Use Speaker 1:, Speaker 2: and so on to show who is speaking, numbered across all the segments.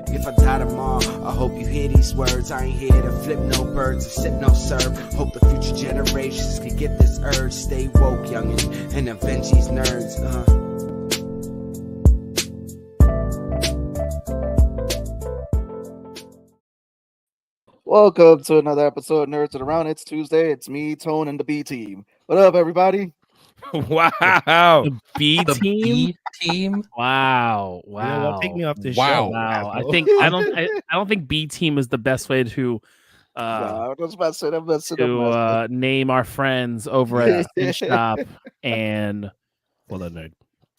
Speaker 1: If I die tomorrow, I hope you hear these words. I ain't here to flip no birds or sip no serve. Hope the future generations can get this urge. Stay woke, youngin', and avenge these nerds.
Speaker 2: Welcome to another episode of Nerds of the Round. It's Tuesday. It's me, Tone, and the B team. What up, everybody?
Speaker 3: Wow.
Speaker 4: The B team.
Speaker 3: Wow.
Speaker 4: You know what? Take me off this
Speaker 3: Wow.
Speaker 4: show.
Speaker 3: Wow.
Speaker 4: I don't think B team is the best way to name our friends over at the Fin Shop and
Speaker 3: Nerd.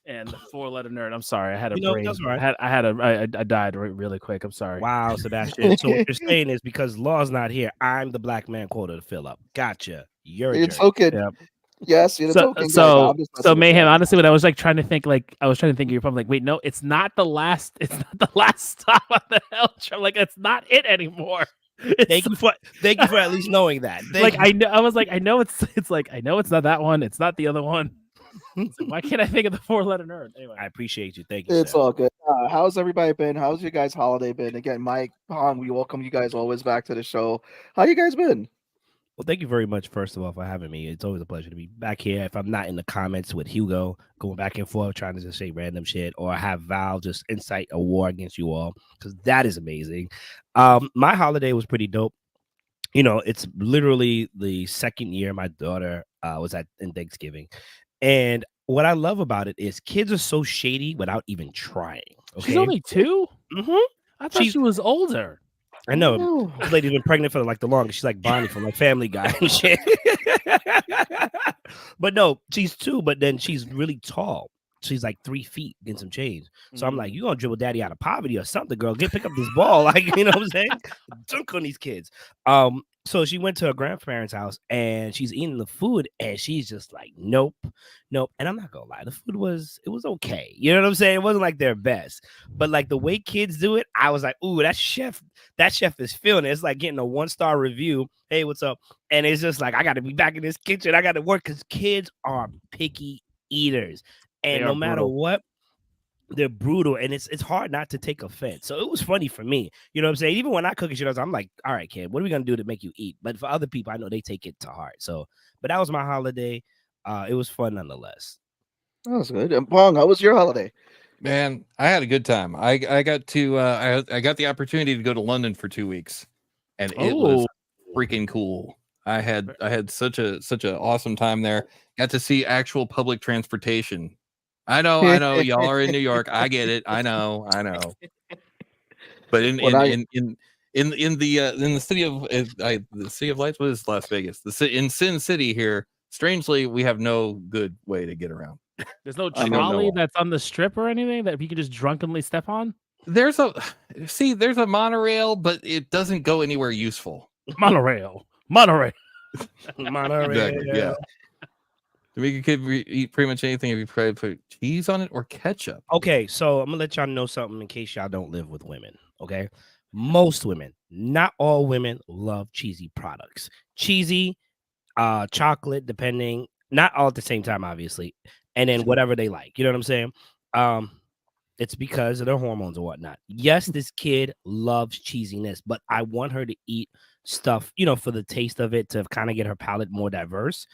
Speaker 4: And the 4-letter nerd. I'm sorry, I had a brain.
Speaker 3: That's right.
Speaker 4: I died really quick. I'm sorry.
Speaker 3: Wow, Sebastian. So what you're saying is because Law's not here, I'm the black man quota to fill up. Gotcha. You're a
Speaker 2: It's
Speaker 3: jerk.
Speaker 2: okay.
Speaker 4: Yep.
Speaker 2: Yes, it's okay.
Speaker 4: So Mayhem. Honestly, when I was trying to think, you're probably like, wait, no, it's not the last. It's not the last stop on the hell trail. Like, it's not it anymore.
Speaker 3: Thank you for at least knowing that.
Speaker 4: I know. I was like, I know it's like, I know it's not that one. It's not the other one. Like, why can't I think of the 4-letter nerd? Anyway,
Speaker 3: I appreciate you. Thank you.
Speaker 2: It's all good. How's everybody been? How's your guys' holiday been? Again, Mike, Pong, we welcome you guys always back to the show. How you guys been?
Speaker 3: Well, thank you very much, first of all, for having me. It's always a pleasure to be back here. If I'm not in the comments with Hugo, going back and forth, trying to just say random shit, or have Val just incite a war against you all, because that is amazing. My holiday was pretty dope. You know, it's literally the second year my daughter was in Thanksgiving. And what I love about it is kids are so shady without even trying. Okay?
Speaker 4: She's only 2?
Speaker 3: Mm-hmm.
Speaker 4: I thought she was older.
Speaker 3: I know. This lady's been pregnant for like the longest. She's like Bonnie from like Family Guy and shit. But no, she's 2, but then she's really tall. She's like 3 feet and some change. So I'm like, you're gonna dribble daddy out of poverty or something, girl. Pick up this ball. Like, you know what I'm saying? Dunk on these kids. So she went to her grandparents' house and she's eating the food and she's just like, nope. And I'm not gonna lie, the food was okay. You know what I'm saying? It wasn't like their best, but like the way kids do it, I was like, ooh, that chef is feeling it. It's like getting a 1-star review. Hey, what's up? And it's just like, I gotta be back in this kitchen. I gotta work because kids are picky eaters. And no matter what, they're brutal, and it's hard not to take offense. So it was funny for me, you know what I'm saying? Even when I cook and shit, I'm like, all right, kid, what are we gonna do to make you eat? But for other people, I know they take it to heart. So, but that was my holiday. It was fun nonetheless.
Speaker 2: That was good. And Pong, how was your holiday?
Speaker 5: Man, I had a good time. I got to I got the opportunity to go to London for 2 weeks, and it was freaking cool. I had such a awesome time there. Got to see actual public transportation. I know, y'all are in New York. I get it. I know. But in the city of Lights, what is Las Vegas? In Sin City here, strangely, we have no good way to get around.
Speaker 4: There's no trolley that's on the strip or anything that you can just drunkenly step on.
Speaker 5: There's a monorail, but it doesn't go anywhere useful.
Speaker 4: Monorail.
Speaker 5: Exactly, yeah. You could eat pretty much anything if you try to put cheese on it or ketchup.
Speaker 3: Okay, so I'm gonna let y'all know something in case y'all don't live with women. Okay, most women, not all women, love cheesy products. Cheesy, chocolate, depending, not all at the same time, obviously, and then whatever they like. You know what I'm saying? It's because of their hormones or whatnot. Yes, this kid loves cheesiness, but I want her to eat stuff, you know, for the taste of it, to kind of get her palate more diverse.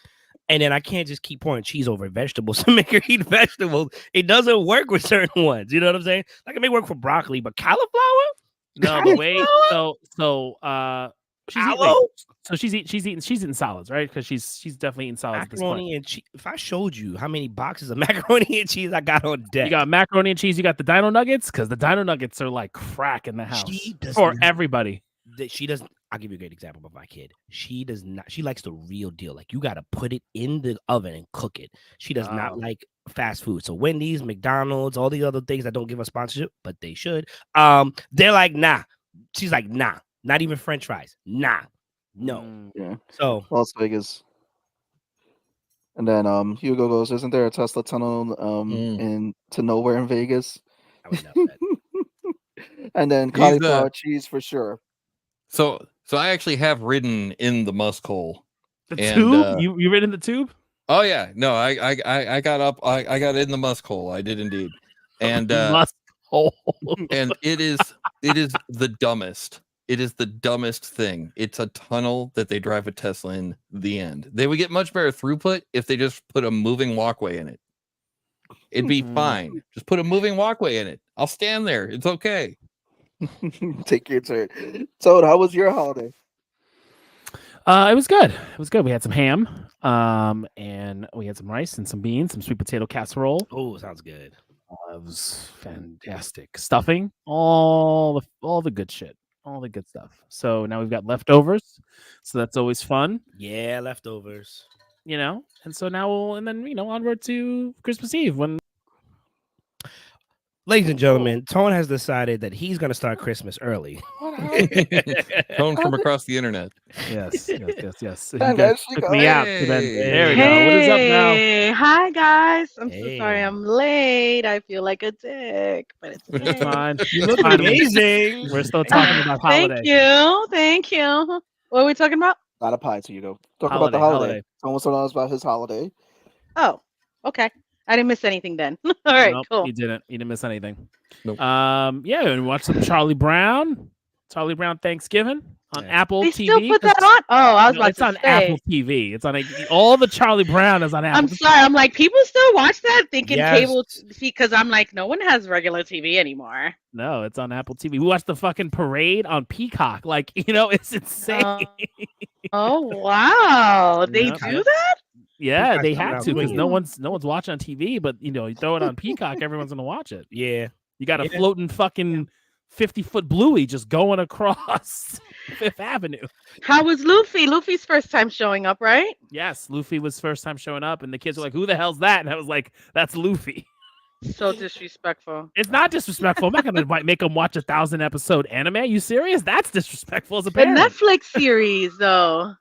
Speaker 3: And then I can't just keep pouring cheese over vegetables to make her eat vegetables. It doesn't work with certain ones. You know what I'm saying? Like, it may work for broccoli, but cauliflower?
Speaker 4: No, the way she's eating solids, right? Because she's definitely eating solids.
Speaker 3: Macaroni and cheese. If I showed you how many boxes of macaroni and cheese I got on deck,
Speaker 4: you got macaroni and cheese. You got the Dino Nuggets, because the Dino Nuggets are like crack in the house for everybody.
Speaker 3: She doesn't. I'll give you a great example of my kid. She does not. She likes the real deal. Like, you got to put it in the oven and cook it. She does not like fast food. So Wendy's, McDonald's, all these other things that don't give us sponsorship, but they should. They're like, nah. She's like, nah. Not even French fries. Nah. No.
Speaker 2: Yeah.
Speaker 3: So
Speaker 2: Las Vegas. And then Hugo goes, isn't there a Tesla tunnel to nowhere in Vegas?
Speaker 3: I would know that.
Speaker 2: And then cauliflower cheese for sure.
Speaker 5: So I actually have ridden in the musk hole.
Speaker 4: The tube? You ridden the tube?
Speaker 5: Oh yeah. No, I got up. I got in the musk hole. I did indeed. And
Speaker 4: musk hole.
Speaker 5: And it is It is the dumbest. It is the dumbest thing. It's a tunnel that they drive a Tesla in. The end. They would get much better throughput if they just put a moving walkway in it. It'd be fine. Just put a moving walkway in it. I'll stand there. It's okay.
Speaker 2: Take your turn. Toad, how was your holiday?
Speaker 4: It was good. It was good. We had some ham, and we had some rice and some beans, some sweet potato casserole.
Speaker 3: Oh, sounds good.
Speaker 4: It was fantastic. Stuffing, all the good shit, all the good stuff. So now we've got leftovers, so that's always fun.
Speaker 3: Yeah, leftovers.
Speaker 4: You know, and so now onward to Christmas Eve when.
Speaker 3: Ladies and gentlemen, Tone has decided that he's going to start Christmas early.
Speaker 5: Tone from across the internet.
Speaker 4: Yes. You
Speaker 2: There
Speaker 4: guys
Speaker 2: she
Speaker 4: took
Speaker 2: goes.
Speaker 4: me out.
Speaker 5: Hey.
Speaker 4: There we go. What is up now?
Speaker 6: Hey, hi guys. I'm so
Speaker 3: Hey.
Speaker 6: sorry I'm late. I feel like a dick, but it's
Speaker 4: It's
Speaker 6: okay.
Speaker 4: fine.
Speaker 3: You look
Speaker 4: Fine.
Speaker 3: amazing.
Speaker 4: We're still talking about holiday.
Speaker 6: Thank you. What are we talking about?
Speaker 2: Not a pie, so you go. Talk
Speaker 4: Holiday,
Speaker 2: about the holiday.
Speaker 4: holiday.
Speaker 2: Someone told us about his holiday.
Speaker 6: Oh, okay. I didn't miss anything then. All right,
Speaker 4: Nope,
Speaker 6: cool.
Speaker 4: You didn't miss anything.
Speaker 5: Nope.
Speaker 4: Yeah, and watch some Charlie Brown Thanksgiving on Apple
Speaker 6: They
Speaker 4: TV.
Speaker 6: still put that on? Oh, I was
Speaker 4: No,
Speaker 6: about
Speaker 4: it's
Speaker 6: to
Speaker 4: on
Speaker 6: say.
Speaker 4: Apple TV. It's on all the Charlie Brown is on Apple.
Speaker 6: I'm sorry. I'm like, people still watch that thinking
Speaker 3: Yes.
Speaker 6: cable because I'm like, no one has regular TV anymore.
Speaker 4: No, it's on Apple TV. We watched the fucking parade on Peacock. Like, it's insane.
Speaker 6: Oh wow, they
Speaker 4: Yep.
Speaker 6: do that?
Speaker 4: Yeah,
Speaker 3: Peacock's
Speaker 4: they
Speaker 3: coming
Speaker 4: had
Speaker 3: out
Speaker 4: to because
Speaker 3: quick.
Speaker 4: no one's watching on TV. But you throw it on Peacock, everyone's gonna watch it.
Speaker 3: Yeah.
Speaker 4: You got a
Speaker 3: Yeah.
Speaker 4: floating fucking 50-foot Bluey just going across Fifth Avenue.
Speaker 6: How was Luffy? Luffy's first time showing up, right?
Speaker 4: Yes, Luffy was first time showing up, and the kids were like, "Who the hell's that?" And I was like, "That's Luffy."
Speaker 6: So disrespectful.
Speaker 4: It's not disrespectful. I'm not gonna make them watch 1,000-episode anime. You serious? That's disrespectful as a
Speaker 6: The
Speaker 4: parent.
Speaker 6: Netflix series, though.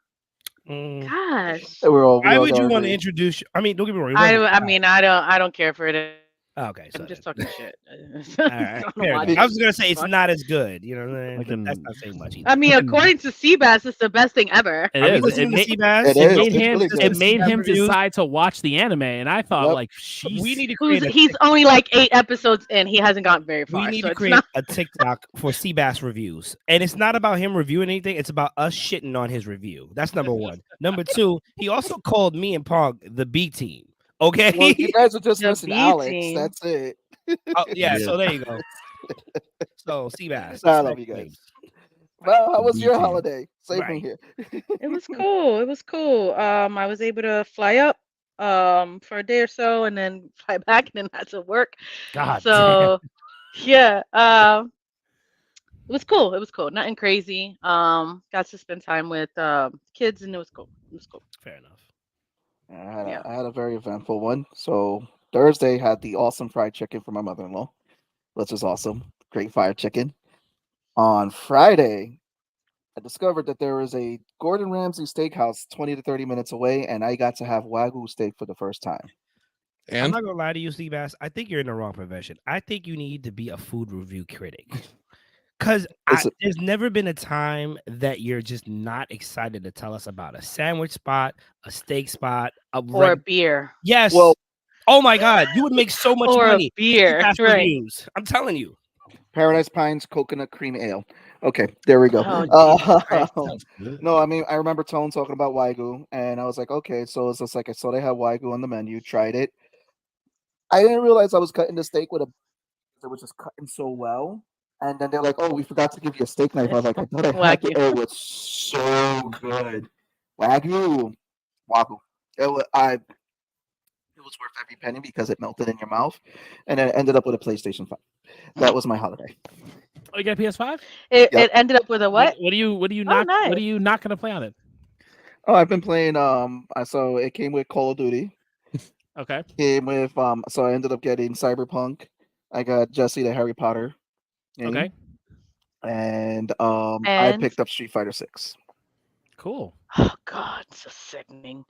Speaker 3: Mm.
Speaker 6: Gosh.
Speaker 2: We're all,
Speaker 3: Why would you want to introduce? I mean, don't get me wrong.
Speaker 6: I don't care for it.
Speaker 3: Okay, so
Speaker 6: I'm just talking shit.
Speaker 3: all right, fair enough. I was gonna say it's not as good. You know what I mean? But that's not saying much either.
Speaker 6: I mean, according to Seabass, it's the best thing ever.
Speaker 4: It
Speaker 3: Are we
Speaker 4: is.
Speaker 3: listening to Seabass?
Speaker 2: It
Speaker 4: It
Speaker 2: is.
Speaker 4: made
Speaker 2: It's
Speaker 4: him.
Speaker 2: really good.
Speaker 4: It made him
Speaker 3: Reviews?
Speaker 4: decide to watch the anime, and I thought,
Speaker 2: Yep.
Speaker 4: like, she's.
Speaker 3: We need to create.
Speaker 6: He's only like 8 episodes in. He hasn't gotten very far.
Speaker 3: We need
Speaker 6: so
Speaker 3: to
Speaker 6: it's
Speaker 3: create
Speaker 6: not-
Speaker 3: a TikTok for Seabass reviews, and it's not about him reviewing anything. It's about us shitting on his review. That's number one. Number two, he also called me and Pog the B team. Okay.
Speaker 2: Well, you guys are just
Speaker 6: The
Speaker 2: missing
Speaker 6: B
Speaker 2: Alex.
Speaker 6: team.
Speaker 2: That's it.
Speaker 3: Oh, yeah. So there you go. So Seabass.
Speaker 2: I love you guys. Well, how was your
Speaker 5: BT.
Speaker 2: holiday? Same
Speaker 3: Right.
Speaker 2: thing here.
Speaker 6: It was cool. It was cool. I was able to fly up for a day or so and then fly back and then had to work.
Speaker 4: God
Speaker 6: So yeah, it was cool. It was cool. Nothing crazy. Got to spend time with kids and it was cool. It was cool.
Speaker 3: Fair enough.
Speaker 2: I had a very eventful one. So Thursday had the awesome fried chicken for my mother-in-law, which is awesome. Great fried chicken. On Friday, I discovered that there was a Gordon Ramsay steakhouse 20 to 30 minutes away, and I got to have Wagyu steak for the first time.
Speaker 3: I'm
Speaker 5: And
Speaker 3: not gonna lie to you, Seabass. I think you're in the wrong profession. I think you need to be a food review critic. Because there's never been a time that you're just not excited to tell us about a sandwich spot, a steak spot,
Speaker 6: Or a beer.
Speaker 3: yes.
Speaker 2: Well,
Speaker 3: Oh my God, you would make so much
Speaker 6: Or
Speaker 3: money.
Speaker 6: a beer.
Speaker 3: Seabass
Speaker 6: Right.
Speaker 3: reviews. I'm telling you.
Speaker 2: Paradise Pines coconut cream ale. Okay, there we go.
Speaker 6: Oh, Jesus Christ.
Speaker 5: sounds good.
Speaker 2: No, I mean, I remember Tone talking about Wagyu, and I was like, okay, so it's just like I saw they have Wagyu on the menu, tried it. I didn't realize I was cutting the steak with it was just cutting so well. And then they're like, oh, we forgot to give you a steak knife. I was like, I thought I had it.
Speaker 6: Wagyu.
Speaker 2: It was so good. Wagyu. It was worth every penny because it melted in your mouth. And then it ended up with a PlayStation 5. That was my holiday.
Speaker 4: Oh, you got a PS5?
Speaker 6: It
Speaker 2: Yep.
Speaker 6: ended up with a what?
Speaker 4: What are you
Speaker 6: Oh,
Speaker 4: not?
Speaker 6: nice.
Speaker 4: What are you not gonna play on it?
Speaker 2: Oh, I've been playing so it came with Call of Duty.
Speaker 4: Okay.
Speaker 2: Came with so I ended up getting Cyberpunk. I got Jesse the Harry Potter game.
Speaker 4: Okay.
Speaker 2: And I
Speaker 6: And?
Speaker 2: picked up Street Fighter 6.
Speaker 4: Cool.
Speaker 6: Oh God, so sickening.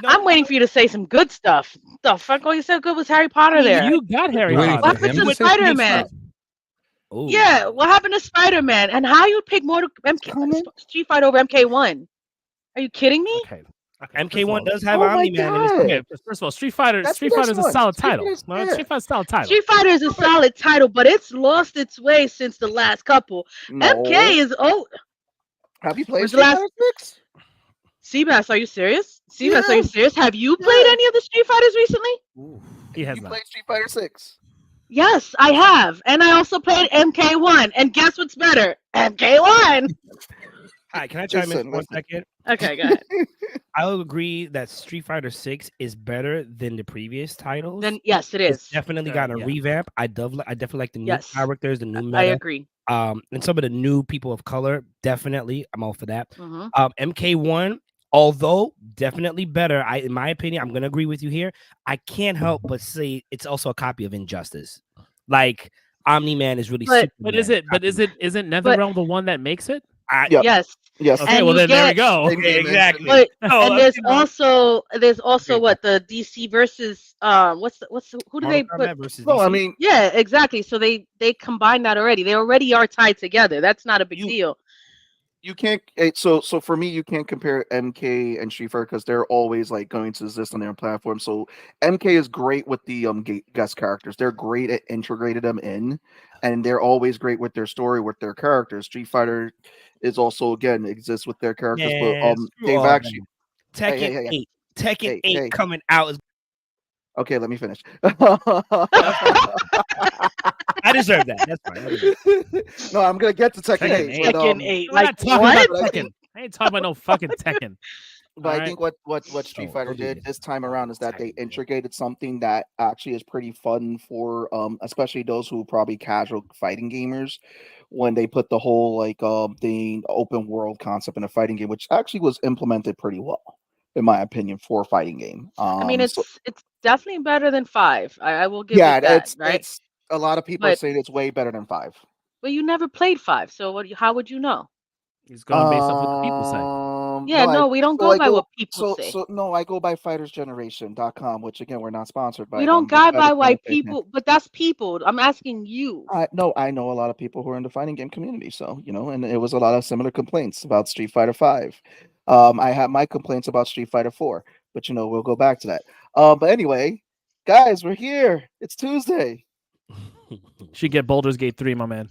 Speaker 3: No,
Speaker 6: I'm waiting for you to say some good stuff. The fuck all you said good was Harry Potter there.
Speaker 4: You got Harry
Speaker 5: Waiting
Speaker 4: Potter.
Speaker 6: What
Speaker 5: for him
Speaker 6: happened
Speaker 5: to
Speaker 6: to
Speaker 5: say some good
Speaker 6: Spider-Man?
Speaker 5: stuff.
Speaker 3: Ooh.
Speaker 6: Yeah, what happened to Spider-Man? And how you pick
Speaker 2: Comment?
Speaker 6: Street Fighter over MK1? Are you kidding me?
Speaker 4: Okay.
Speaker 3: MK1 does have
Speaker 2: Oh my
Speaker 3: Omni-Man in his
Speaker 2: God.
Speaker 3: name.
Speaker 4: Okay, first of all, Street Fighter
Speaker 2: That's the
Speaker 4: is a
Speaker 2: next one.
Speaker 4: solid
Speaker 2: Street
Speaker 4: title.
Speaker 2: Fighter's-
Speaker 4: No,
Speaker 2: yeah.
Speaker 4: Street Fighter's a solid title.
Speaker 6: Street Fighter is a solid title, but it's lost its way since the last couple.
Speaker 2: No.
Speaker 6: MK is
Speaker 2: Have you played
Speaker 6: Where's the
Speaker 2: Street
Speaker 6: last-
Speaker 2: Fighter 6?
Speaker 6: Seabass, are you serious? Seabass, are
Speaker 2: Yeah.
Speaker 6: you serious? Have you played
Speaker 2: Yeah.
Speaker 6: any of the Street Fighters recently?
Speaker 4: He has
Speaker 2: You
Speaker 4: not.
Speaker 2: played Street Fighter 6?
Speaker 6: Yes, I have. And I also played MK1. And guess what's better? MK1.
Speaker 3: Hi, can I chime in
Speaker 2: Listen,
Speaker 3: for 1
Speaker 2: listen.
Speaker 3: second?
Speaker 6: Okay, go ahead.
Speaker 3: I'll agree that Street Fighter 6 is better than the previous titles.
Speaker 6: Then yes, it
Speaker 3: It's
Speaker 6: is.
Speaker 3: definitely
Speaker 4: Yeah,
Speaker 3: got a
Speaker 4: yeah.
Speaker 3: revamp. I definitely like the new
Speaker 6: Yes.
Speaker 3: characters, the new
Speaker 6: I
Speaker 3: meta.
Speaker 6: agree.
Speaker 3: And some of the new people of color. Definitely, I'm all for that.
Speaker 6: Mhm.
Speaker 3: MK1, although definitely better, in my opinion, I'm gonna agree with you here. I can't help but say it's also a copy of Injustice. Like Omni-Man is really.
Speaker 6: But-
Speaker 4: But isn't NetherRealm the one that makes it?
Speaker 2: Yeah.
Speaker 6: Yes.
Speaker 2: Yes.
Speaker 4: Okay,
Speaker 6: And
Speaker 4: well
Speaker 6: you
Speaker 4: then there we
Speaker 6: get-
Speaker 4: go.
Speaker 2: Same game
Speaker 3: exactly.
Speaker 2: engine.
Speaker 6: But
Speaker 3: No,
Speaker 6: and there's
Speaker 3: you know,
Speaker 6: also
Speaker 3: Okay.
Speaker 6: what the DC versus who do they
Speaker 3: Mortal
Speaker 6: put?
Speaker 3: Kombat versus
Speaker 2: No, I
Speaker 3: DC.
Speaker 2: mean,
Speaker 6: Yeah, exactly. So they combined that already. They already are tied together. That's not a big
Speaker 3: You-
Speaker 6: deal.
Speaker 2: you can't. So for me, you can't compare MK and Street Fighter because they're always like going to exist on their platform. So MK is great with the guest characters. They're great at integrating them in, and they're always great with their story with their characters. Street Fighter is also again exists with their characters,
Speaker 3: Man,
Speaker 2: but
Speaker 3: screw
Speaker 2: they've
Speaker 3: all
Speaker 2: actually.
Speaker 3: that. Tekken
Speaker 2: hey, hey.
Speaker 3: 8. Tekken
Speaker 2: Hey,
Speaker 3: 8
Speaker 2: hey.
Speaker 3: coming out is
Speaker 2: Okay, let me finish.
Speaker 3: I deserve that. That's fine. I deserve it.
Speaker 2: No, I'm gonna get to Tekken
Speaker 4: Tekken
Speaker 2: 8.
Speaker 4: 8.
Speaker 2: But,
Speaker 6: Tekken 8.
Speaker 4: We're not
Speaker 6: Like
Speaker 4: talking
Speaker 6: what?
Speaker 4: about Tekken. I ain't talking about no fucking Tekken.
Speaker 2: But I
Speaker 4: Alright.
Speaker 2: think what Street
Speaker 3: Oh,
Speaker 2: Fighter
Speaker 3: don't do
Speaker 2: did
Speaker 3: this.
Speaker 2: this time around is that they
Speaker 3: Tekken, yeah.
Speaker 2: integrated something that actually is pretty fun for especially those who are probably casual fighting gamers when they put the whole like the open world concept in a fighting game, which actually was implemented pretty well, in my opinion, for a fighting game.
Speaker 6: I mean, it's
Speaker 2: So-
Speaker 6: definitely better than 5. I will give
Speaker 2: yeah,
Speaker 6: it that, right?
Speaker 2: it's a lot of people are
Speaker 6: But-
Speaker 2: saying it's way better than 5.
Speaker 6: But you never played 5, so how would you know?
Speaker 4: He's going based off what the people say.
Speaker 6: Yeah, no, we don't go by what
Speaker 2: So
Speaker 6: people say.
Speaker 2: no, I go by fightersgeneration.com, which again we're not sponsored by.
Speaker 6: We don't
Speaker 2: them, but
Speaker 6: go by
Speaker 2: Fighters
Speaker 6: why
Speaker 2: Generation-
Speaker 6: people, but that's people. I'm asking you.
Speaker 2: I know a lot of people who are in the fighting game community, so and it was a lot of similar complaints about Street Fighter 5. I have my complaints about Street Fighter 4, but we'll go back to that. But anyway, guys, we're here. It's Tuesday.
Speaker 4: Should get Baldur's Gate 3, my man.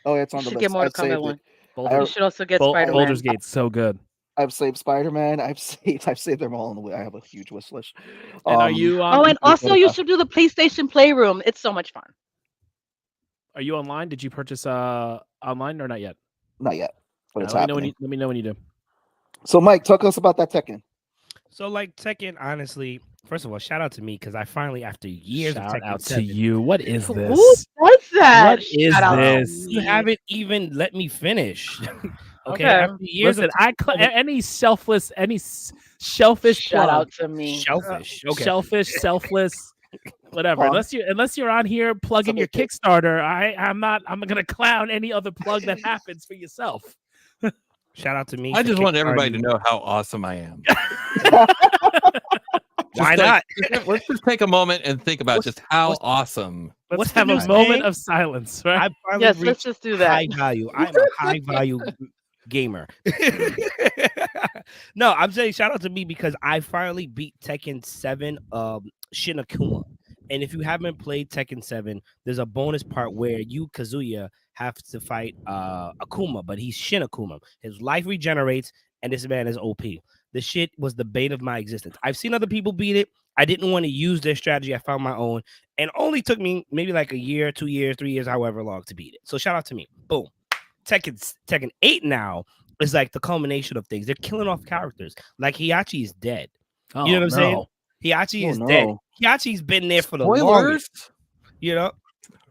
Speaker 2: Oh, it's
Speaker 6: You
Speaker 2: on the
Speaker 6: should
Speaker 2: list.
Speaker 6: get Mortal
Speaker 2: I've saved
Speaker 6: Kombat
Speaker 2: it.
Speaker 6: 1.
Speaker 4: Baldur's,
Speaker 6: You should also get Spider-Man.
Speaker 4: Baldur's Gate's so good.
Speaker 2: I've saved Spider-Man. I've saved them all on the way. I have a huge wish list.
Speaker 4: And are you
Speaker 6: Oh, and also you
Speaker 2: Mortal-
Speaker 6: should do the PlayStation Playroom. It's so much fun.
Speaker 4: are you online? Did you purchase online or not yet?
Speaker 2: Not yet, but it's
Speaker 4: let me
Speaker 2: happening.
Speaker 4: know when you do.
Speaker 2: So, Mike, talk to us about that Tekken.
Speaker 3: So like Tekken, honestly, first of all, shout out to me because I finally, after years of
Speaker 4: Shout
Speaker 3: Tekken
Speaker 4: out to
Speaker 3: 7,
Speaker 4: you. What is
Speaker 6: Who
Speaker 4: this?
Speaker 6: does that?
Speaker 4: What is
Speaker 6: Shout out to
Speaker 4: this?
Speaker 3: you
Speaker 6: me.
Speaker 3: haven't even let me finish.
Speaker 6: Okay.
Speaker 3: After years
Speaker 4: Listen,
Speaker 3: of
Speaker 4: any selfish
Speaker 6: Shout
Speaker 4: plug,
Speaker 6: out to me.
Speaker 3: shellfish. Okay.
Speaker 4: shellfish, selfless, whatever.
Speaker 2: Plug.
Speaker 4: Unless you're on here plugging your
Speaker 2: Somebody-
Speaker 4: Kickstarter, I'm not gonna clown any other plug that happens for yourself.
Speaker 3: Shout out to me.
Speaker 5: I
Speaker 3: for
Speaker 5: just want everybody to
Speaker 3: kickstarting.
Speaker 5: know how awesome I am.
Speaker 3: Why
Speaker 5: Just
Speaker 3: not?
Speaker 5: let's just take a moment and think about just how awesome.
Speaker 4: Let's
Speaker 3: What's the
Speaker 4: have a
Speaker 3: new
Speaker 4: moment
Speaker 3: saying?
Speaker 4: of silence, right?
Speaker 3: I finally
Speaker 6: Yes, let's
Speaker 3: reached
Speaker 6: just do that.
Speaker 3: high value. I'm a high value gamer. No, I'm saying shout out to me because I finally beat Tekken 7 Shin Akuma. And if you haven't played Tekken 7, there's a bonus part where you, Kazuya, have to fight Akuma, but he's Shin Akuma. His life regenerates, and this man is OP. The shit was the bane of my existence. I've seen other people beat it. I didn't want to use their strategy. I found my own, and only took me maybe like a year, 2 years, 3 years, however long to beat it. So shout out to me. Boom. Tekken 8 now is like the culmination of things. They're killing off characters. Like Heihachi is dead.
Speaker 4: Oh,
Speaker 3: You know what I'm saying?
Speaker 4: no.
Speaker 3: Heihachi
Speaker 2: Oh,
Speaker 3: is
Speaker 2: no.
Speaker 3: dead. Heihachi's been there for the longest.
Speaker 5: Spoilers.
Speaker 3: You know,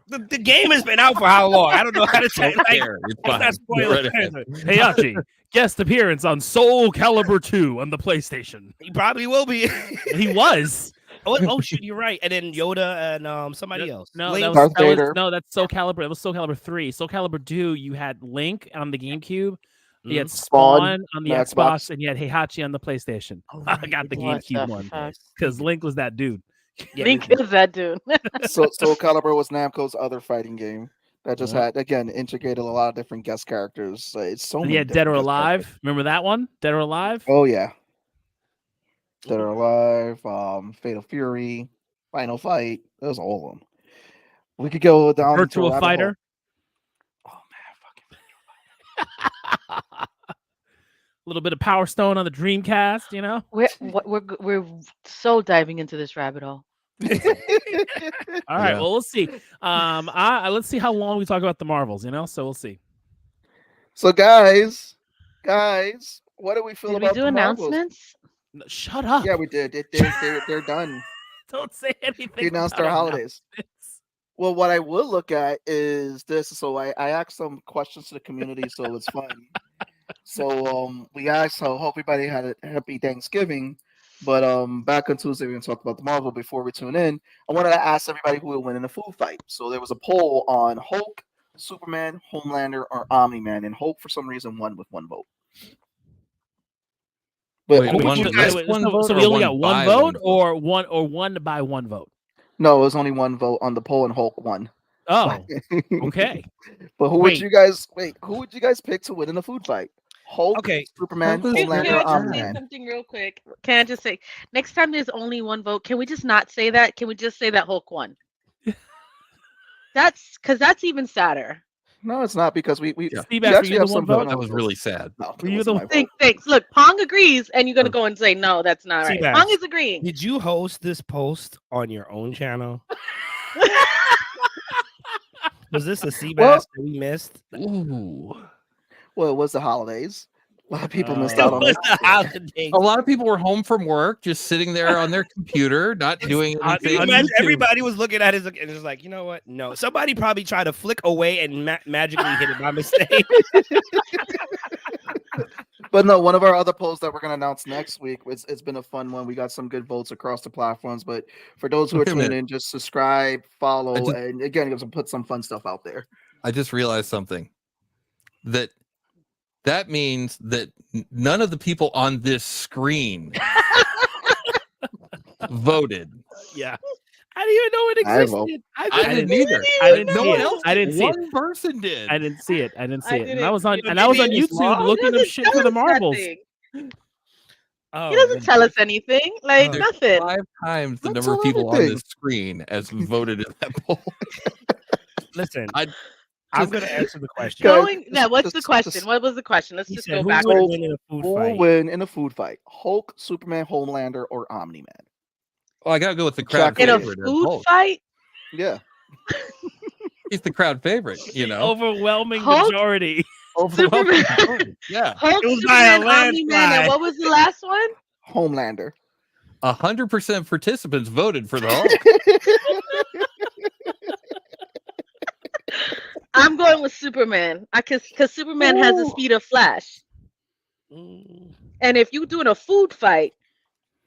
Speaker 3: the game has been out for how long? I don't know how to say.
Speaker 5: Don't
Speaker 3: Like,
Speaker 5: care. It's
Speaker 3: it's
Speaker 5: fine.
Speaker 3: not
Speaker 5: Go
Speaker 3: spoilers.
Speaker 5: right ahead.
Speaker 4: Heihachi, guest appearance on Soul Calibur 2 on the PlayStation.
Speaker 3: He probably will be.
Speaker 4: He was.
Speaker 3: oh shit, you're right. And then Yoda and somebody else.
Speaker 4: No,
Speaker 3: Link.
Speaker 2: Darth Vader.
Speaker 4: that's Soul Calibur. It was Soul Calibur 3. Soul Calibur 2, you had Link on the GameCube. You had
Speaker 2: Spawn
Speaker 4: Spawn on the
Speaker 2: on
Speaker 4: Xbox,
Speaker 2: Xbox.
Speaker 4: and you had Heihachi on the PlayStation.
Speaker 3: Oh,
Speaker 4: I got the
Speaker 6: What
Speaker 4: GameCube
Speaker 6: the
Speaker 4: one
Speaker 6: fuck?
Speaker 4: because Link was that dude.
Speaker 3: Yeah,
Speaker 6: Link
Speaker 3: listen.
Speaker 6: is that dude.
Speaker 2: So Soul Calibur was Namco's other fighting game that just
Speaker 4: Yeah.
Speaker 2: had again integrated a lot of different guest characters. It's so
Speaker 4: And
Speaker 2: many
Speaker 4: you had Dead or
Speaker 2: different guest characters.
Speaker 4: Alive. Remember that one? Dead or Alive?
Speaker 2: Oh yeah, Dead or Alive, Fatal Fury, Final Fight. Those are all of them. We could go down to
Speaker 4: Virtual
Speaker 2: a rabbit
Speaker 4: Fighter.
Speaker 2: hole. Oh
Speaker 4: A little bit of Power Stone on the Dreamcast, you know.
Speaker 6: We're so diving into this rabbit hole.
Speaker 4: All right, well, we'll see. Let's see how long we talk about the Marvels, you know. So we'll see.
Speaker 2: So guys, what do we feel
Speaker 6: Did we
Speaker 2: about
Speaker 6: do
Speaker 2: the Marvels?
Speaker 6: announcements?
Speaker 4: No, shut up.
Speaker 2: Yeah, we did. They're done.
Speaker 4: Don't say anything.
Speaker 2: They announced their
Speaker 4: about
Speaker 2: holidays.
Speaker 4: announcements.
Speaker 2: Well, what I will look at is this. So I asked some questions to the community, so it's fun. So we asked how hope everybody had a happy Thanksgiving. But back on Tuesday, we're gonna talk about the Marvel before we tune in. I wanted to ask everybody who will win in a food fight. So there was a poll on Hulk, Superman, Homelander, or Omni-Man, and Hulk for some reason won with 1 vote. But
Speaker 5: Wait,
Speaker 2: who would
Speaker 5: one
Speaker 2: you
Speaker 5: vote-
Speaker 2: guys?
Speaker 5: one
Speaker 4: so
Speaker 5: vote
Speaker 4: we
Speaker 5: or
Speaker 4: only
Speaker 5: one
Speaker 4: got one
Speaker 5: by
Speaker 4: vote,
Speaker 5: one vote?
Speaker 4: or one by one vote.
Speaker 2: No, it was only 1 vote on the poll, and Hulk won.
Speaker 4: Oh, okay.
Speaker 2: But who
Speaker 3: Wait.
Speaker 2: would you guys Who would you guys pick to win in a food fight? Hulk,
Speaker 3: Okay.
Speaker 2: Superman,
Speaker 5: Hulk is
Speaker 6: Can
Speaker 2: Homelander,
Speaker 6: I
Speaker 2: or
Speaker 6: just say
Speaker 2: Omni-Man?
Speaker 6: something real quick? Can I just say, next time there's only 1 vote, can we just not say that? Can we just say that Hulk won? That's even sadder.
Speaker 2: No, it's not because we
Speaker 5: Yeah.
Speaker 4: Steve,
Speaker 2: we
Speaker 4: were
Speaker 2: actually
Speaker 4: you
Speaker 2: have
Speaker 4: the
Speaker 2: some
Speaker 4: one vote?
Speaker 2: vote.
Speaker 5: That was really sad.
Speaker 2: No,
Speaker 4: Were
Speaker 2: it
Speaker 4: you
Speaker 2: wasn't
Speaker 4: the-
Speaker 2: my vote.
Speaker 6: Thanks. Look, Pong agrees, and you're gonna go and say no, that's not right.
Speaker 3: Seabass.
Speaker 6: Pong is agreeing.
Speaker 3: Did you host this post on your own channel? Was this a Seabass
Speaker 2: Well-
Speaker 3: that we missed?
Speaker 5: Ooh.
Speaker 2: Well, it was the holidays. A lot of people missed
Speaker 3: It
Speaker 2: out on
Speaker 3: was
Speaker 2: it.
Speaker 3: the holiday.
Speaker 5: A lot of people were home from work, just sitting there on their computer, not doing
Speaker 4: on-
Speaker 5: anything.
Speaker 4: on
Speaker 3: Imagine
Speaker 4: YouTube.
Speaker 3: everybody was looking at it and just like, you know what? No. Somebody probably tried to flick away and magically hit it by mistake.
Speaker 2: But no, one of our other polls that we're going to announce next week, it's been a fun one. We got some good votes across the platforms. But for those who are
Speaker 5: Wait a
Speaker 2: tuning
Speaker 5: minute.
Speaker 2: in, just subscribe, follow,
Speaker 5: I just-
Speaker 2: and again, put some fun stuff out there.
Speaker 5: I just realized something. That means that none of the people on this screen voted.
Speaker 4: Yeah.
Speaker 3: I didn't even know it
Speaker 2: I vote.
Speaker 3: existed.
Speaker 5: I didn't either.
Speaker 4: I didn't
Speaker 5: No
Speaker 4: see
Speaker 5: one
Speaker 4: it.
Speaker 5: else.
Speaker 4: I
Speaker 5: did.
Speaker 4: didn't see
Speaker 5: One person did.
Speaker 4: I didn't see it. And I
Speaker 6: didn't
Speaker 4: was on
Speaker 6: see it.
Speaker 4: and I was on
Speaker 3: Maybe it's
Speaker 4: YouTube
Speaker 3: lost.
Speaker 4: looking up shit for the Marvels.
Speaker 3: Oh,
Speaker 6: He doesn't
Speaker 3: goodness.
Speaker 6: tell us anything. Like
Speaker 3: There's
Speaker 6: nothing.
Speaker 5: 5 times the
Speaker 2: That's
Speaker 5: number of people on
Speaker 2: everything.
Speaker 5: this screen as voted in that poll.
Speaker 3: Listen,
Speaker 5: I-
Speaker 3: I'm going to answer the question.
Speaker 2: Go-
Speaker 6: Going. Yeah. What's the question? What was the question? Let's
Speaker 3: He
Speaker 6: just
Speaker 3: said,
Speaker 6: go
Speaker 3: who
Speaker 6: back.
Speaker 3: would win in a food
Speaker 2: Who will
Speaker 3: fight?
Speaker 2: win in a food fight? Hulk, Superman, Homelander, or Omni-Man?
Speaker 5: Well, I gotta go with the crowd
Speaker 6: In a
Speaker 5: favorite.
Speaker 6: food
Speaker 5: Hulk.
Speaker 6: fight,
Speaker 2: Yeah.
Speaker 5: He's the crowd favorite, you know.
Speaker 4: Overwhelming
Speaker 6: Hulk?
Speaker 4: majority.
Speaker 5: Overwhelming
Speaker 6: Superman.
Speaker 5: majority. Yeah,
Speaker 6: Hulk,
Speaker 3: It was by a
Speaker 6: Superman, Omni-Man,
Speaker 3: landslide.
Speaker 6: and what was the last one?
Speaker 2: Homelander.
Speaker 5: 100% participants voted for the Hulk.
Speaker 6: I'm going with Superman. Because Superman has the
Speaker 2: Ooh.
Speaker 6: speed of Flash.
Speaker 3: Mm,
Speaker 6: And if you're doing a food fight,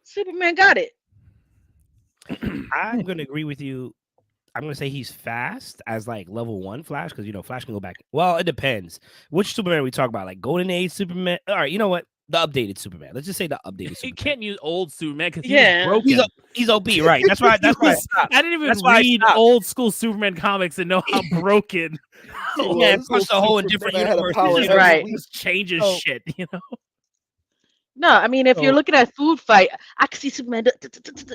Speaker 6: Superman got it.
Speaker 3: I'm going to agree with you. I'm going to say he's fast as like level 1 Flash because, you know, Flash can go back. Well, it depends. Which Superman we talk about? Like Golden Age Superman? All right, you know what? The updated Superman. Let's just say the updated
Speaker 4: You
Speaker 3: Superman.
Speaker 4: can't use old Superman because
Speaker 6: Yeah.
Speaker 4: he's broken.
Speaker 3: He's OP, right? That's right. That's why I stopped.
Speaker 4: I didn't even
Speaker 3: That's why I
Speaker 4: read
Speaker 3: stopped.
Speaker 4: old school Superman comics and know how broken.
Speaker 3: Oh, man,
Speaker 2: was.
Speaker 3: punched a hole in different
Speaker 2: Superman had a
Speaker 3: universes.
Speaker 2: power
Speaker 3: you know?
Speaker 6: Right.
Speaker 4: He just changes
Speaker 3: So-
Speaker 4: shit, you know.
Speaker 6: No, I mean, if you're
Speaker 3: So-
Speaker 6: looking at food fight, I can see Superman,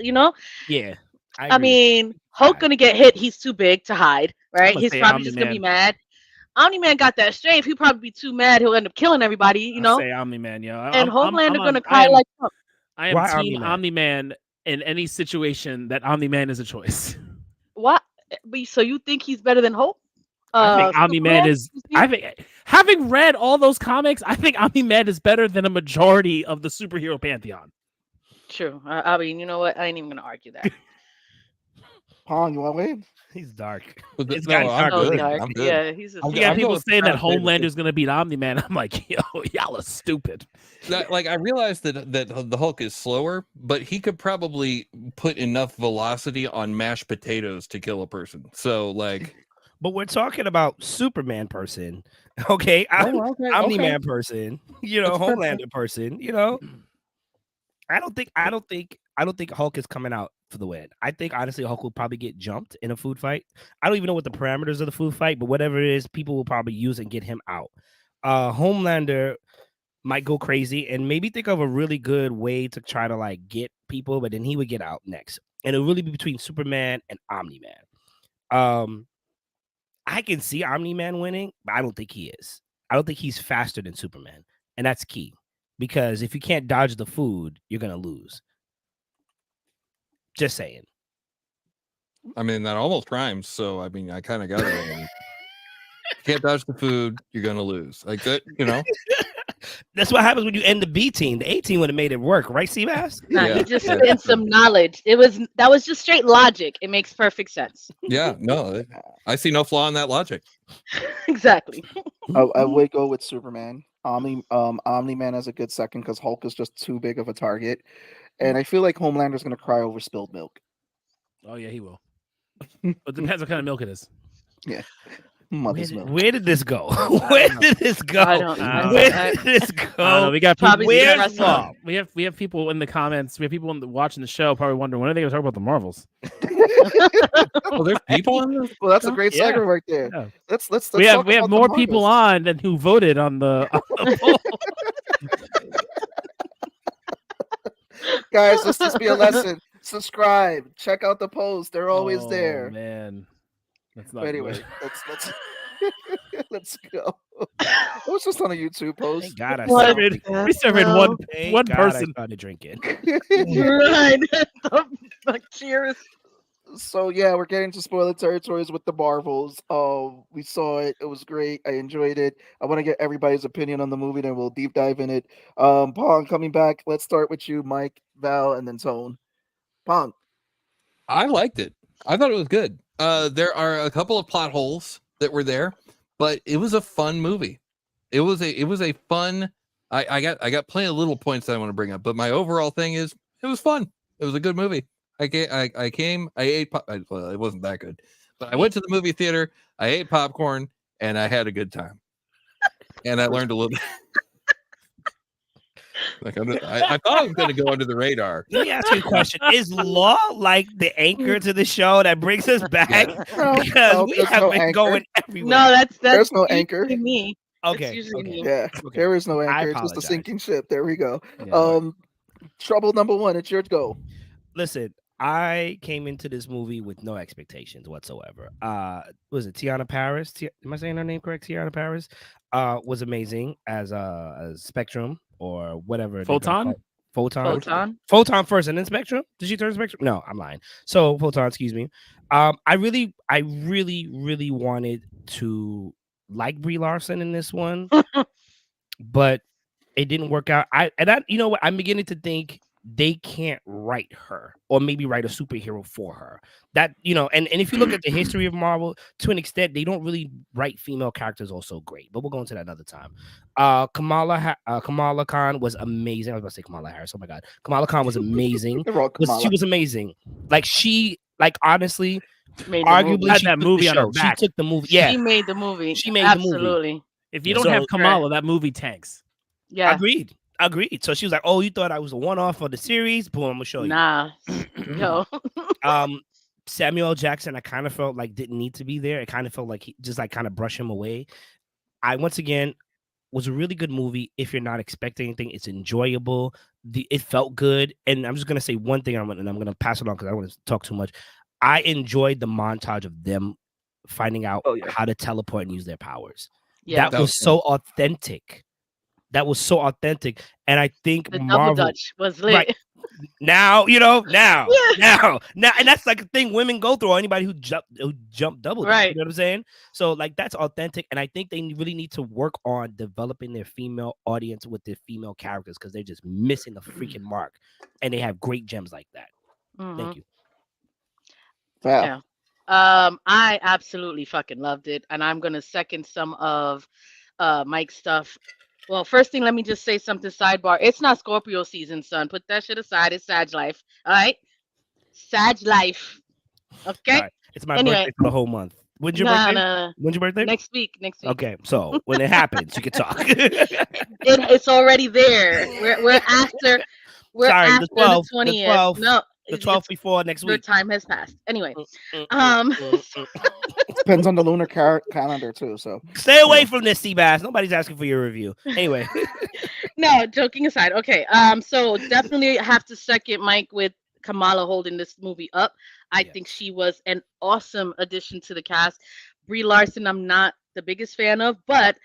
Speaker 6: you know?
Speaker 3: Yeah.
Speaker 6: I
Speaker 3: agree with
Speaker 6: mean, Hulk gonna get hit. He's too big to hide, right?
Speaker 4: I'ma
Speaker 6: He's
Speaker 4: say
Speaker 6: probably just gonna be
Speaker 4: Omni-Man.
Speaker 6: mad. Omni-Man got that strength. He'll probably be too mad. He'll end up killing everybody, you know?
Speaker 4: Say Omni-Man, yo.
Speaker 6: And Homelander gonna
Speaker 4: I
Speaker 6: cry
Speaker 4: am,
Speaker 6: like, oh,
Speaker 4: I am
Speaker 3: Why
Speaker 4: team
Speaker 3: Omni-Man?
Speaker 4: Omni-Man in any situation that Omni-Man is a choice.
Speaker 6: what? So you think he's better than Hulk?
Speaker 4: I think Omni-Man
Speaker 6: Superman?
Speaker 4: is. I think, having read all those comics, I think Omni-Man is better than a majority of the superhero pantheon.
Speaker 6: True. I mean, you know what? I ain't even gonna argue that.
Speaker 2: Pong, you want to win?
Speaker 3: He's dark.
Speaker 5: But
Speaker 3: It's
Speaker 5: no,
Speaker 3: gotten
Speaker 5: I'm
Speaker 3: dark.
Speaker 6: Oh,
Speaker 5: good.
Speaker 6: dark.
Speaker 5: I'm good.
Speaker 6: Yeah, he's just.
Speaker 5: I'm
Speaker 4: You got
Speaker 5: I'm
Speaker 4: people
Speaker 5: going with
Speaker 4: saying that
Speaker 5: crowd favorite.
Speaker 4: Homelander's gonna beat Omni-Man. I'm like, yo, y'all are stupid.
Speaker 5: Like I realized that the Hulk is slower, but he could probably put enough velocity on mashed potatoes to kill a person. So like,
Speaker 3: But we're talking about Superman person. Okay. Omni-Man person, you know,
Speaker 5: That's fair.
Speaker 3: Homelander person, you know. I don't think Hulk is coming out for the win. I think honestly Hulk will probably get jumped in a food fight. I don't even know what the parameters of the food fight, but whatever it is, people will probably use and get him out. Homelander, might go crazy and maybe think of a really good way to try to like get people, but then he would get out next. And it'll really be between Superman and Omni-Man. I can see Omni-Man winning, but I don't think he is. I don't think he's faster than Superman. And that's key. Because if you can't dodge the food, you're gonna lose. Just saying.
Speaker 5: I mean, that almost rhymes. So I mean, I kind of got it. If you can't dodge the food, you're gonna lose. Like that, you know.
Speaker 3: That's what happens when you end the B team. The A team would have made it work, right, Seabass?
Speaker 6: Nah,
Speaker 5: Yeah.
Speaker 6: he just spent some knowledge. That was just straight logic. It makes perfect sense.
Speaker 5: Yeah, no, I see no flaw in that logic.
Speaker 6: Exactly.
Speaker 2: I would go with Superman. Omni-Man has a good second because Hulk is just too big of a target. And I feel like Homelander's going to cry over spilled milk.
Speaker 4: Oh yeah, he will. But depends what kind of milk it is.
Speaker 2: Yeah. Mother's milk.
Speaker 3: Where did this go? Where did this go?
Speaker 6: I don't know.
Speaker 3: Where did this go?
Speaker 4: We got
Speaker 6: Probably
Speaker 4: people,
Speaker 6: the
Speaker 3: Where's
Speaker 6: restaurant.
Speaker 3: Law?
Speaker 4: we have people in the comments. We have people watching the show probably wondering when are they going to talk about the Marvels?
Speaker 5: Oh, there's people in this.
Speaker 2: Well, that's a great
Speaker 4: Yeah.
Speaker 2: segment right there.
Speaker 4: Yeah.
Speaker 2: Let's
Speaker 4: We have
Speaker 2: talk about the
Speaker 4: more people
Speaker 2: Marvels.
Speaker 4: on than who voted on the poll.
Speaker 2: Guys, let's just be a lesson. Subscribe. Check out the posts. They're always
Speaker 4: Oh,
Speaker 2: there.
Speaker 4: man. That's not
Speaker 2: But anyway,
Speaker 4: good.
Speaker 2: let's let's go. I was just on a YouTube post.
Speaker 3: Thank God I
Speaker 6: What?
Speaker 3: started.
Speaker 4: We serving
Speaker 6: Well,
Speaker 3: Thank
Speaker 4: one
Speaker 3: God
Speaker 4: person.
Speaker 3: I started drinking.
Speaker 6: Right. Cheers.
Speaker 2: So yeah, we're getting to spoiler territories with the Marvels. We saw it. It was great. I enjoyed it. I want to get everybody's opinion on the movie, then we'll deep dive in it. Pong, coming back. Let's start with you, Mike, Val, and then Tone. Pong.
Speaker 5: I liked it. I thought it was good. There are a couple of plot holes that were there, but it was a fun movie. It was a fun. I got plenty of little points that I want to bring up, but my overall thing is it was fun. It was a good movie. I ate well, it wasn't that good, but I went to the movie theater. I ate popcorn and I had a good time, and I learned a little. Like I thought I was going to go under the radar.
Speaker 3: Let me ask you a question. Is Law like the anchor to the show that brings us back?
Speaker 2: No,
Speaker 3: Because we
Speaker 2: there's
Speaker 3: have
Speaker 2: no
Speaker 3: been
Speaker 2: anchor.
Speaker 3: going everywhere.
Speaker 6: No, that's
Speaker 2: There's no
Speaker 6: usually
Speaker 2: anchor.
Speaker 6: me. That's
Speaker 3: Okay.
Speaker 6: usually
Speaker 3: Okay.
Speaker 6: me.
Speaker 2: Yeah,
Speaker 3: Okay.
Speaker 2: there is no
Speaker 3: I
Speaker 2: anchor. It's just a
Speaker 3: apologize.
Speaker 2: sinking ship. There we go.
Speaker 4: Yeah.
Speaker 2: Trouble number one. It's your go.
Speaker 3: Listen, I came into this movie with no expectations whatsoever. Was it Tiana Paris? Am I saying her name correct? Tiana Paris was amazing as Spectrum or whatever. they're gonna call it. Photon first and then Spectrum. Did she turn Spectrum? No, I'm lying. So Photon, excuse me. I really wanted to like Brie Larson in this one, but it didn't work out. You know what? I'm beginning to think they can't write her or maybe write a superhero for her. That, you know, and if you look at the history of Marvel, to an extent, they don't really write female characters also great, but we'll go into that another time. Kamala Khan was amazing. I was about to say Kamala Harris. Oh my God. Kamala Khan was amazing. She was amazing. Honestly, arguably
Speaker 4: Had
Speaker 3: she
Speaker 4: that
Speaker 3: took the
Speaker 4: movie on her
Speaker 3: show.
Speaker 4: back.
Speaker 3: She took the movie. Yeah.
Speaker 6: She made the movie.
Speaker 3: She made the movie.
Speaker 6: Absolutely.
Speaker 4: If you don't
Speaker 3: So-
Speaker 4: have Kamala, that movie tanks.
Speaker 6: Yeah.
Speaker 3: Agreed. So she was like, "Oh, you thought I was a one-off for the series? Boom, I'm gonna show you."
Speaker 6: Nah. Yo.
Speaker 3: Samuel L. Jackson, I kind of felt like didn't need to be there. It kind of felt like he just like kind of brush him away. Once again was a really good movie. If you're not expecting anything, it's enjoyable. It felt good. And I'm just gonna say one thing, and I'm gonna pass it on because I don't want to talk too much. I enjoyed the montage of them finding out how to teleport and use their powers.
Speaker 6: Yeah.
Speaker 3: That was so authentic. And I think
Speaker 6: The double
Speaker 3: Marvel
Speaker 6: Dutch was lit.
Speaker 3: right now, now, and that's like a thing women go through, or anybody who jump double Dutch,
Speaker 6: Right.
Speaker 3: you know what I'm saying? So like that's authentic, and I think they really need to work on developing their female audience with their female characters because they're just missing the freaking mark, and they have great gems like that.
Speaker 6: Mhm.
Speaker 3: Thank you.
Speaker 2: Wow.
Speaker 6: Yeah. I absolutely fucking loved it, and I'm gonna second some of Mike's stuff. Well, first thing, let me just say something sidebar. It's not Scorpio season, son. Put that shit aside. It's Sag life. All right? Sag life. Okay?
Speaker 3: All right. It's my
Speaker 6: Anyway.
Speaker 3: birthday for the whole month. When's your
Speaker 6: Nah,
Speaker 3: birthday?
Speaker 6: nah.
Speaker 3: When's your birthday?
Speaker 6: Next week.
Speaker 3: Okay, so when it happens, you can talk.
Speaker 6: It's already there. We're after. We're
Speaker 3: Sorry,
Speaker 6: after
Speaker 3: the 12th,
Speaker 6: the 20th.
Speaker 3: the 12th,
Speaker 6: No,
Speaker 3: the
Speaker 6: it's-
Speaker 3: 12th before next
Speaker 6: your
Speaker 3: week.
Speaker 6: time has passed. Anyway,
Speaker 2: Depends on the lunar calendar too. So
Speaker 3: Stay away from this, Seabass. Nobody's asking for your review. Anyway,
Speaker 6: No, joking aside. Okay. So definitely have to second Mike with Kamala holding this movie up. I think she was an awesome addition to the cast. Brie Larson, I'm not the biggest fan of, but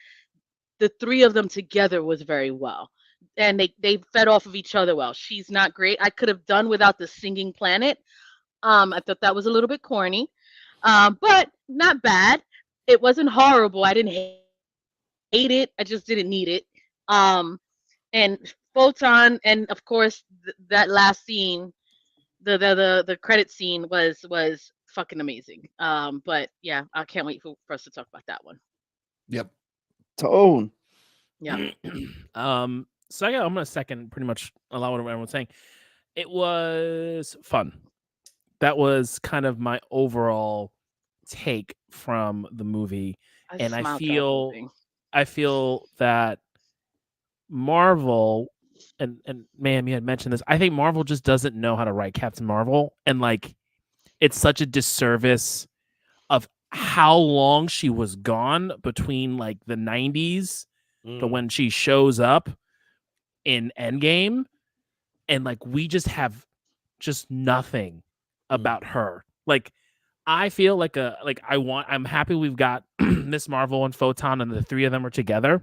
Speaker 6: the three of them together was very well. And they fed off of each other well. She's not great. I could have done without the singing planet. I thought that was a little bit corny. But not bad. It wasn't horrible. I didn't hate it. I just didn't need it. And Photon, and of course that last scene, the credit scene was fucking amazing. But yeah, I can't wait for us to talk about that one.
Speaker 5: Yep.
Speaker 2: Tone.
Speaker 6: Yeah.
Speaker 4: So I'm gonna second pretty much a lot of what everyone's saying. It was fun. That was kind of my overall take from the movie, and I feel that Marvel and ma'am, you had mentioned this. I think Marvel just doesn't know how to write Captain Marvel, and like it's such a disservice of how long she was gone between like the 90s to when she shows up in Endgame, and like we just have just nothing about her. Like I feel like I'm happy we've got Miss Marvel and Photon and the three of them are together.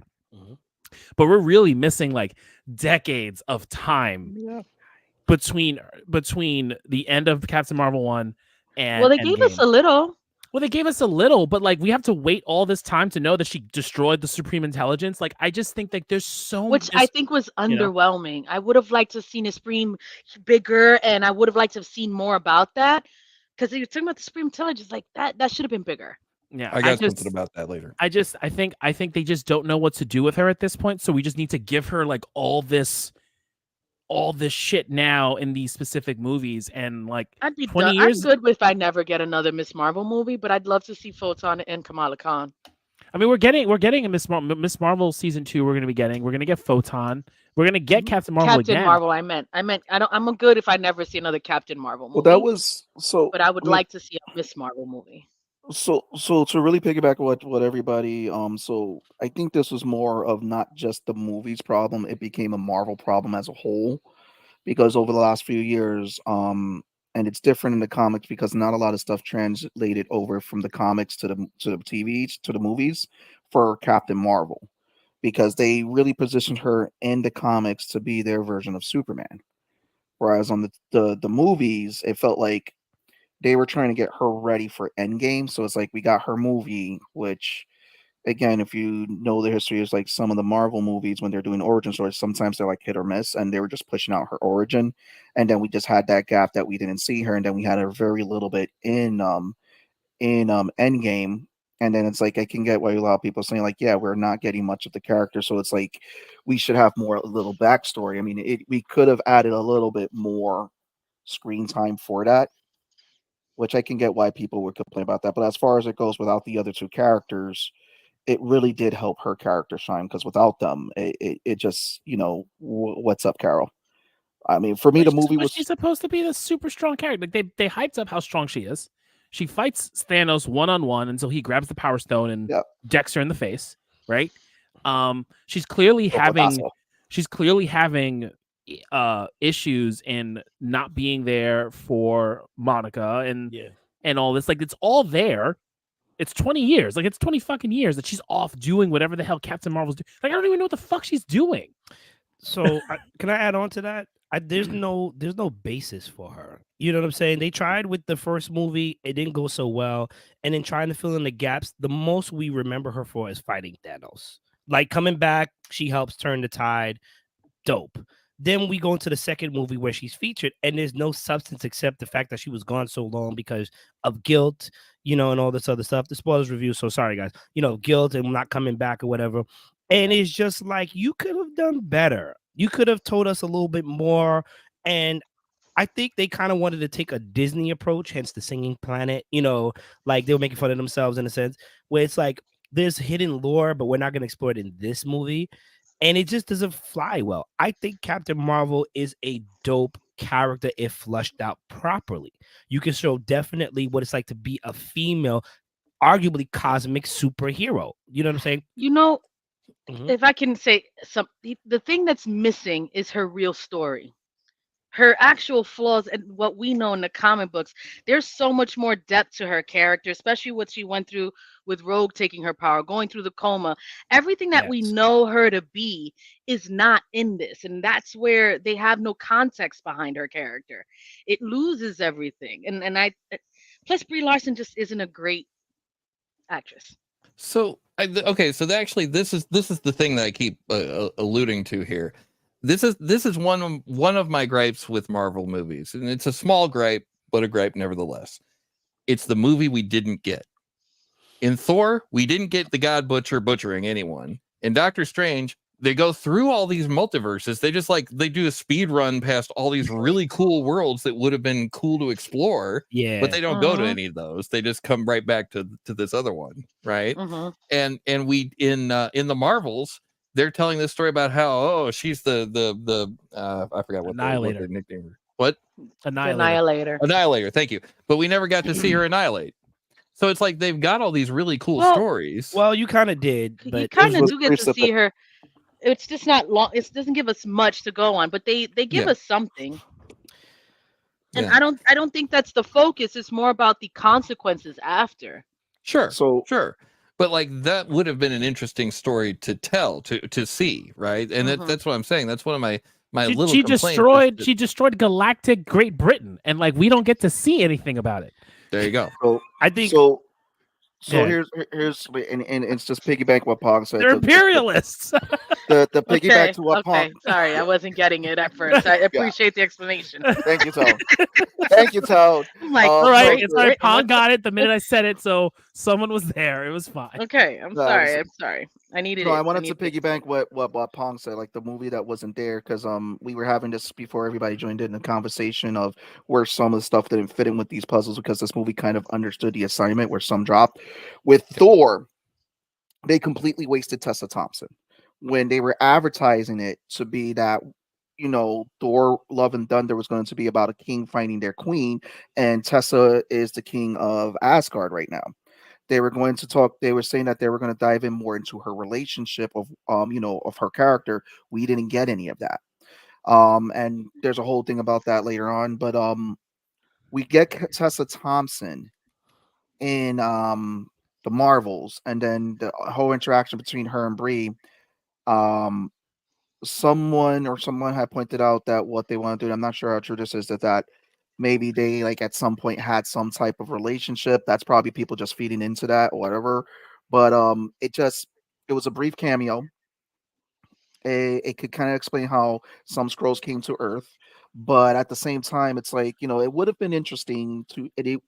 Speaker 4: But we're really missing like decades of time between the end of Captain Marvel 1 and
Speaker 6: they gave us a little.
Speaker 4: Well, they gave us a little, but like we have to wait all this time to know that she destroyed the Supreme Intelligence. Like I just think like there's so
Speaker 6: much, I think was underwhelming. I would have liked to have seen a Supreme bigger, and I would have liked to have seen more about that, because you're talking about the Supreme Intelligence, like that should have been bigger.
Speaker 4: Yeah,
Speaker 5: I got something about that later.
Speaker 4: I think they just don't know what to do with her at this point, so we just need to give her like all this shit now in these specific movies, and like
Speaker 6: I'd be
Speaker 4: 20 years.
Speaker 6: I'm good if I never get another Miss Marvel movie, but I'd love to see Photon and Kamala Khan.
Speaker 4: I mean, we're getting a Miss Marvel season 2. We're gonna get Photon. We're gonna get Captain Marvel again.
Speaker 6: Marvel. I'm good if I never see another Captain Marvel movie.
Speaker 2: Well, that was so.
Speaker 6: But I would like to see a Miss Marvel movie.
Speaker 2: So to really piggyback what everybody so I think this was more of not just the movies problem, it became a Marvel problem as a whole, because over the last few years and it's different in the comics because not a lot of stuff translated over from the comics to the TV to the movies for Captain Marvel, because they really positioned her in the comics to be their version of Superman, whereas on the movies it felt like they were trying to get her ready for Endgame. So it's like we got her movie, which, again, if you know the history, is like some of the Marvel movies when they're doing origin stories, sometimes they're like hit or miss, and they were just pushing out her origin. And then we just had that gap that we didn't see her, and then we had her very little bit in Endgame. And then it's like I can get why a lot of people are saying like, yeah, we're not getting much of the character, so it's like we should have more a little backstory. I mean, we could have added a little bit more screen time for that, which I can get why people would complain about that. But as far as it goes, without the other two characters, it really did help her character shine, because without them, it just, what's up, Carol? I mean, for me, the movie was...
Speaker 4: She's supposed to be the super strong character. Like they hyped up how strong she is. She fights Thanos one-on-one until he grabs the Power Stone and decks her in the face, right? She's clearly having issues in not being there for Monica and all this. Like it's all there. It's 20 years. Like it's 20 fucking years that she's off doing whatever the hell Captain Marvel's doing. Like I don't even know what the fuck she's doing.
Speaker 3: So can I add on to that? There's no basis for her. You know what I'm saying? They tried with the first movie, it didn't go so well, and then trying to fill in the gaps. The most we remember her for is fighting Thanos. Like coming back, she helps turn the tide. Dope. Then we go into the second movie where she's featured, and there's no substance except the fact that she was gone so long because of guilt, and all this other stuff. The spoilers review, so sorry guys. Guilt and not coming back or whatever. And it's just like you could have done better. You could have told us a little bit more. And I think they kind of wanted to take a Disney approach, hence the Singing Planet. Like they were making fun of themselves in a sense, where it's like there's hidden lore, but we're not going to explore it in this movie. And it just doesn't fly well. I think Captain Marvel is a dope character if flushed out properly. You can show definitely what it's like to be a female, arguably cosmic superhero. You know what I'm saying?
Speaker 6: if I can say the thing that's missing is her real story. Her actual flaws and what we know in the comic books. There's so much more depth to her character, especially what she went through with Rogue taking her power, going through the coma. Everything that we
Speaker 3: Yes.
Speaker 6: know her to be is not in this, and that's where they have no context behind her character. It loses everything, and I plus Brie Larson just isn't a great actress.
Speaker 5: So okay, so actually, this is the thing that I keep alluding to here. This is one of my gripes with Marvel movies, and it's a small gripe, but a gripe nevertheless. It's the movie we didn't get. In Thor, we didn't get the God Butcher butchering anyone. In Doctor Strange, they go through all these multiverses. They do a speed run past all these really cool worlds that would have been cool to explore.
Speaker 3: Yeah.
Speaker 5: But they don't go to any of those. They just come right back to this other one, right? And we in the Marvels, they're telling this story about how she's the I forgot what
Speaker 4: Annihilator.
Speaker 5: the nickname. What?
Speaker 6: Annihilator.
Speaker 5: Thank you. But we never got to see her annihilate. So it's like they've got all these really cool stories.
Speaker 3: Well, you kind of did, but
Speaker 6: you kind of do get to see her. It's just not long. It doesn't give us much to go on, but they give us something. And I don't think that's the focus. It's more about the consequences after.
Speaker 5: Sure. But like that would have been an interesting story to tell, to see, right? And that's what I'm saying. That's one of my little complaints.
Speaker 4: She destroyed galactic Great Britain, and like we don't get to see anything about it.
Speaker 5: There you go.
Speaker 2: So
Speaker 3: I think
Speaker 2: so. So here's and it's just piggyback what Pong said.
Speaker 4: They're imperialists.
Speaker 2: The piggyback to what Pong.
Speaker 6: Sorry, I wasn't getting it at first. I appreciate the explanation.
Speaker 2: Thank you, Toad. Thank you, Toad.
Speaker 6: I'm like,
Speaker 4: all right, it's like Pong got it the minute I said it, so someone was there. It was fine.
Speaker 6: Okay, I'm sorry. I needed it.
Speaker 2: I wanted to piggyback what Pong said, like the movie that wasn't there, because we were having this before everybody joined in the conversation of where some of the stuff didn't fit in with these puzzles because this movie kind of understood the assignment where some dropped. With Thor, they completely wasted Tessa Thompson when they were advertising it to be that, Thor Love and Thunder was going to be about a king finding their queen, and Tessa is the king of Asgard right now. They were going to talk. They were saying that they were going to dive in more into her relationship of her character. We didn't get any of that. And there's a whole thing about that later on. But we get Tessa Thompson in the Marvels, and then the whole interaction between her and Brie. Someone had pointed out that what they want to do. I'm not sure how true this is. That maybe they at some point had some type of relationship. That's probably people just feeding into that or whatever. But it was a brief cameo. It could kind of explain how some Skrulls came to Earth, but at the same time, it's like, it would have been interesting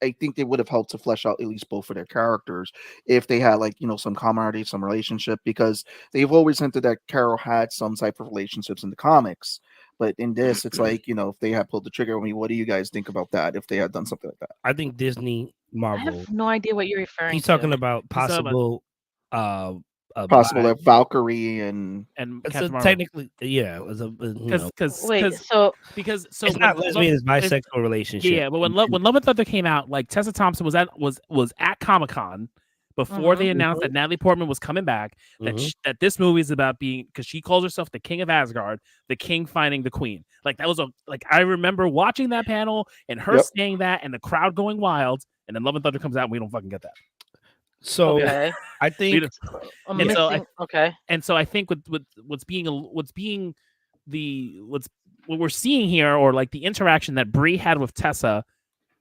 Speaker 2: I think they would have helped to flesh out at least both of their characters if they had some camaraderie, some relationship, because they've always hinted that Carol had some type of relationships in the comics. But in this, it's like, if they had pulled the trigger on me, what do you guys think about that if they had done something like that?
Speaker 3: I think Disney, Marvel.
Speaker 6: I have no idea what you're referring to.
Speaker 3: He's talking about possible
Speaker 2: that Valkyrie and
Speaker 3: so technically, it was
Speaker 4: because
Speaker 3: it's not lesbian, it's bisexual relationship.
Speaker 4: Yeah, but when Love and Thunder came out, Tessa Thompson was at Comic-Con before they announced that Natalie Portman was coming back. That this movie is about being, because she calls herself the King of Asgard, the king finding the queen. That was I remember watching that panel and her saying that and the crowd going wild, and then Love and Thunder comes out and we don't fucking get that.
Speaker 3: So I think,
Speaker 4: and so I think what we're seeing here, or the interaction that Brie had with Tessa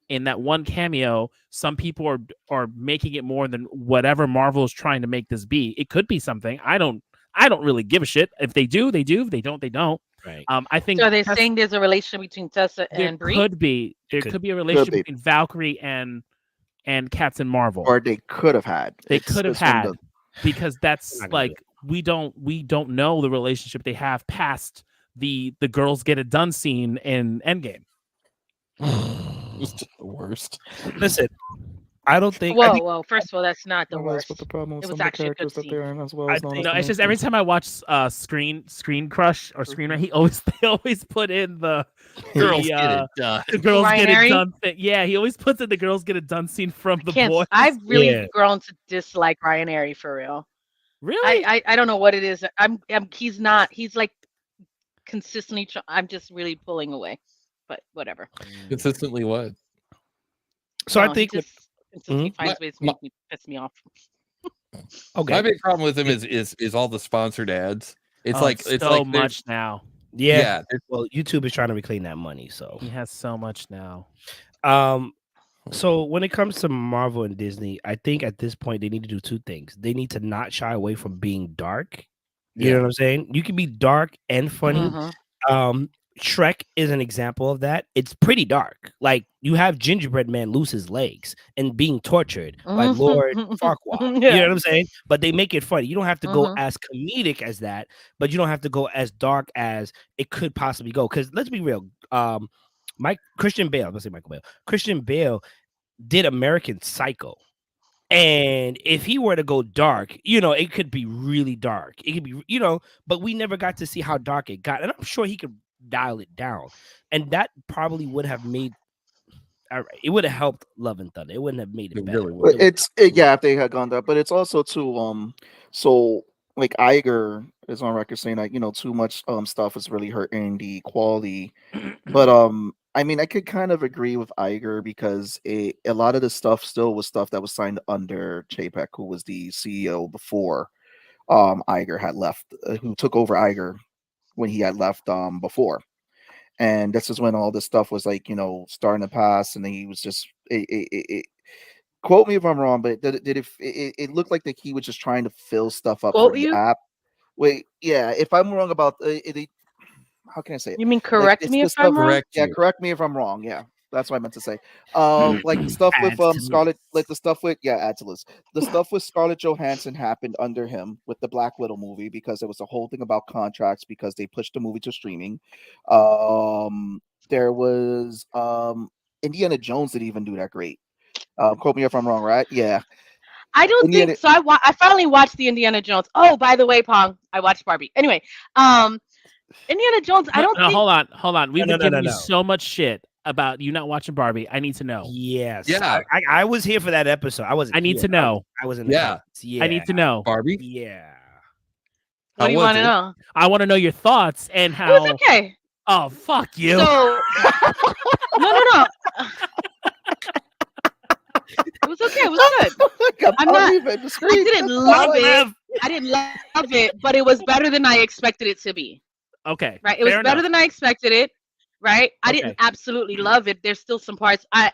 Speaker 4: in that one cameo, some people are making it more than whatever Marvel is trying to make this be. It could be something. I don't really give a shit. If they do, they do. If they don't, they don't.
Speaker 3: Right.
Speaker 4: I think.
Speaker 6: So are they saying there's a relationship between Tessa and Brie?
Speaker 4: There could be a relationship between Valkyrie and Captain Marvel,
Speaker 2: or they could have had.
Speaker 4: Because that's we don't know the relationship they have past the girls get it done scene in Endgame.
Speaker 5: It's just the worst.
Speaker 3: Listen, I don't think.
Speaker 6: Well, first of all, that's not the worst.
Speaker 2: The problem
Speaker 6: it was actually a good scene.
Speaker 4: It's just every time I watch Screen Crush or Screen Rant, they always put in the
Speaker 5: girls get it done.
Speaker 4: The girls get it done thing. Yeah, he always puts in the girls get it done scene from the boys.
Speaker 6: I've really grown to dislike Ryan Airy for real.
Speaker 4: Really?
Speaker 6: I don't know what it is. He's not. He's like consistently. I'm just really pulling away, but whatever.
Speaker 5: Consistently what?
Speaker 3: So I
Speaker 6: He
Speaker 3: think
Speaker 6: just consistently
Speaker 5: My-
Speaker 6: finds ways to make me piss me off.
Speaker 3: okay.
Speaker 5: My big problem with him is all the sponsored ads. It's like it's
Speaker 4: so
Speaker 5: like
Speaker 4: much now.
Speaker 3: Yeah.
Speaker 5: yeah.
Speaker 3: Well, YouTube is trying to reclaim that money. So
Speaker 4: He has so much now.
Speaker 3: So when it comes to Marvel and Disney, I think at this point they need to do two things. They need to not shy away from being dark. You know what I'm saying? You can be dark and funny.
Speaker 6: Mhm.
Speaker 3: Shrek is an example of that. It's pretty dark. Like you have Gingerbread Man lose his legs and being tortured by Lord Farquaad. You know what I'm saying? But they make it funny. You don't have to go as comedic as that, but you don't have to go as dark as it could possibly go. Because let's be real. Christian Bale, let's say Michael Bale. Christian Bale did American Psycho. And if he were to go dark, it could be really dark. It could be, but we never got to see how dark it got. And I'm sure he could dial it down. And that probably would have made, it would have helped Love and Thunder. It wouldn't have made it better.
Speaker 5: Really would.
Speaker 2: Yeah, if they had gone there, but it's also too so like Iger is on record saying that too much stuff is really hurting the quality. But I mean I could kind of agree with Iger because a lot of the stuff still was stuff that was signed under Chapek, who was the CEO before Iger had left, who took over Iger when he had left before. And this is when all this stuff was like, starting to pass, and then he was just quote me if I'm wrong, but it looked like that he was just trying to fill stuff up
Speaker 6: Quote
Speaker 2: for the
Speaker 6: you?
Speaker 2: app. Wait, yeah, if I'm wrong about it, how can I say it?
Speaker 6: You mean
Speaker 2: Like,
Speaker 6: correct
Speaker 2: it's
Speaker 6: me
Speaker 2: the
Speaker 6: if I'm
Speaker 2: stuff-
Speaker 6: wrong?
Speaker 5: Correct.
Speaker 2: Yeah,
Speaker 5: you.
Speaker 2: correct me if I'm wrong. Yeah, that's what I meant to say. Like the stuff with
Speaker 3: Adds to
Speaker 2: Scarlett, like the stuff with add to list. The stuff with Scarlett Johansson happened under him with the Black Widow movie because there was a whole thing about contracts because they pushed the movie to streaming. There was Indiana Jones didn't even do that great. Quote me if I'm wrong, right? Yeah.
Speaker 6: I don't
Speaker 2: Indiana,
Speaker 6: think so. I finally watched the Indiana Jones. Oh, by the way, Pong, I watched Barbie. Anyway, Indiana Jones. I don't think.
Speaker 4: Hold on. We've been giving you so much shit about you not watching Barbie. I need to know.
Speaker 3: Yes.
Speaker 5: Yeah.
Speaker 3: I was here for that episode. I wasn't.
Speaker 4: I need
Speaker 3: here.
Speaker 4: to know.
Speaker 3: I was in the
Speaker 5: Yeah.
Speaker 3: comments. Yeah.
Speaker 4: I need to know.
Speaker 5: Barbie.
Speaker 3: Yeah.
Speaker 6: What do you
Speaker 5: was
Speaker 6: want to
Speaker 5: it?
Speaker 6: know?
Speaker 4: I want to know your thoughts and
Speaker 6: It
Speaker 4: how.
Speaker 6: was okay.
Speaker 4: Oh, fuck you.
Speaker 6: So no. It was okay. It was good. I'm not. I didn't love it. I didn't love it, but it was better than I expected it to be.
Speaker 4: Okay.
Speaker 6: Right. It was better than I expected it. Right. I
Speaker 4: Okay.
Speaker 6: didn't absolutely love it. There's still some parts. I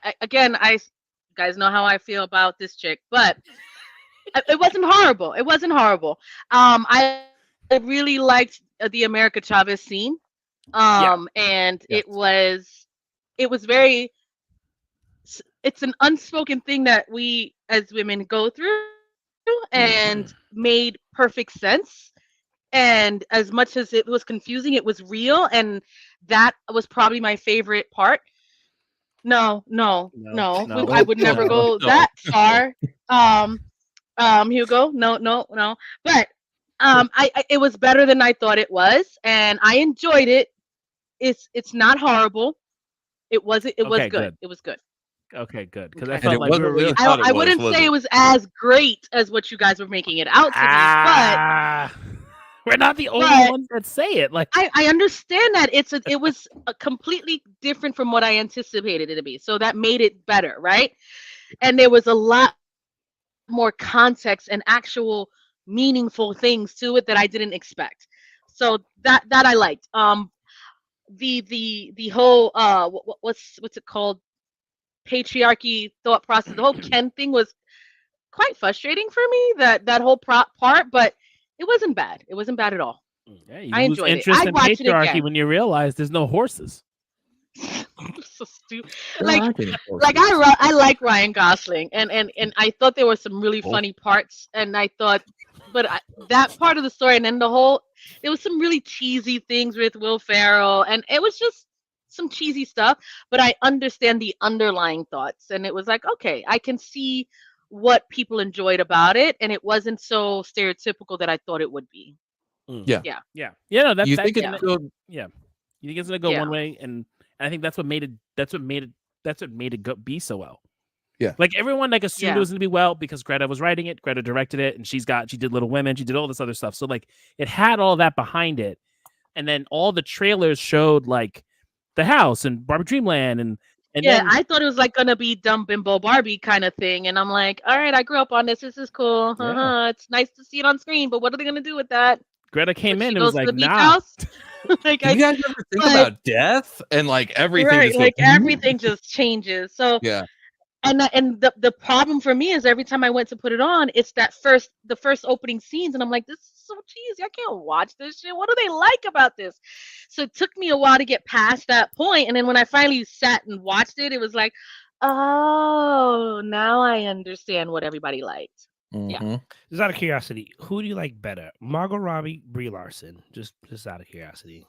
Speaker 6: guys know how I feel about this chick, but it wasn't horrible. It wasn't horrible. I really liked the America Chavez scene. And it was very. It's an unspoken thing that we as women go through, and made perfect sense. And as much as it was confusing, it was real, and that was probably my favorite part. No. I would never go that far. Hugo, no. But it was better than I thought it was, and I enjoyed it. It's not horrible. It was good. It was good.
Speaker 4: Okay, good. Because I
Speaker 6: Okay.
Speaker 4: felt
Speaker 5: And it
Speaker 4: like we
Speaker 5: wasn't
Speaker 4: were
Speaker 5: what you
Speaker 4: really.
Speaker 5: thought it
Speaker 6: I
Speaker 5: was,
Speaker 6: wouldn't
Speaker 5: was
Speaker 6: say
Speaker 5: it?
Speaker 6: it was as great as what you guys were making it out to be, but
Speaker 4: We're not the only
Speaker 6: but-
Speaker 4: ones that say it. Like,
Speaker 6: I understand that it was completely different from what I anticipated it to be. So that made it better, right? And there was a lot more context and actual meaningful things to it that I didn't expect. So that I liked. The whole what's it called? Patriarchy thought process. The whole Ken thing was quite frustrating for me. That whole part, but it wasn't bad. It wasn't bad at all.
Speaker 4: yeah, you
Speaker 6: I
Speaker 4: lose
Speaker 6: enjoyed it.
Speaker 4: interest
Speaker 6: I'd
Speaker 4: in
Speaker 6: watch it
Speaker 4: patriarchy
Speaker 6: again.
Speaker 4: when you realize there's no horses.
Speaker 6: So stupid.
Speaker 5: There
Speaker 6: Like
Speaker 5: aren't any
Speaker 6: like
Speaker 5: horses.
Speaker 6: I like Ryan Gosling, and I thought there were some really funny parts, and I thought, but that part of the story, and then there was some really cheesy things with Will Ferrell, and it was just some cheesy stuff. But I understand the underlying thoughts, and it was like, okay, I can see what people enjoyed about it, and it wasn't so stereotypical that I thought it would be.
Speaker 4: Yeah. No, that's
Speaker 5: You think
Speaker 4: that's
Speaker 5: it's good?
Speaker 4: yeah. You think it's gonna go
Speaker 6: Yeah.
Speaker 4: one way, and I think that's what made it. That's what made it be so well. Like everyone like assumed it was gonna be well because Greta was writing it, Greta directed it, and she did Little Women, she did all this other stuff. So like it had all that behind it, and then all the trailers showed like the house and Barbie Dreamland and then
Speaker 6: I thought it was like gonna be Dumb Bimbo Barbie kind of thing, and I'm like, all right, I grew up on this. This is cool. It's nice to see it on screen, but what are they gonna do with that?
Speaker 4: Greta came in
Speaker 6: She
Speaker 4: and was
Speaker 6: goes to
Speaker 4: like,
Speaker 6: the beach
Speaker 4: nah.
Speaker 6: house? Like,
Speaker 5: Do you guys ever think about death and like everything?
Speaker 6: right,
Speaker 5: just
Speaker 6: like
Speaker 5: goes,
Speaker 6: everything just changes. So
Speaker 5: yeah.
Speaker 6: and the problem for me is every time I went to put it on, it's the first opening scenes, and I'm like, this is so cheesy. I can't watch this shit. What do they like about this? So it took me a while to get past that point, and then when I finally sat and watched it, it was like, oh, now I understand what everybody liked.
Speaker 5: Mhm.
Speaker 3: Just out of curiosity, who do you like better, Margot Robbie, Brie Larson? Just out of curiosity.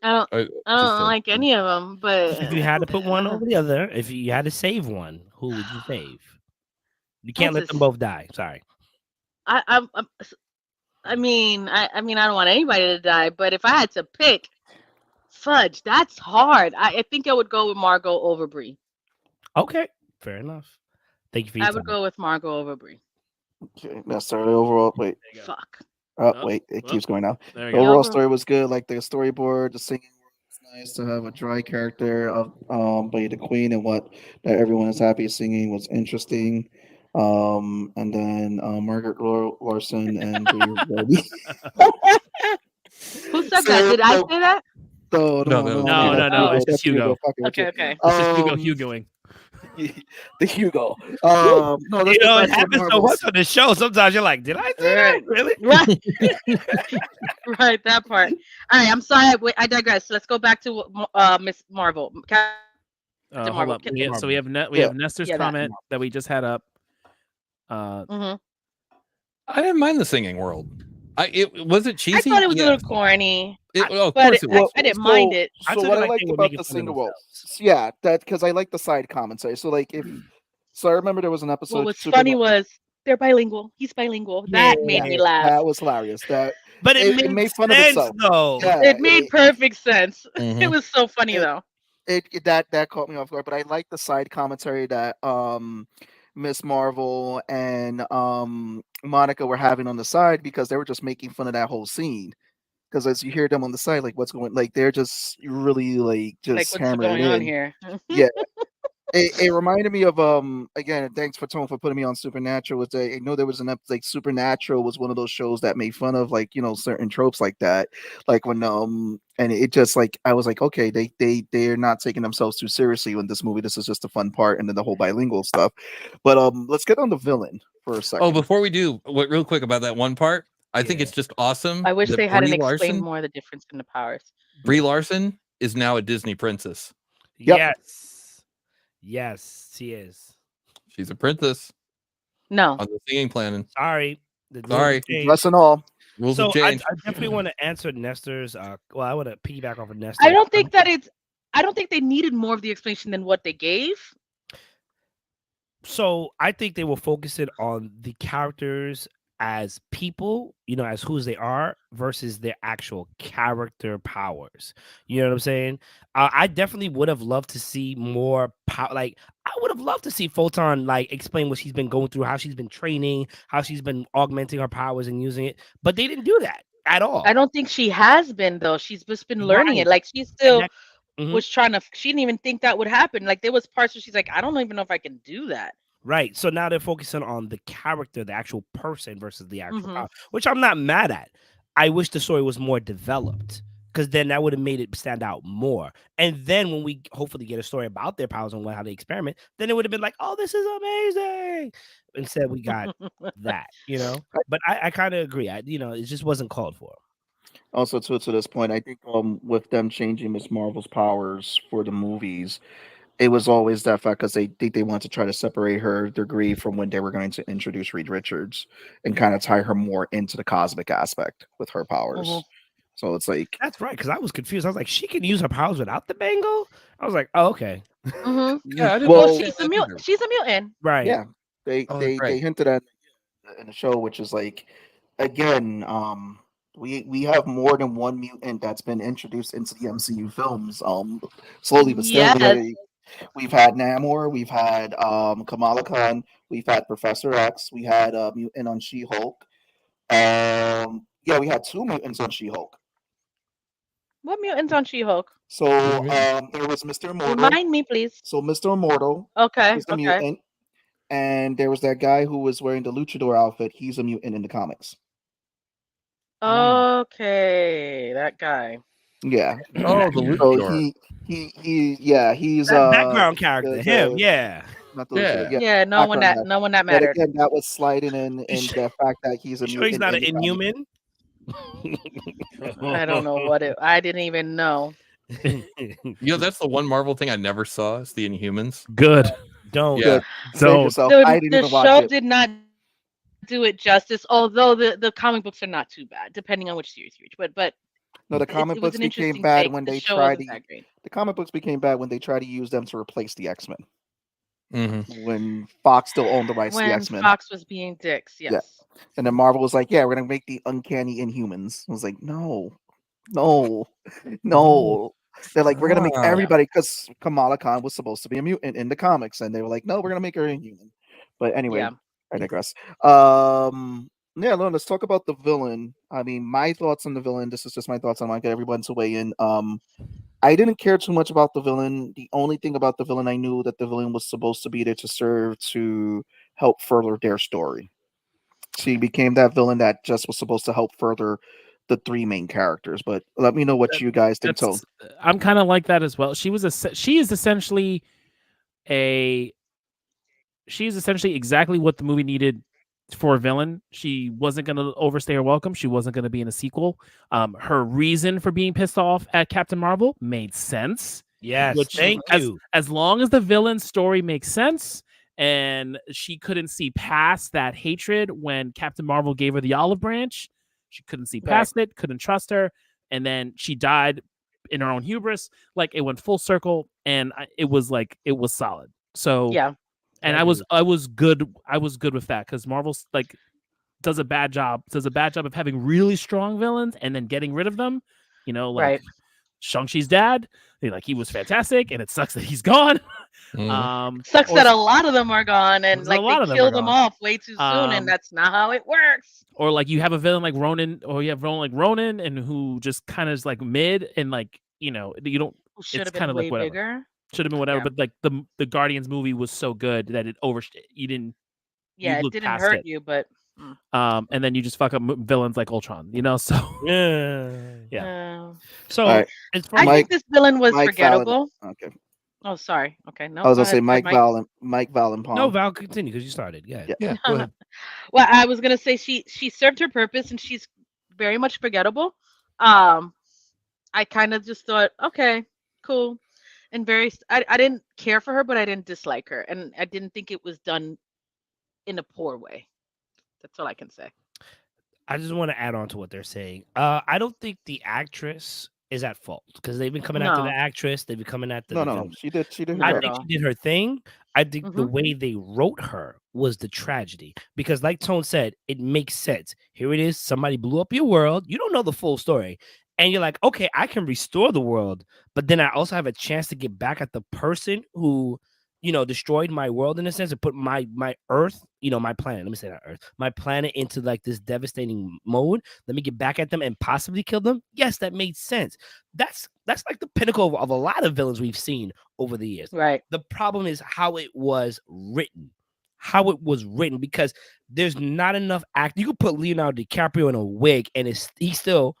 Speaker 6: I don't like any of them, but
Speaker 3: If you had to put one over the other, if you had to save one, who would you save? You can't let them both die. Sorry.
Speaker 6: I mean, I don't want anybody to die, but if I had to pick, fudge, that's hard. I think I would go with Margot over Brie.
Speaker 3: Okay, fair enough. Thank you for your
Speaker 6: I would go with Margot over Brie.
Speaker 2: Okay, necessarily overall. Wait.
Speaker 6: Fuck.
Speaker 2: Wait, it keeps going now.
Speaker 4: There
Speaker 2: The overall story was good. Like the storyboard, the singing was nice to have a dry character of by the queen and what that everyone is happy singing was interesting. And then Margaret Larson and Brie.
Speaker 6: Who said that? Did I say that?
Speaker 4: No. It's just Hugo.
Speaker 6: Okay.
Speaker 4: It's just Hugoing.
Speaker 2: The Hugo. No,
Speaker 3: you know, it happens so much on the show. Sometimes you're like, did I say that? Really?
Speaker 6: Right. Right, that part. All right, I'm sorry. I digress. Let's go back to Miss Marvel.
Speaker 4: Hold up. So we have Nestor's comment that we just had up.
Speaker 5: I didn't mind the singing world. Was cheesy?
Speaker 6: I thought it was a little corny.
Speaker 5: Of course it was.
Speaker 6: I didn't mind it.
Speaker 2: So what I liked about the single world, that because I like the side commentary. So like I remember there was an episode.
Speaker 6: Well, what's funny was they're bilingual. He's bilingual. That made me laugh.
Speaker 2: That was hilarious.
Speaker 6: But
Speaker 2: it made fun of itself.
Speaker 3: Though.
Speaker 2: Yeah,
Speaker 6: it made perfect sense. It was so funny though.
Speaker 2: That caught me off guard. But I like the side commentary that Miss Marvel and Monica were having on the side because they were just making fun of that whole scene. Because as you hear them on the side, like what's going, like they're just really like just
Speaker 6: what's
Speaker 2: hammering
Speaker 6: going
Speaker 2: in.
Speaker 6: on here.
Speaker 2: Yeah. It reminded me of again, thanks for Tone for putting me on Supernatural. I know there was an episode like Supernatural was one of those shows that made fun of like certain tropes like that. Like when and it just like I was like, okay, they're not taking themselves too seriously in this movie. This is just a fun part, and then the whole bilingual stuff. But let's get on the villain for a second.
Speaker 5: Oh, before we do, real quick about that one part, I think it's just awesome.
Speaker 6: I wish they hadn't explained more the difference in the powers.
Speaker 5: Brie Larson is now a Disney princess.
Speaker 2: Yep.
Speaker 3: Yes, she is.
Speaker 5: She's a princess.
Speaker 6: No.
Speaker 5: On the singing planet.
Speaker 3: Sorry.
Speaker 2: Less and all.
Speaker 5: Rules
Speaker 3: so
Speaker 5: have changed.
Speaker 3: I definitely want to answer Nestor's. Well, I want to piggyback off of Nestor.
Speaker 6: I don't think they needed more of the explanation than what they gave.
Speaker 3: So I think they were focusing on the characters as people, as who they are versus their actual character powers. You know what I'm saying? I definitely would have loved to see more power. Like I would have loved to see Photon like explain what she's been going through, how she's been training, how she's been augmenting her powers and using it. But they didn't do that at all.
Speaker 6: I don't think she has been though. She's just been learning it. Like she still was trying to. She didn't even think that would happen. Like there was parts where she's like, I don't even know if I can do that.
Speaker 3: Right. So now they're focusing on the character, the actual person versus the actual power, which I'm not mad at. I wish the story was more developed because then that would have made it stand out more. And then when we hopefully get a story about their powers and how they experiment, then it would have been like, oh, this is amazing. Instead, we got that, But I kind of agree. It just wasn't called for.
Speaker 2: Also, to this point, I think with them changing Miss Marvel's powers for the movies, it was always that fact because they wanted to try to separate her degree from when they were going to introduce Reed Richards and kind of tie her more into the cosmic aspect with her powers. So it's like
Speaker 3: that's right because I was confused. I was like, she can use her powers without the bangle. I was like, oh, okay.
Speaker 5: Yeah,
Speaker 6: she's a mutant. She's a mutant,
Speaker 3: right?
Speaker 2: Yeah, they hinted at in the show, which is like again, we have more than one mutant that's been introduced into the MCU films. Slowly but steadily. We've had Namor, we've had Kamala Khan, we've had Professor X, we had a mutant on She-Hulk. Yeah, we had 2 mutants on She-Hulk.
Speaker 6: What mutants on She-Hulk?
Speaker 2: So there was Mr. Immortal.
Speaker 6: Remind me, please.
Speaker 2: So Mr. Immortal is the mutant, and there was that guy who was wearing the luchador outfit. He's a mutant in the comics.
Speaker 6: Okay, that guy.
Speaker 2: Yeah.
Speaker 5: Oh, the luchador.
Speaker 2: He's
Speaker 3: that background character. Him, yeah.
Speaker 2: Not the luchador,
Speaker 6: Yeah, no one that mattered.
Speaker 2: But again, that was sliding in the fact that he's a
Speaker 3: sure
Speaker 2: mutant.
Speaker 3: He's not an Inhuman?
Speaker 6: I don't know what it. I didn't even know.
Speaker 5: That's the one Marvel thing I never saw. Is the Inhumans.
Speaker 4: Good.
Speaker 3: Don't.
Speaker 5: Yeah.
Speaker 2: So I didn't even watch it.
Speaker 6: The show did not do it justice. Although the comic books are not too bad, depending on which series you read. But
Speaker 2: no, the comic books became bad when they tried to. The comic books became bad when they tried to use them to replace the X-Men.
Speaker 5: Mm-hmm.
Speaker 2: When Fox still owned the rights to the X-Men.
Speaker 6: Fox was being dicks, yes.
Speaker 2: Yeah. And then Marvel was like, yeah, we're going to make the Uncanny Inhumans. I was like, no. They're like, we're going to make everybody, because Kamala Khan was supposed to be a mutant in the comics. And they were like, no, we're going to make her Inhuman. But anyway, I digress. Let's talk about the villain. I mean, my thoughts on the villain. This is just my thoughts. I want to get everyone to weigh in. I didn't care too much about the villain. The only thing about the villain, I knew that the villain was supposed to be there to serve to help further their story. She became that villain that just was supposed to help further the 3 main characters. But let me know what you guys think. Tone.
Speaker 4: I'm kind of like that as well. She is essentially exactly what the movie needed for a villain. She wasn't going to overstay her welcome. She wasn't going to be in a sequel. Her reason for being pissed off at Captain Marvel made sense.
Speaker 3: Yes, thank you.
Speaker 4: As long as the villain's story makes sense, and she couldn't see past that hatred when Captain Marvel gave her the olive branch. She couldn't see past it, couldn't trust her, and then she died in her own hubris. Like, it went full circle, and it was solid. So yeah. And I was good with that, because Marvel's like does a bad job of having really strong villains and then getting rid of them. Shang-Chi's dad, he was fantastic, and it sucks that he's gone.
Speaker 6: Sucks that a lot of them are gone, and they killed them off way too soon, and that's not how it works.
Speaker 4: Or you have a villain like Ronan, or you have villain like Ronan, and who just kind of is mid, and you don't.
Speaker 6: Should have been way bigger.
Speaker 4: Should have been whatever, but the Guardians movie was so good that it didn't.
Speaker 6: Yeah, it didn't hurt you, but.
Speaker 4: And then you just fuck up villains like Ultron, So So
Speaker 2: right.
Speaker 6: I think this villain was
Speaker 2: Mike
Speaker 6: forgettable.
Speaker 2: Fallon. Okay.
Speaker 6: Oh, sorry. Okay, no.
Speaker 2: I was gonna say Mike Fallon.
Speaker 3: No, Val, continue because you started. Yeah.
Speaker 5: Go ahead.
Speaker 6: Well, I was gonna say she served her purpose, and she's very much forgettable. I kind of just thought, okay, cool, and I didn't care for her, but I didn't dislike her, and I didn't think it was done in a poor way. That's all I can say.
Speaker 3: I just want to add on to what they're saying. I don't think the actress is at fault, because they've been coming after the actress. They've been coming after.
Speaker 2: No. She did.
Speaker 3: I think she did her thing. I think the way they wrote her was the tragedy, because, like Tone said, it makes sense. Here it is. Somebody blew up your world. You don't know the full story, and you're like, okay, I can restore the world, but then I also have a chance to get back at the person who, destroyed my world, in a sense, and put my Earth, my planet. Let me say that Earth, my planet, into this devastating mode. Let me get back at them and possibly kill them. Yes, that made sense. That's like the pinnacle of a lot of villains we've seen over the years.
Speaker 6: Right.
Speaker 3: The problem is how it was written. Because there's not enough act. You could put Leonardo DiCaprio in a wig, and he still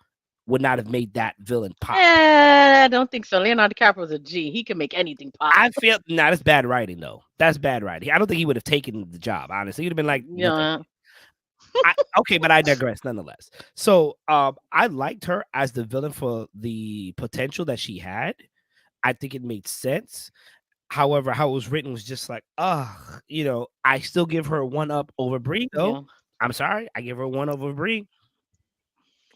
Speaker 3: would not have made that villain pop.
Speaker 6: I don't think so. Leonardo DiCaprio is a G. He can make anything pop.
Speaker 3: I feel that's bad writing, though. That's bad writing. I don't think he would have taken the job, honestly. He'd have been like, okay, but I digress nonetheless. So I liked her as the villain for the potential that she had. I think it made sense. However, how it was written was just like, I still give her 1 up over Brie, though. Yeah. I'm sorry. I give her 1 over Brie.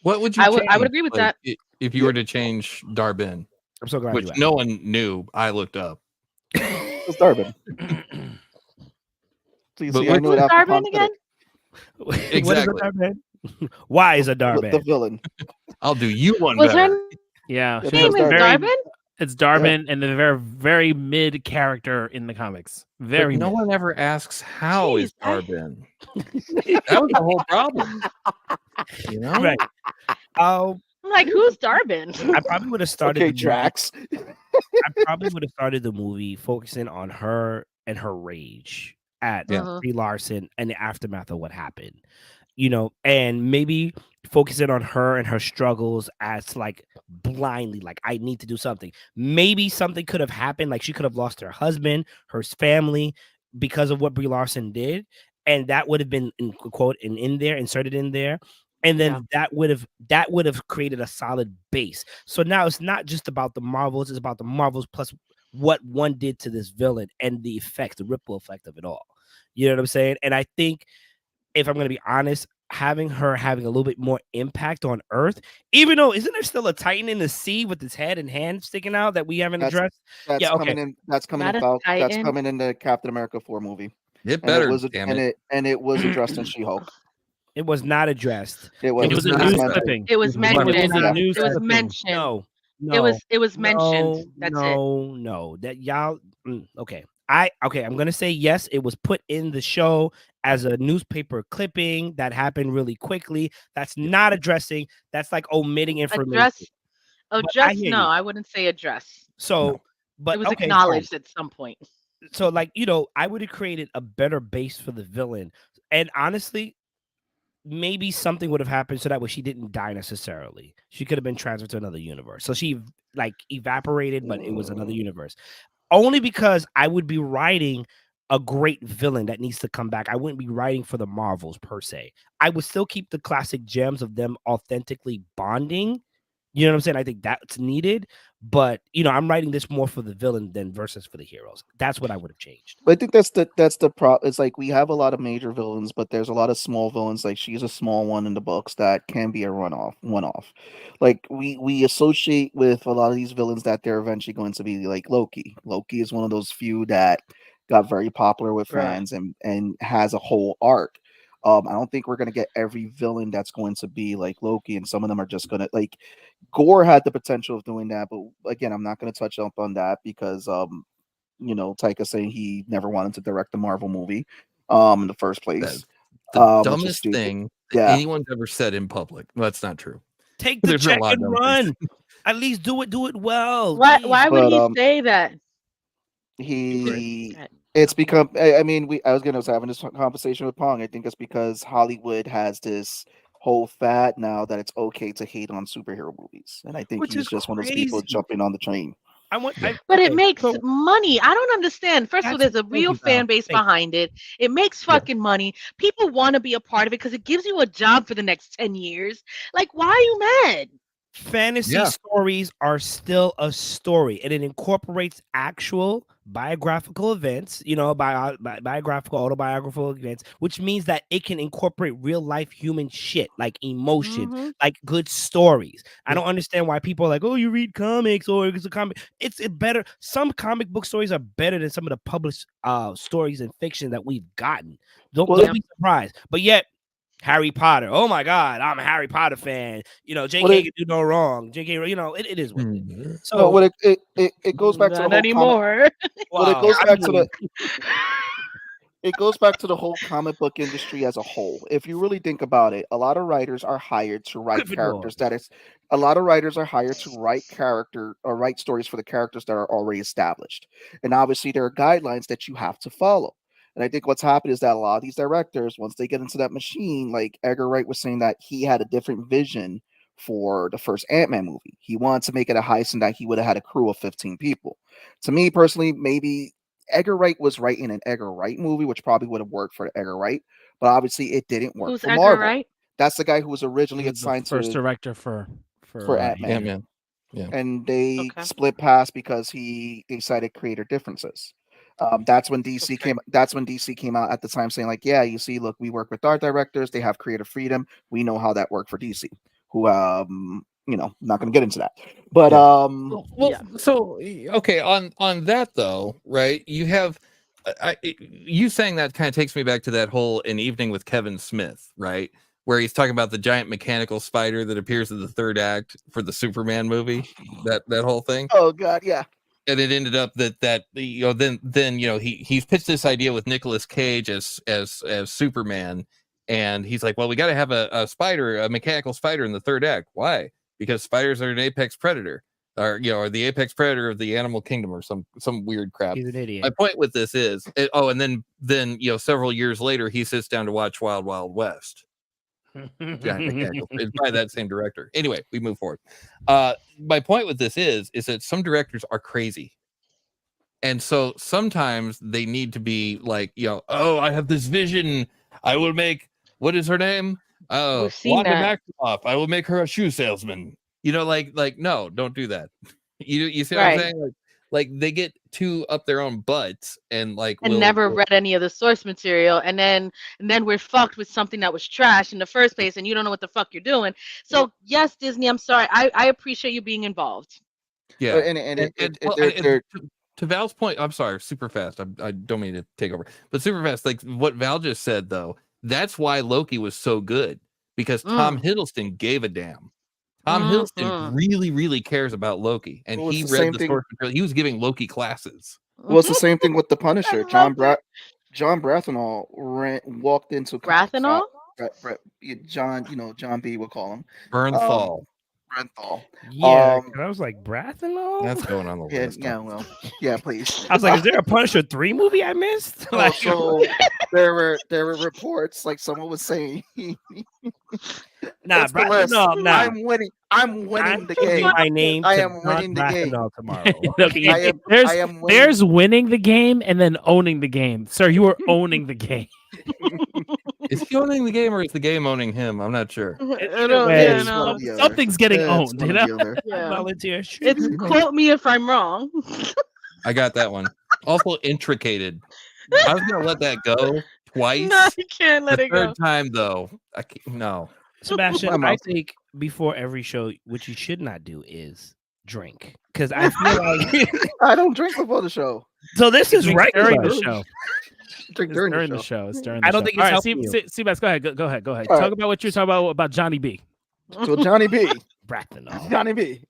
Speaker 5: What would you
Speaker 6: I would agree with that.
Speaker 5: If you were to change Dar-Benn?
Speaker 3: I'm so glad
Speaker 5: which no one knew. I looked up.
Speaker 2: Who's Dar-Benn?
Speaker 6: Who's Dar-Benn again?
Speaker 5: Exactly.
Speaker 3: Why is a Dar-Benn?
Speaker 2: The villain.
Speaker 5: I'll do you one better.
Speaker 4: Yeah.
Speaker 6: Her name is Dar-Benn?
Speaker 4: It's Darvin and the very, very mid character in the comics. Very
Speaker 5: But no
Speaker 4: mid.
Speaker 5: one ever asks how is
Speaker 6: Jeez,
Speaker 5: Darvin. That was the whole problem. You know?
Speaker 3: Right.
Speaker 6: I'm like, who's Darvin?
Speaker 3: I probably would have started.
Speaker 2: Okay,
Speaker 3: the movie-
Speaker 2: Drax.
Speaker 3: I probably would have started the movie focusing on her and her rage at
Speaker 6: Yeah.
Speaker 3: Brie Larson and the aftermath of what happened. You know, and maybe focusing on her and her struggles as like blindly, like I need to do something. Maybe something could have happened, like she could have lost her husband, her family, because of what Brie Larson did, and that would have been inserted in there, and then that would have created a solid base. So now it's not just about the Marvels; it's about the Marvels plus what one did to this villain and the effects, the ripple effect of it all. You know what I'm saying? And I think, if I'm going to be honest, having her having a little bit more impact on Earth, even though isn't there still a Titan in the sea with his head and hand sticking out that we haven't addressed?
Speaker 2: That's
Speaker 3: Yeah,
Speaker 2: coming
Speaker 3: okay.
Speaker 2: in. That's coming
Speaker 6: Not
Speaker 2: in.
Speaker 6: a
Speaker 2: That's
Speaker 6: Titan?
Speaker 2: coming in the Captain America 4 movie.
Speaker 5: It
Speaker 2: And
Speaker 5: better,
Speaker 2: it was
Speaker 5: damn it.
Speaker 2: and it was addressed in She-Hulk.
Speaker 3: It was not addressed.
Speaker 2: It was.
Speaker 4: It was a
Speaker 5: not
Speaker 4: news
Speaker 2: mentioned.
Speaker 4: clipping.
Speaker 6: It was mentioned.
Speaker 4: It was a
Speaker 2: Yeah.
Speaker 4: news
Speaker 6: It was
Speaker 4: clipping.
Speaker 6: mentioned.
Speaker 3: No.
Speaker 6: It was mentioned. That's it.
Speaker 3: No. That y'all. Okay. I'm gonna say yes. It was put in the show as a newspaper clipping that happened really quickly. That's not addressing. That's like omitting information.
Speaker 6: Address?
Speaker 3: hear
Speaker 6: No,
Speaker 3: you.
Speaker 6: I wouldn't say address.
Speaker 3: So, but
Speaker 6: It was
Speaker 3: okay, fine.
Speaker 6: acknowledged at some point.
Speaker 3: So like, you know, I would have created a better base for the villain, and honestly, maybe something would have happened so that way she didn't die necessarily. She could have been transferred to another universe, so she like evaporated, but it was another universe. Only because I would be writing a great villain that needs to come back. I wouldn't be writing for the Marvels per se. I would still keep the classic gems of them authentically bonding. You know what I'm saying? I think that's needed, but you know, I'm writing this more for the villain than versus for the heroes. That's what I would have changed.
Speaker 2: But I think that's the pro. It's like we have a lot of major villains, but there's a lot of small villains. Like she's a small one in the books that can be a one off. Like we associate with a lot of these villains that they're eventually going to be like Loki. Loki is one of those few that got very popular with fans and has a whole arc. I don't think we're gonna get every villain that's going to be like Loki, and some of them are just gonna like. Gore had the potential of doing that, but again, I'm not going to touch up on that because you know, Taika saying he never wanted to direct the Marvel movie in the first place.
Speaker 5: The
Speaker 2: which is
Speaker 5: dumbest
Speaker 2: stupid.
Speaker 5: thing that
Speaker 2: Yeah.
Speaker 5: anyone's ever said in public. Well, that's not true.
Speaker 3: Take the
Speaker 5: There's a
Speaker 3: check
Speaker 5: lot
Speaker 3: and
Speaker 5: of
Speaker 3: run. At least do it well.
Speaker 6: Why?
Speaker 3: Jeez.
Speaker 6: Why would
Speaker 2: But,
Speaker 6: he say that?
Speaker 2: He it's become I mean I was having this conversation with Pong. I think it's because Hollywood has this whole fad now that it's okay to hate on superhero movies, and I think
Speaker 3: Which
Speaker 2: he's
Speaker 3: is
Speaker 2: just one of those people
Speaker 3: crazy.
Speaker 2: jumping on the train.
Speaker 6: But it makes money. I don't understand. First of all,
Speaker 3: That's-
Speaker 6: there's a
Speaker 3: thank
Speaker 6: real
Speaker 3: you, Val.
Speaker 6: fan base
Speaker 3: Thank you.
Speaker 6: behind it. It makes fucking money. People want to be a part of it because it gives you a job for the next 10 years. Like, why are you mad?
Speaker 3: Fantasy
Speaker 5: Yeah.
Speaker 3: stories are still a story, and it incorporates actual biographical events, you know, biographical, autobiographical events, which means that it can incorporate real life human shit like emotions,
Speaker 6: Mhm.
Speaker 3: like good stories. I don't understand why people are like, oh, you read comics or it's a comic. It's better. Some comic book stories are better than some of the published stories and fiction that we've gotten. Don't be surprised. But yet, Harry Potter. Oh my God, I'm a Harry Potter fan. You know, JK can do no wrong. JK, you know, it is what it is. So
Speaker 2: No, what it goes back to the
Speaker 6: Not
Speaker 2: whole
Speaker 6: anymore.
Speaker 2: Well, it
Speaker 3: wow,
Speaker 2: goes
Speaker 3: I
Speaker 2: back to
Speaker 3: mean,
Speaker 2: it goes back to the whole comic book industry as a whole. If you really think about it, a lot of writers are hired to write characters a lot of writers are hired to write character or write stories for the characters that are already established. And obviously there are guidelines that you have to follow. And I think what's happened is that a lot of these directors, once they get into that machine, like Edgar Wright was saying that he had a different vision for the first Ant-Man movie. He wanted to make it a heist and that he would have had a crew of 15 people. To me personally, maybe Edgar Wright was writing an Edgar Wright movie, which probably would have worked for Edgar Wright, but obviously it didn't work
Speaker 6: Who's
Speaker 2: for
Speaker 6: Edgar
Speaker 2: Marvel.
Speaker 6: Wright?
Speaker 2: That's the guy who was originally
Speaker 4: He was the
Speaker 2: assigned
Speaker 4: first
Speaker 2: to
Speaker 4: director for
Speaker 2: Ant-Man.
Speaker 5: Ant-Man. Yeah.
Speaker 2: And they
Speaker 6: Okay.
Speaker 2: split paths because he decided creator differences. That's when DC came. That's when DC came out at the time saying like, yeah, you see, look, we work with art directors. They have creative freedom. We know how that worked for DC. Who, you know, not going to get into that. But
Speaker 5: So okay, on that though, right? You have, you saying that kind of takes me back to that whole An Evening with Kevin Smith, right? where he's talking about the giant mechanical spider that appears in the third act for the Superman movie. That whole thing.
Speaker 2: Oh God, yeah.
Speaker 5: And it ended up that then he's pitched this idea with Nicolas Cage as Superman, and he's like, well, we got to have a mechanical spider in the third act. Why? Because spiders are an apex predator, or the apex predator of the animal kingdom, or some weird crap.
Speaker 3: He's an idiot.
Speaker 5: My point with this is, and then several years later, he sits down to watch Wild Wild West. It's by that same director. Anyway, we move forward. My point with this is that some directors are crazy, and so sometimes they need to be like, oh, I have this vision. I will make, what is her name? Oh, Wanda Maximoff. I will make her a shoe salesman. Like no, don't do that. You see what I'm saying? Like they get too up their own butts and
Speaker 6: never read any of the source material, and then we're fucked with something that was trash in the first place, and you don't know what the fuck you're doing. So yes, Disney, I'm sorry. I appreciate you being involved.
Speaker 5: Yeah, to Val's point, I'm sorry, super fast. I don't mean to take over, but super fast. Like what Val just said, though, that's why Loki was so good, because Tom Hiddleston gave a damn. Tom Hiddleston really, really cares about Loki, and he read the source material. He was giving Loki classes.
Speaker 2: Well, it's the same thing with the Punisher. John Brathenall walked into
Speaker 6: Brathenall.
Speaker 2: John B. would call him
Speaker 5: Bernthal.
Speaker 3: Yeah, I was like, Brathenall?
Speaker 5: That's going on the list.
Speaker 2: Yeah, please.
Speaker 3: I was like, is there a Punisher 3 movie I missed?
Speaker 2: So there were reports, like someone was saying,
Speaker 3: nah,
Speaker 2: I'm winning the game.
Speaker 3: My name
Speaker 2: I am winning the game
Speaker 3: tomorrow.
Speaker 4: There's winning the game and then owning the game. Sir, you are owning the game.
Speaker 5: Is he owning the game, or is the game owning him? I'm not sure.
Speaker 4: Something's getting owned.
Speaker 3: Volunteer.
Speaker 6: It's quote me if I'm wrong.
Speaker 5: I got that one. Also intricated. I was gonna let that go twice.
Speaker 6: No, you can't let it go.
Speaker 5: Third time though, no.
Speaker 3: Sebastian, I think before every show, what you should not do is drink, because I feel like
Speaker 2: I don't drink before the show.
Speaker 3: So this is right
Speaker 4: during the show.
Speaker 2: Drink during
Speaker 4: the show.
Speaker 3: I don't think it's helping you.
Speaker 4: Seabass, go ahead. Talk
Speaker 2: right.
Speaker 4: about what you're talking about Johnny B.
Speaker 2: So Johnny B.
Speaker 3: Johnny B.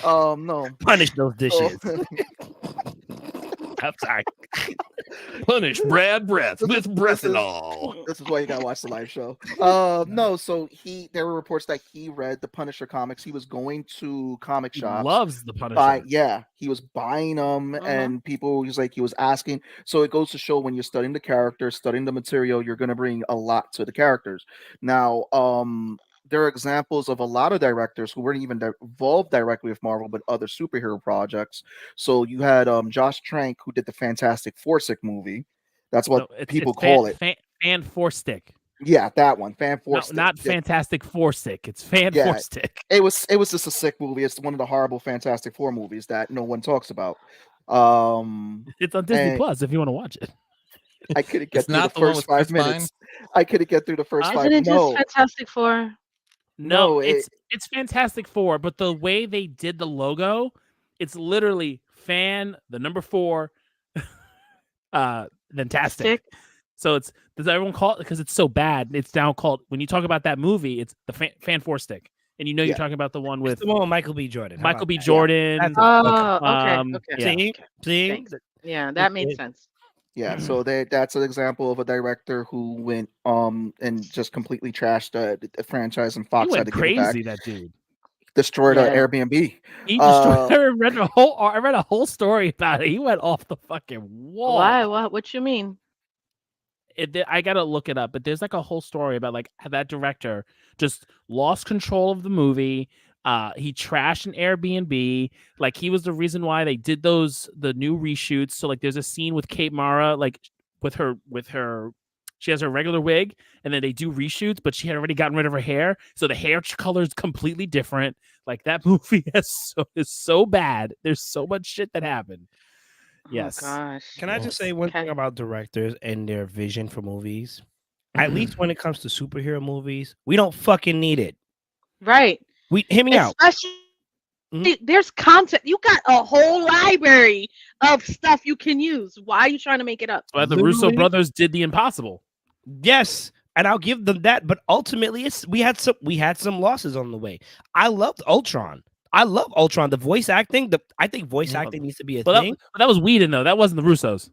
Speaker 2: No.
Speaker 3: Punish those dishes. I'm sorry.
Speaker 5: Punish Brad Breath with Brethanol.
Speaker 2: This is why you gotta watch the live show. No, so there were reports that he read the Punisher comics. He was going to comic shops.
Speaker 4: He loves the Punisher.
Speaker 2: He was buying them, and he was asking. So it goes to show, when you're studying the characters, studying the material, you're gonna bring a lot to the characters. Now, there are examples of a lot of directors who weren't even involved directly with Marvel, but other superhero projects. So you had Josh Trank, who did the Fantastic Four movie. That's what people call it.
Speaker 4: Fan Four Stick.
Speaker 2: Yeah, that one. Fan Four Stick.
Speaker 4: Not Fantastic Four Stick. It's Fan Four Stick.
Speaker 2: It was just a sick movie. It's one of the horrible Fantastic Four movies that no one talks about.
Speaker 4: It's on Disney Plus if you want to watch it.
Speaker 2: I couldn't get through the first 5 minutes. I couldn't get through the first 5 minutes.
Speaker 6: Isn't it just Fantastic Four?
Speaker 4: No, it's Fantastic Four, but the way they did the logo, it's literally fan the number 4 Fantastic. So does everyone call it, because it's so bad, it's now called, when you talk about that movie, it's the fan 4 stick. And you're talking about the one with
Speaker 3: Michael B. Jordan.
Speaker 4: Michael B. Jordan.
Speaker 6: Okay.
Speaker 3: See?
Speaker 6: Yeah, that made sense.
Speaker 2: Yeah, so that's an example of a director who went and just completely trashed the franchise, and Fox had to
Speaker 4: crazy.
Speaker 2: Get it back.
Speaker 4: That dude
Speaker 2: destroyed Airbnb.
Speaker 4: He destroyed. I read a whole story about it. He went off the fucking wall.
Speaker 6: Why? What you mean?
Speaker 4: I gotta look it up, but there's like a whole story about like how that director just lost control of the movie. He trashed an Airbnb. Like, he was the reason why they did the new reshoots. So like, there's a scene with Kate Mara, like with her, she has her regular wig, and then they do reshoots, but she had already gotten rid of her hair, so the hair color is completely different. Like, that movie is so bad. There's so much shit that happened. Yes.
Speaker 6: Oh, gosh.
Speaker 3: Can I just say one thing about directors and their vision for movies? At least when it comes to superhero movies, we don't fucking need it.
Speaker 6: Right.
Speaker 3: Hear me out.
Speaker 6: There's content. You got a whole library of stuff you can use. Why are you trying to make it up?
Speaker 4: Well, the Russo brothers did The Impossible.
Speaker 3: Yes, and I'll give them that. But ultimately, we had some losses on the way. I loved Ultron. I love Ultron. The voice acting. I think voice acting needs to be a thing.
Speaker 4: That was Whedon though. That wasn't the Russos.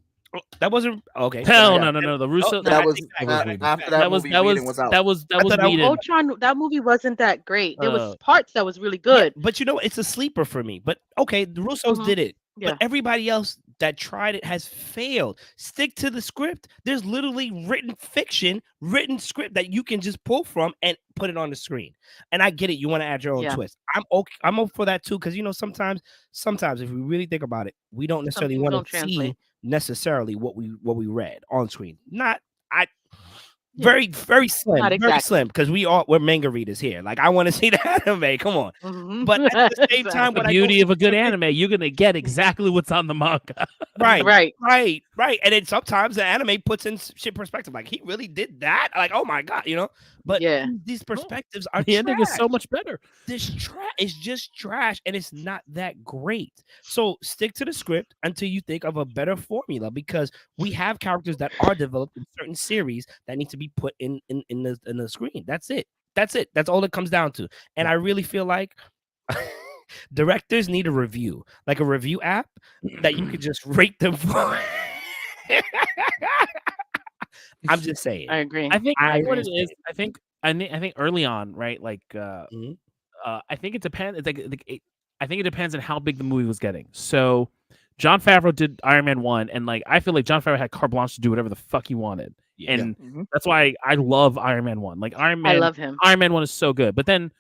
Speaker 3: That wasn't okay.
Speaker 4: Hell no. The Russo.
Speaker 2: That was after that movie. Whedon was out.
Speaker 4: That was Whedon.
Speaker 6: Ultron. That movie wasn't that great. There was parts that was really good.
Speaker 3: Yeah, but you know, it's a sleeper for me. But okay, the Russos did it.
Speaker 6: Yeah.
Speaker 3: But everybody else that tried it has failed. Stick to the script. There's literally written script that you can just pull from and put it on the screen. And I get it. You want to add your own twist. I'm okay. I'm up for that too. Because you know, sometimes if we really think about it, we don't necessarily want to see necessarily what we read on screen. Very slim, very slim, because we're manga readers here. Like, I want to see the anime. Come on, but at the same time,
Speaker 4: the beauty of a good anime, you're gonna get exactly what's on the manga.
Speaker 3: Right. And then sometimes the anime puts in shit perspective. Like, he really did that. Like, oh my god, you know. But these perspectives are
Speaker 4: the ending is so much better.
Speaker 3: This trash is just trash, and it's not that great. So stick to the script until you think of a better formula, because we have characters that are developed in certain series that need to be put in the screen. That's it. That's all it comes down to. And I really feel like directors need a review, like a review app that you could just rate them for. I'm just saying.
Speaker 6: I agree.
Speaker 4: I think what it is. I think early on, right? Like, I think it depends. I think it depends on how big the movie was getting. So, Jon Favreau did Iron Man 1, and like, I feel like Jon Favreau had carte blanche to do whatever the fuck he wanted, and that's why I love Iron Man 1. Like, I love him. Iron Man 1 is so good, but then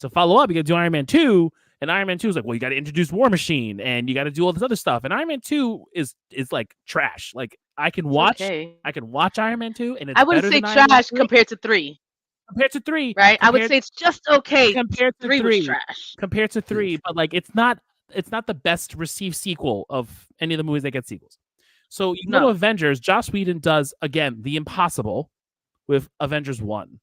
Speaker 4: to follow up, you got to do Iron Man 2. And Iron Man 2 is like, well, you got to introduce War Machine, and you got to do all this other stuff. And Iron Man 2 is like trash. Like, I can watch Iron Man 2, and it's
Speaker 6: I wouldn't say trash compared to 3.
Speaker 4: Compared to 3,
Speaker 6: right? I would say it's just okay.
Speaker 4: Compared to
Speaker 6: 3
Speaker 4: 3,
Speaker 6: was trash.
Speaker 4: Compared to 3, but like, it's not the best received sequel of any of the movies that get sequels. So you go to Avengers. Joss Whedon does again the impossible with Avengers 1.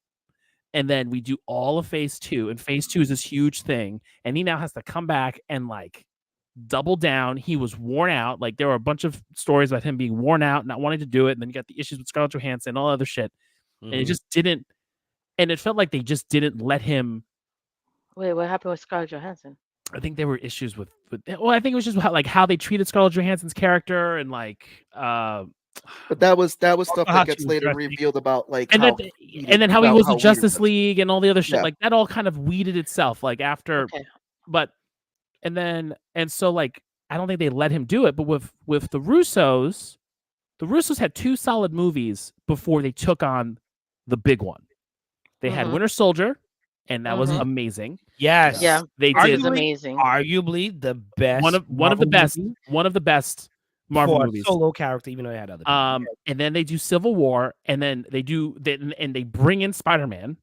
Speaker 4: And then we do all of phase 2, and phase 2 is this huge thing. And he now has to come back and like double down. He was worn out. Like, there were a bunch of stories about him being worn out, not wanting to do it. And then you got the issues with Scarlett Johansson and all other shit. And it just didn't. And it felt like they just didn't let him.
Speaker 6: Wait, what happened with Scarlett Johansson?
Speaker 4: I think there were issues with. Well, I think it was just how they treated Scarlett Johansson's character, and like.
Speaker 2: But that was stuff that gets later revealed about like,
Speaker 4: and then how he was in Justice League and all the other shit. Like, that all kind of weeded itself. Like, after, so like, I don't think they let him do it. But with the Russos had 2 solid movies before they took on the big one. They had Winter Soldier, and that was amazing.
Speaker 3: Yes,
Speaker 4: they did.
Speaker 6: Amazing.
Speaker 3: Arguably the best.
Speaker 4: One of the best Marvel movies.
Speaker 3: Solo character, even though they had other
Speaker 4: people. And then they do Civil War, and then they bring in Spider-Man.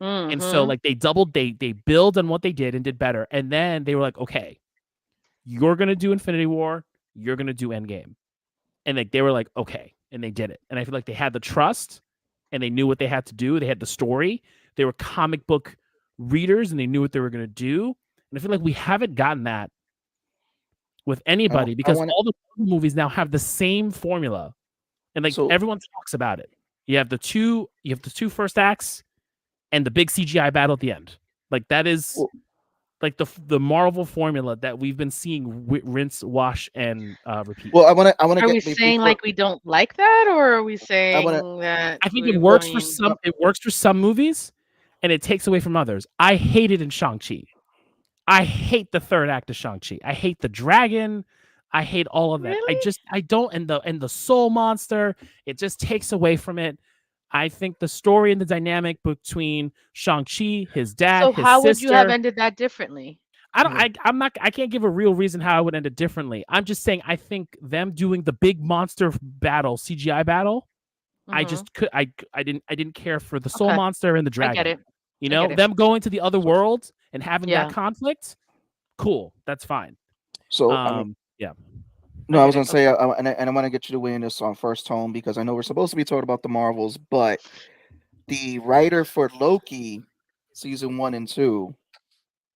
Speaker 4: And so like, they build on what they did and did better. And then they were like, okay, you're gonna do Infinity War, you're gonna do Endgame. And like, they were like, okay, and they did it. And I feel like they had the trust, and they knew what they had to do. They had the story. They were comic book readers, and they knew what they were gonna do. And I feel like we haven't gotten that with anybody, because all the movies now have the same formula, and like, everyone talks about it. You have the two first acts and the big CGI battle at the end. Like, that is like the Marvel formula that we've been seeing rinse, wash, and repeat.
Speaker 2: Well, I want to.
Speaker 6: Are we saying like we don't like that, or are we saying that?
Speaker 4: I think it works for some. It works for some movies, and it takes away from others. I hate it in Shang-Chi. I hate the third act of Shang-Chi. I hate the dragon. I hate all of that.
Speaker 6: Really?
Speaker 4: I don't, and the soul monster, it just takes away from it. I think the story and the dynamic between Shang-Chi, his dad,
Speaker 6: so
Speaker 4: his
Speaker 6: how
Speaker 4: sister,
Speaker 6: would you have ended that differently?
Speaker 4: I can't give a real reason how I would end it differently. I'm just saying, I think them doing the big monster battle, CGI battle, I didn't care for the soul monster and the dragon.
Speaker 6: I get it.
Speaker 4: You know, them going to the other world and having that conflict, cool. That's fine.
Speaker 2: So,
Speaker 4: yeah.
Speaker 2: No, I was going to say, and I want to get you to weigh in this on First Tone, because I know we're supposed to be talking about the Marvels, but the writer for Loki season 1 and 2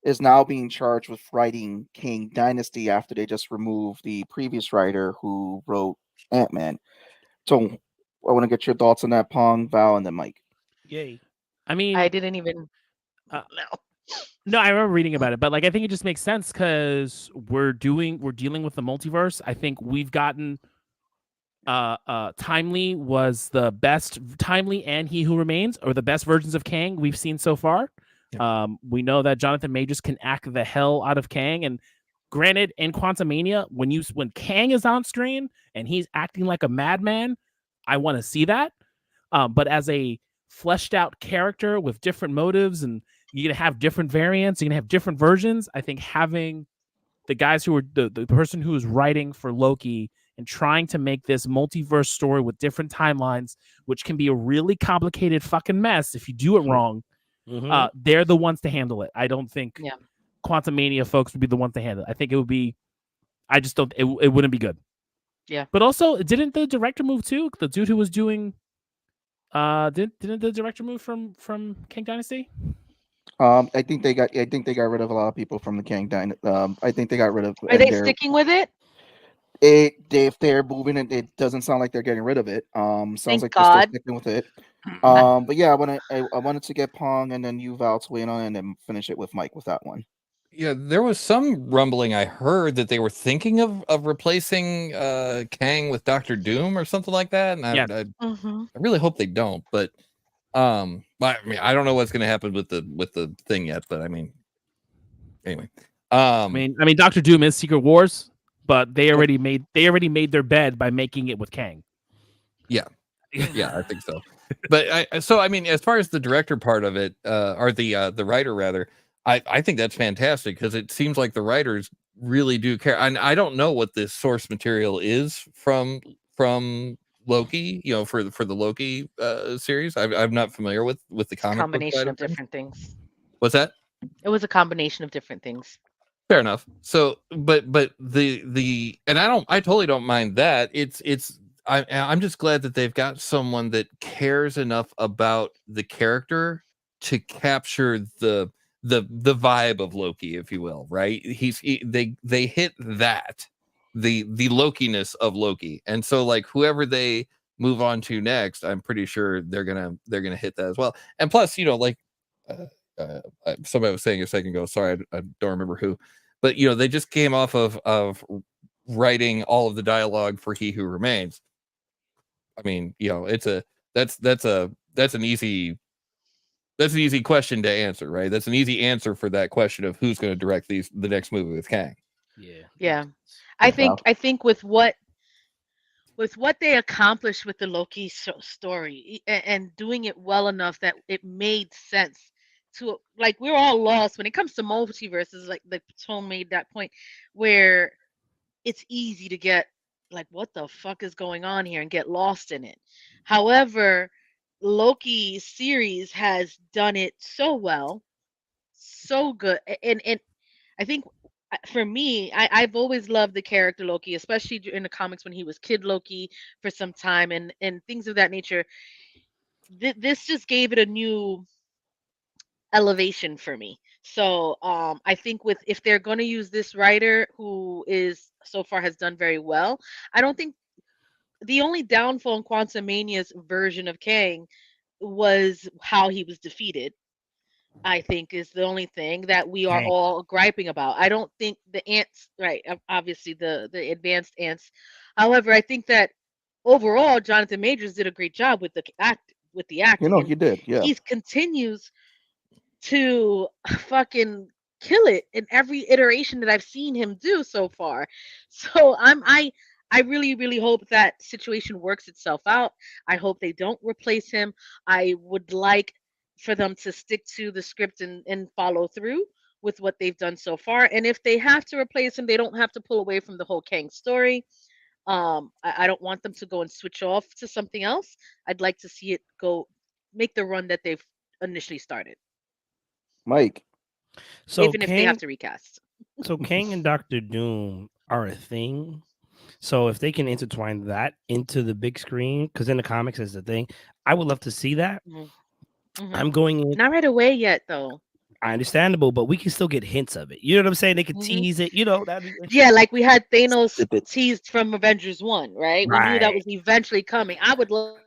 Speaker 2: is now being charged with writing King Dynasty after they just removed the previous writer who wrote Ant-Man. So I want to get your thoughts on that, Pong, Val, and then Mike.
Speaker 3: Yay.
Speaker 4: I mean,
Speaker 6: I didn't even.
Speaker 4: Uh,
Speaker 6: No.
Speaker 4: no, I remember reading about it, but like I think it just makes sense because we're dealing with the multiverse. I think we've gotten Timely was the best. Timely and He Who Remains are the best versions of Kang we've seen so far. We know that Jonathan Majors can act the hell out of Kang, and granted, in Quantumania, when Kang is on screen and he's acting like a madman, I want to see that. But as a fleshed out character with different motives, and you're gonna have different variants, you're gonna have different versions. I think having the guys who are the person who is writing for Loki and trying to make this multiverse story with different timelines, which can be a really complicated fucking mess if you do it wrong. They're the ones to handle it. I don't think Quantumania folks would be the ones to handle it. I think it would be. I just don't. It wouldn't be good.
Speaker 6: Yeah.
Speaker 4: But also, didn't the director move too? The dude who was doing. Didn't the director move from Kang Dynasty?
Speaker 2: I think they got rid of a lot of people from the Kang Dynasty. I think they got rid of.
Speaker 6: Are they sticking with it?
Speaker 2: If they're moving it doesn't sound like they're getting rid of it. Sounds
Speaker 6: Thank
Speaker 2: like
Speaker 6: God.
Speaker 2: they're still sticking with it. But yeah, I wanted to get Pong and then you Val to weigh in on it and then finish it with Mike with that one.
Speaker 5: Yeah, there was some rumbling I heard that they were thinking of replacing Kang with Doctor Doom or something like that, and I really hope they don't. But I mean, I don't know what's going to happen with the thing yet. But I mean, anyway,
Speaker 4: I mean, Doctor Doom is Secret Wars, but they already made their bed by making it with Kang.
Speaker 5: Yeah, I think so. But I mean, as far as the director part of it, or the writer rather. I think that's fantastic because it seems like the writers really do care. And I don't know what this source material is from Loki, for the Loki series. I'm not familiar with the comic
Speaker 6: Combination
Speaker 5: book
Speaker 6: of different things.
Speaker 5: What's that?
Speaker 6: It was a combination of different things.
Speaker 5: Fair enough. So, but the and I totally don't mind that. I'm just glad that they've got someone that cares enough about the character to capture the vibe of Loki, if you will, right? They hit that the Loki-ness of Loki, and so like whoever they move on to next, I'm pretty sure they're gonna hit that as well. And plus, like somebody was saying a second ago, sorry, I don't remember who, but they just came off of writing all of the dialogue for He Who Remains. I mean, that's an easy question to answer, right? That's an easy answer for that question of who's going to direct the next movie with Kang.
Speaker 6: Yeah. I think with what they accomplished with the Loki story and doing it well enough that it made sense to, like, we're all lost when it comes to multiverses. Like Tone made that point where it's easy to get like, what the fuck is going on here, and get lost in it. However, Loki series has done it so well, so good, and I think for me, I've always loved the character Loki, especially in the comics when he was Kid Loki for some time, and things of that nature. This just gave it a new elevation for me. So I think if they're going to use this writer who is so far has done very well, I don't think. The only downfall in Quantumania's version of Kang was how he was defeated. I think is the only thing that we are all griping about. I don't think the ants, right? Obviously the advanced ants. However, I think that overall Jonathan Majors did a great job with the acting.
Speaker 2: He did. Yeah.
Speaker 6: He continues to fucking kill it in every iteration that I've seen him do so far. So I really, really hope that situation works itself out. I hope they don't replace him. I would like for them to stick to the script and follow through with what they've done so far. And if they have to replace him, they don't have to pull away from the whole Kang story. I don't want them to go and switch off to something else. I'd like to see it make the run that they've initially started.
Speaker 2: Mike.
Speaker 6: So even if they have to recast.
Speaker 3: So Kang and Doctor Doom are a thing. So if they can intertwine that into the big screen, because in the comics is the thing, I would love to see that.
Speaker 6: Mm-hmm.
Speaker 3: I'm going in.
Speaker 6: Not right away yet, though.
Speaker 3: Understandable, but we can still get hints of it. You know what I'm saying? They can tease it.
Speaker 6: Yeah, like we had Thanos teased from Avengers 1, right? We knew that was eventually coming. I would love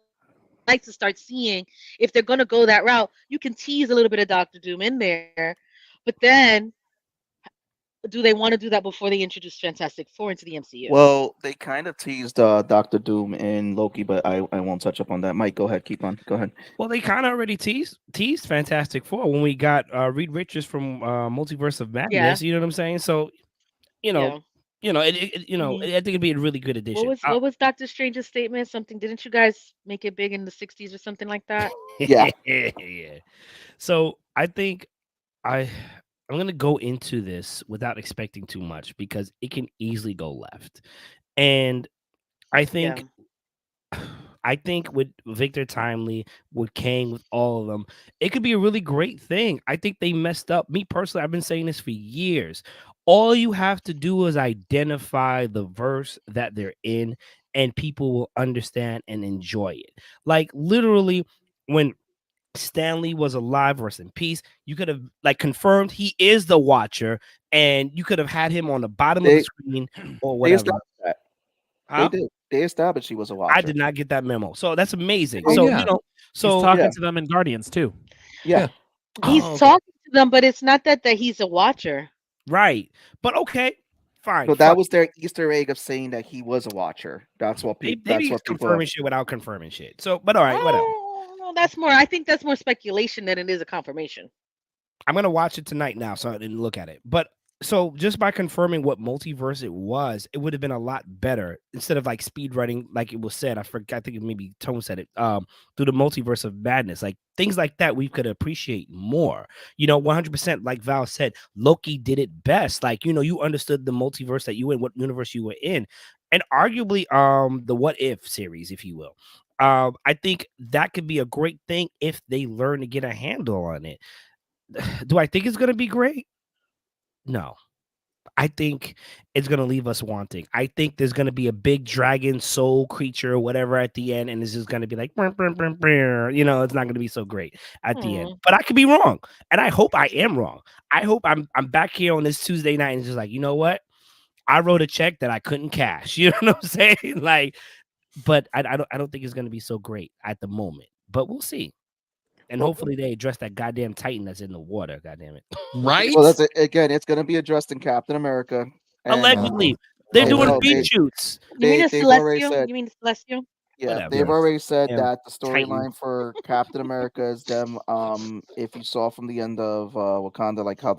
Speaker 6: like to start seeing if they're going to go that route. You can tease a little bit of Doctor Doom in there, but then do they want to do that before they introduce Fantastic Four into the MCU?
Speaker 2: Well, they kind of teased Doctor Doom in Loki, but I won't touch up on that. Mike, go ahead. Keep on. Go ahead.
Speaker 3: Well, they kind of already teased Fantastic Four when we got Reed Richards from Multiverse of
Speaker 6: Yeah,
Speaker 3: Madness. You know what I'm saying? So you know,
Speaker 6: yeah.
Speaker 3: I think it'd be a really good
Speaker 6: What
Speaker 3: addition.
Speaker 6: was what was Doctor Strange's statement? Something, didn't you guys make it big in the '60s or something like that?
Speaker 2: Yeah.
Speaker 3: Yeah. So I think I I'm gonna go into this without expecting too much because it can easily go left. And I
Speaker 6: Yeah.
Speaker 3: think I think with Victor Timely, with Kang, with all of them, it could be a really great thing. I think they messed up. Me personally, I've been saying this for years. All you have to do is identify the verse that they're in, and people will understand and enjoy it. Like literally, when Stanley was alive, rest in peace, you could have like confirmed he is the Watcher, and you could have had him on the bottom of the
Speaker 2: They
Speaker 3: screen or
Speaker 2: they
Speaker 3: whatever.
Speaker 2: established that. They
Speaker 3: Huh?
Speaker 2: did. They established he was a
Speaker 3: I
Speaker 2: watcher.
Speaker 3: did not get that memo. So that's amazing.
Speaker 5: Oh,
Speaker 3: So,
Speaker 5: yeah.
Speaker 4: He's
Speaker 3: so
Speaker 4: talking
Speaker 2: yeah.
Speaker 4: to them in Guardians too.
Speaker 2: Yeah.
Speaker 6: He's
Speaker 3: okay.
Speaker 6: talking to them, but it's not that he's a watcher.
Speaker 3: Right. But okay, fine.
Speaker 2: So that was their Easter egg of saying that he was a watcher. That's what
Speaker 3: They
Speaker 2: people.
Speaker 3: they
Speaker 2: That's
Speaker 3: be
Speaker 2: what people.
Speaker 3: confirming shit without confirming shit. So, but all right, whatever.
Speaker 6: Oh, that's more. I think that's more speculation than it is a confirmation.
Speaker 3: I'm gonna watch it tonight now, so I didn't look at it. But so just by confirming what multiverse it would have been a lot better instead of like speed running, like it was said. I forgot. I think maybe Tone said it. Through the multiverse of madness, like things like that, we could appreciate more. 100%. Like Val said, Loki did it best. Like you understood the multiverse that you in, what universe you were in, and arguably, the What If series, if you will. I think that could be a great thing if they learn to get a handle on it. Do I think it's going to be great? No. I think it's going to leave us wanting. I think there's going to be a big dragon soul creature or whatever at the end, and it's just going to be like, brr, brr, brr, brr. It's not going to be so great at the end. But I could be wrong, and I hope I am wrong. I hope I'm back here on this Tuesday night and it's just like, you know what? I wrote a check that I couldn't cash. You know what I'm saying? Like, but I don't think it's going to be so great at the moment. But we'll see. And hopefully they address that goddamn Titan that's in the water. Goddamn it!
Speaker 5: Right?
Speaker 2: Well, that's it. Again. It's going to be addressed in Captain America. And,
Speaker 3: Allegedly, they're
Speaker 2: they-
Speaker 3: doing
Speaker 2: no,
Speaker 3: beat
Speaker 2: they-
Speaker 3: shoots.
Speaker 6: You mean a
Speaker 2: They've already
Speaker 6: celestial?
Speaker 2: said.
Speaker 6: You mean a celestial?
Speaker 2: Yeah,
Speaker 3: Whatever.
Speaker 2: they've already said
Speaker 3: Damn
Speaker 2: that the
Speaker 3: Titan.
Speaker 2: storyline for Captain America is them. If you saw from the end of Wakanda, like how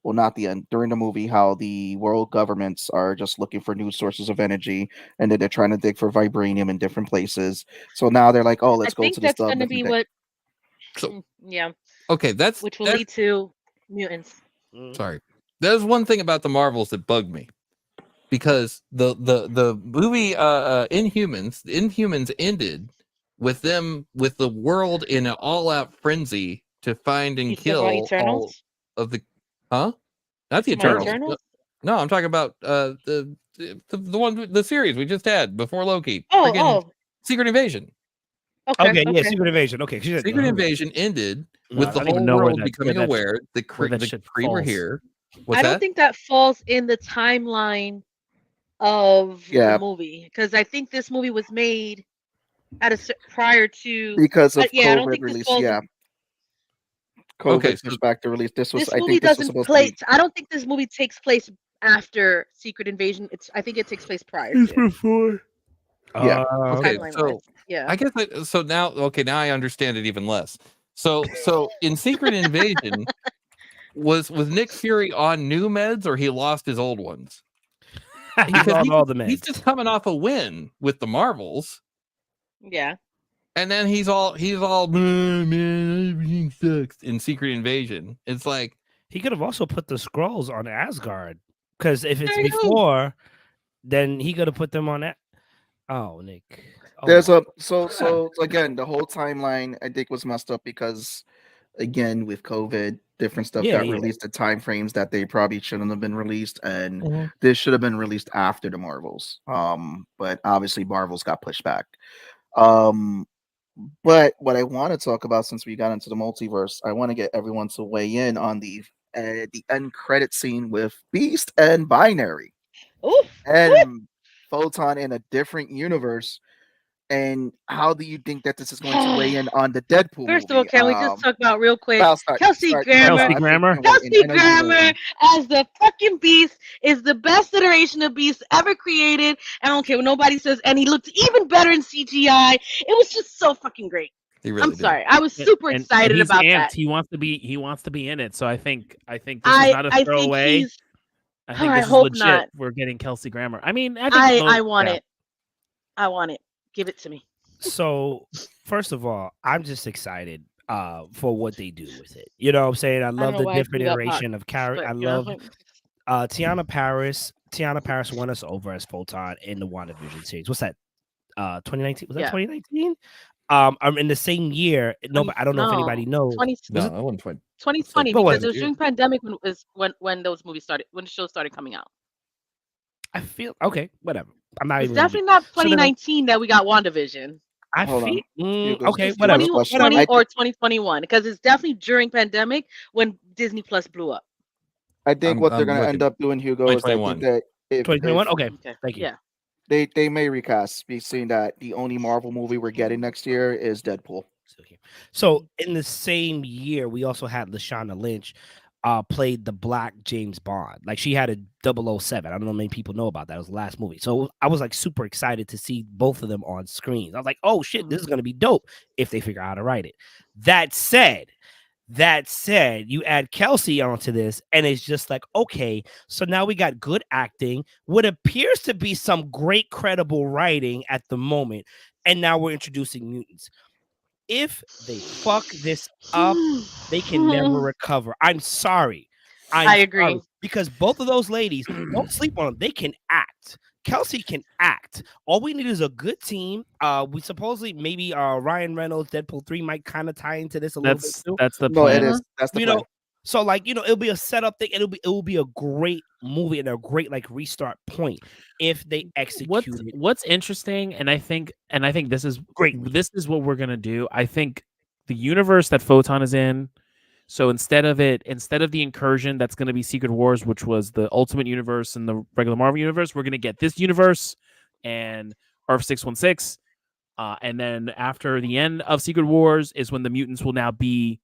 Speaker 2: well, not the end, during the movie, how the world governments are just looking for new sources of energy, and then they're trying to dig for vibranium in different places. So now they're like, oh,
Speaker 6: I
Speaker 2: let's go
Speaker 6: think
Speaker 2: to this
Speaker 6: that's going to be
Speaker 2: different thing.
Speaker 6: what.
Speaker 5: So
Speaker 6: Yeah,
Speaker 5: okay,
Speaker 6: which will lead to mutants.
Speaker 5: sorry. There's one thing about the Marvels that bugged me. Because the movie Inhumans ended with the world in an all-out frenzy to find and
Speaker 6: You talking about
Speaker 5: kill all
Speaker 6: Eternals?
Speaker 5: of the not the
Speaker 6: You talking about
Speaker 5: Eternals.
Speaker 6: Eternals?
Speaker 5: No, I'm talking about the one, the series we just had before Loki.
Speaker 6: Oh,
Speaker 5: Freaking Secret Invasion.
Speaker 6: okay,
Speaker 3: Yeah, Secret Invasion. Okay,
Speaker 5: Secret Invasion ended
Speaker 3: No,
Speaker 5: with
Speaker 3: I
Speaker 5: the
Speaker 3: don't
Speaker 5: whole
Speaker 4: even know where
Speaker 5: world
Speaker 4: that-
Speaker 5: becoming
Speaker 4: where that-
Speaker 5: aware the
Speaker 4: where that
Speaker 5: the
Speaker 4: shit
Speaker 5: Kree were
Speaker 4: falls.
Speaker 5: here. What's
Speaker 6: I don't
Speaker 5: that?
Speaker 6: think that falls in the timeline of
Speaker 2: Yeah.
Speaker 6: the movie because I think this movie was made prior to.
Speaker 2: Because of
Speaker 6: Yeah, I don't
Speaker 2: COVID
Speaker 6: think this
Speaker 2: release.
Speaker 6: falls.
Speaker 2: Yeah, COVID
Speaker 5: Okay,
Speaker 2: pushed back the release.
Speaker 6: This
Speaker 2: I
Speaker 6: movie
Speaker 2: think this was
Speaker 6: doesn't
Speaker 2: supposed to
Speaker 6: play.
Speaker 2: be.
Speaker 6: I don't think this movie takes place after Secret Invasion. I think it takes place prior to.
Speaker 3: before.
Speaker 2: Yeah.
Speaker 5: Okay,
Speaker 6: Timeline
Speaker 5: so
Speaker 6: wise. Yeah.
Speaker 5: I guess now I understand it even less. So in Secret Invasion, was Nick Fury on new meds or he lost his old ones?
Speaker 3: He's on all the
Speaker 5: He's
Speaker 3: meds.
Speaker 5: just coming off a win with the Marvels,
Speaker 6: Yeah.
Speaker 5: and then he's all man, everything sucks in Secret Invasion. It's like
Speaker 3: He could have also put the scrolls on Asgard because if it's
Speaker 5: There you go.
Speaker 3: before, then he could have put them on that. Oh, Nick. Oh,
Speaker 2: There's
Speaker 3: my-
Speaker 2: so again, the whole timeline I think was messed up because again with COVID, different stuff
Speaker 3: Yeah,
Speaker 2: got
Speaker 3: yeah.
Speaker 2: released at time frames that they probably shouldn't have been released, and
Speaker 5: Mhm.
Speaker 2: this should have been released after the Marvels. But obviously Marvels got pushed back. But what I want to talk about since we got into the multiverse, I want to get everyone to weigh in on the end credit scene with Beast and Binary
Speaker 6: Ooh.
Speaker 2: and Photon in a different universe. And how do you think that this is going to weigh in on the Deadpool
Speaker 6: First of
Speaker 2: movie?
Speaker 6: all, can we just talk about real quick?
Speaker 2: Val,
Speaker 6: Kelsey Grammer.
Speaker 4: Kelsey Grammer.
Speaker 6: Kelsey Grammer as the fucking Beast is the best iteration of Beast ever created. I don't care what nobody says, and he looked even better in CGI. It was just so fucking great.
Speaker 5: Really
Speaker 6: sorry, I was super excited
Speaker 4: he's
Speaker 6: about
Speaker 4: amped.
Speaker 6: that.
Speaker 4: He wants to be in it. So I think this is not a throwaway. I think this is
Speaker 6: hope
Speaker 4: legit.
Speaker 6: not.
Speaker 4: We're getting Kelsey Grammer. I mean,
Speaker 6: I want it. I want it. Give it to me.
Speaker 3: So, first of all, I'm just excited for what they do with it. You know what I'm saying? I love the different iteration of character. I love Tiana Paris. Tiana Paris won us over as Photon in the WandaVision series. What's that? 2019? Was that 2019? In the same year. No, but I don't know if anybody knows.
Speaker 6: 2020 because it was during pandemic when those movies started, when the show started coming out.
Speaker 3: I feel okay, whatever. I'm not
Speaker 6: It's
Speaker 3: even
Speaker 6: definitely not 2019 that we got WandaVision.
Speaker 3: I feel okay,
Speaker 6: whatever.
Speaker 3: 2020
Speaker 6: or 2021 because it's definitely during pandemic when Disney Plus blew up.
Speaker 2: I think what they're going to end up doing, Hugo, is that
Speaker 3: 2021. Okay, thank you.
Speaker 6: Yeah.
Speaker 2: They may recast, seeing that the only Marvel movie we're getting next year is Deadpool.
Speaker 3: So in the same year, we also had Lashana Lynch played the Black James Bond. Like she had a 007. I don't know many people know about that. It was the last movie. So I was like super excited to see both of them on screens. I was like, oh shit, this is gonna be dope if they figure out how to write it. That said, you add Kelsey onto this, and it's just like, okay, so now we got good acting, what appears to be some great credible writing at the moment, and now we're introducing mutants. If they fuck this up, they can never recover. I'm sorry.
Speaker 6: I agree.
Speaker 3: Because both of those ladies, don't sleep on them. They can act. Kelsey can act. All we need is a good team. We supposedly maybe Ryan Reynolds, Deadpool 3 might kind of tie into this a little bit too.
Speaker 4: That's the plan.
Speaker 2: No, it is. That's the plan.
Speaker 3: So like, it'll be a setup thing. It will be a great movie and a great like restart point if they execute it.
Speaker 4: What's interesting, and I think this is great. This is what we're gonna do. I think the universe that Photon is in. So instead of the incursion that's going to be Secret Wars, which was the Ultimate Universe and the regular Marvel Universe, we're going to get this universe and Earth 616. And then after the end of Secret Wars is when the mutants will now be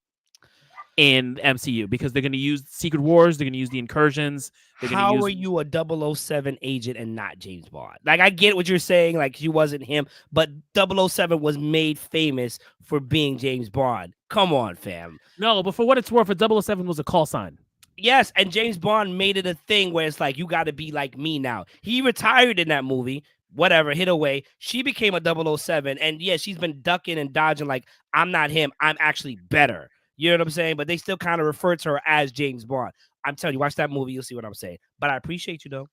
Speaker 4: in MCU because they're going to use Secret Wars. They're going to use the incursions.
Speaker 3: How are you a 007 agent and not James Bond? Like, I get what you're saying. Like, he wasn't him, but 007 was made famous for being James Bond. Come on, fam.
Speaker 4: No, but for what it's worth, a 007 was a call sign.
Speaker 3: Yes, and James Bond made it a thing where it's like, you got to be like me now. He retired in that movie. Whatever, hit away. She became a 007, and yeah, she's been ducking and dodging like, I'm not him. I'm actually better. You know what I'm saying? But they still kind of refer to her as James Bond. I'm telling you, watch that movie. You'll see what I'm saying. But I appreciate you, though.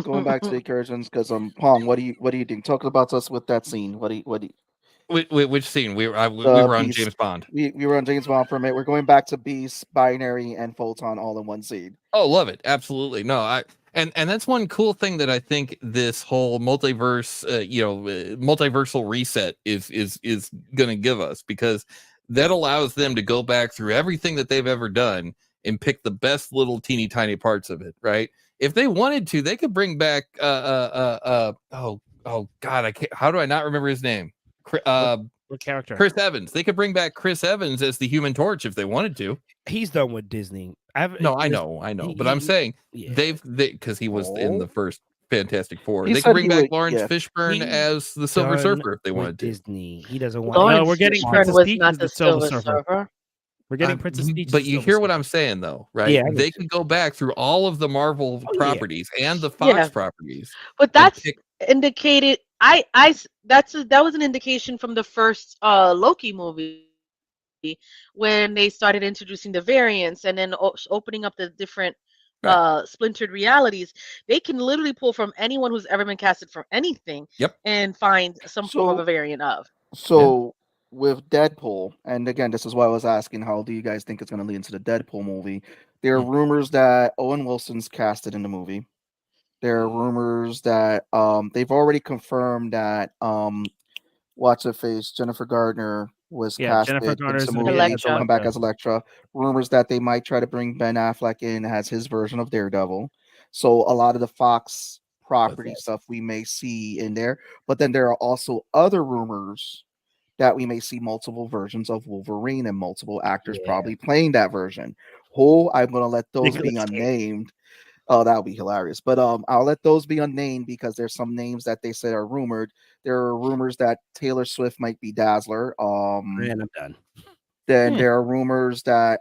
Speaker 2: Going back to the incursions, because Pong, what do you think? Talk about us with that scene. What do you
Speaker 5: Which scene? We were on James Bond.
Speaker 2: We were on James Bond for a minute. We're going back to Beast, Binary, and Photon all in one scene.
Speaker 5: Oh, love it. Absolutely. No, and that's one cool thing that I think this whole multiverse, multiversal reset is going to give us, because that allows them to go back through everything that they've ever done and pick the best little teeny tiny parts of it, right? If they wanted to, they could bring back oh god, I can't, how do I not remember his name?
Speaker 4: What character?
Speaker 5: Chris Evans. They could bring back Chris Evans as the Human Torch if they wanted to.
Speaker 3: He's done with Disney.
Speaker 5: I know, but I'm saying because he was in the first Fantastic Four. They could bring back Lawrence Fishburne as the Silver Surfer if they wanted to.
Speaker 3: Disney. He doesn't want.
Speaker 4: No, we're getting Princess Peach as the Silver Surfer. We're getting Princess Peach.
Speaker 5: But you hear what I'm saying, though, right?
Speaker 3: Yeah,
Speaker 5: they could go back through all of the Marvel properties and the Fox properties.
Speaker 6: But that's indicated. That was an indication from the first Loki movie when they started introducing the variants and then opening up the different splintered realities. They can literally pull from anyone who's ever been casted for anything and find some form of a variant of.
Speaker 2: So with Deadpool, and again, this is why I was asking, how do you guys think it's going to lead into the Deadpool movie? There are rumors that Owen Wilson's casted in the movie. There are rumors that they've already confirmed that what's her face, Jennifer Gardner was casted in the movie to come back as Elektra. Rumors that they might try to bring Ben Affleck in as his version of Daredevil. So a lot of the Fox property stuff we may see in there. But then there are also other rumors that we may see multiple versions of Wolverine and multiple actors probably playing that version. Who I'm gonna let those be unnamed. Oh, that would be hilarious. But I'll let those be unnamed because there's some names that they said are rumored. There are rumors that Taylor Swift might be Dazzler.
Speaker 3: Man, I'm done.
Speaker 2: Then there are rumors that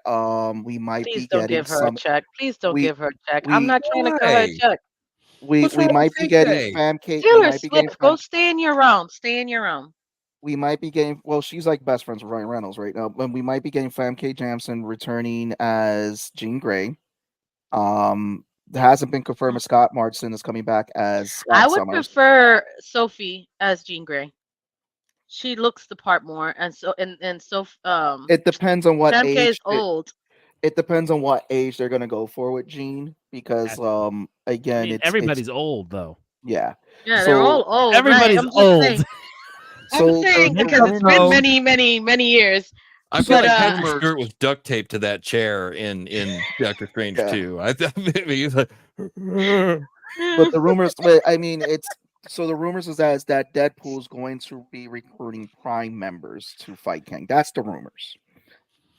Speaker 2: we might
Speaker 6: Please
Speaker 2: be
Speaker 6: don't
Speaker 2: getting
Speaker 6: give her a
Speaker 2: some.
Speaker 6: check. Please don't
Speaker 2: we
Speaker 6: give her a check.
Speaker 2: we
Speaker 6: I'm not trying to cut her a check.
Speaker 2: we
Speaker 5: What's
Speaker 2: we
Speaker 5: wrong
Speaker 2: might
Speaker 5: with
Speaker 2: be getting
Speaker 5: Tay?
Speaker 2: Fam Kate. We
Speaker 6: Taylor
Speaker 2: might be getting
Speaker 6: Swift, go stay in your realm. Stay in your realm.
Speaker 2: we might be getting well, she's like best friends with Ryan Reynolds right now, but we might be getting Fam K. Jamson returning as Jean Grey. It hasn't been confirmed if Scott Martin is coming back as Scott
Speaker 6: I would
Speaker 2: Summers.
Speaker 6: prefer Sophie as Jean Grey. She looks the part more, and so
Speaker 2: It depends on what
Speaker 6: Fam K
Speaker 2: age
Speaker 6: is old.
Speaker 2: it depends on what age they're gonna go for with Jean because again it's
Speaker 4: everybody's old though.
Speaker 2: yeah.
Speaker 6: Yeah, they're all old.
Speaker 4: Everybody's
Speaker 6: right?
Speaker 4: old.
Speaker 2: So
Speaker 6: I'm saying
Speaker 2: the
Speaker 6: because it's been many years.
Speaker 5: I feel
Speaker 6: But,
Speaker 5: like Patrick Stewart was duct taped to that chair in Doctor Strange
Speaker 2: Yeah.
Speaker 5: 2. I thought maybe he was like,
Speaker 2: but the rumors I mean it's so the rumors is that Deadpool's going to be recruiting Prime members to fight Kang. That's the rumors.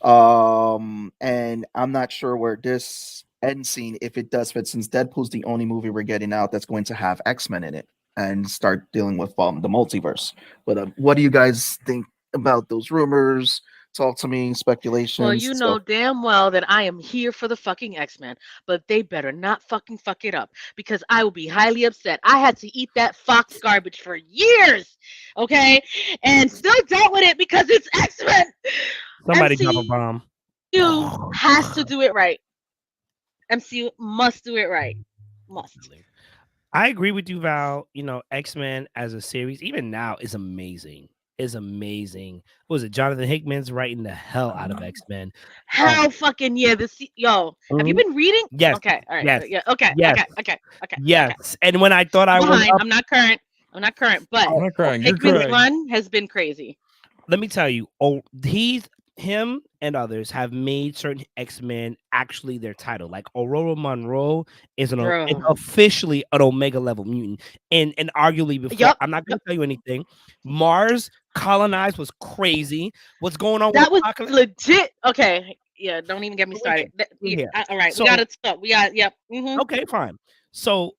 Speaker 2: And I'm not sure where this end scene, if it does fit, since Deadpool's the only movie we're getting out that's going to have X-Men in it and start dealing with the multiverse. But what do you guys think about those rumors? Talk to me, speculations.
Speaker 6: Well, you know damn well that I am here for the fucking X-Men, but they better not fucking fuck it up because I will be highly upset. I had to eat that Fox garbage for years, okay, and still dealt with it because it's X-Men.
Speaker 3: Somebody drop a bomb.
Speaker 6: MCU has to do it right. MCU must do it right. Must.
Speaker 3: I agree with you, Val. You know, X-Men as a series, even now, is amazing. What was it? Jonathan Hickman's writing the hell out of X-Men.
Speaker 6: Hell fucking yeah. Have you been reading?
Speaker 3: Yes.
Speaker 6: Okay. All right.
Speaker 3: Yes.
Speaker 6: Yeah. Okay.
Speaker 3: Yes.
Speaker 6: Okay.
Speaker 3: Yes.
Speaker 6: Okay.
Speaker 3: And when I thought I was
Speaker 6: I'm not current, but
Speaker 5: I'm not crying. You're
Speaker 6: Hickman's
Speaker 5: crying.
Speaker 6: run has been crazy.
Speaker 3: let me tell you, him and others have made certain X-Men actually their title. Like Aurora Monroe is officially an Omega level mutant. And arguably before, I'm not going to tell you anything. Mars Colonized was crazy. What's going on?
Speaker 6: That was legit. Okay. Yeah. Don't even get me started. All right. So, we got to stop.
Speaker 3: Okay, fine. So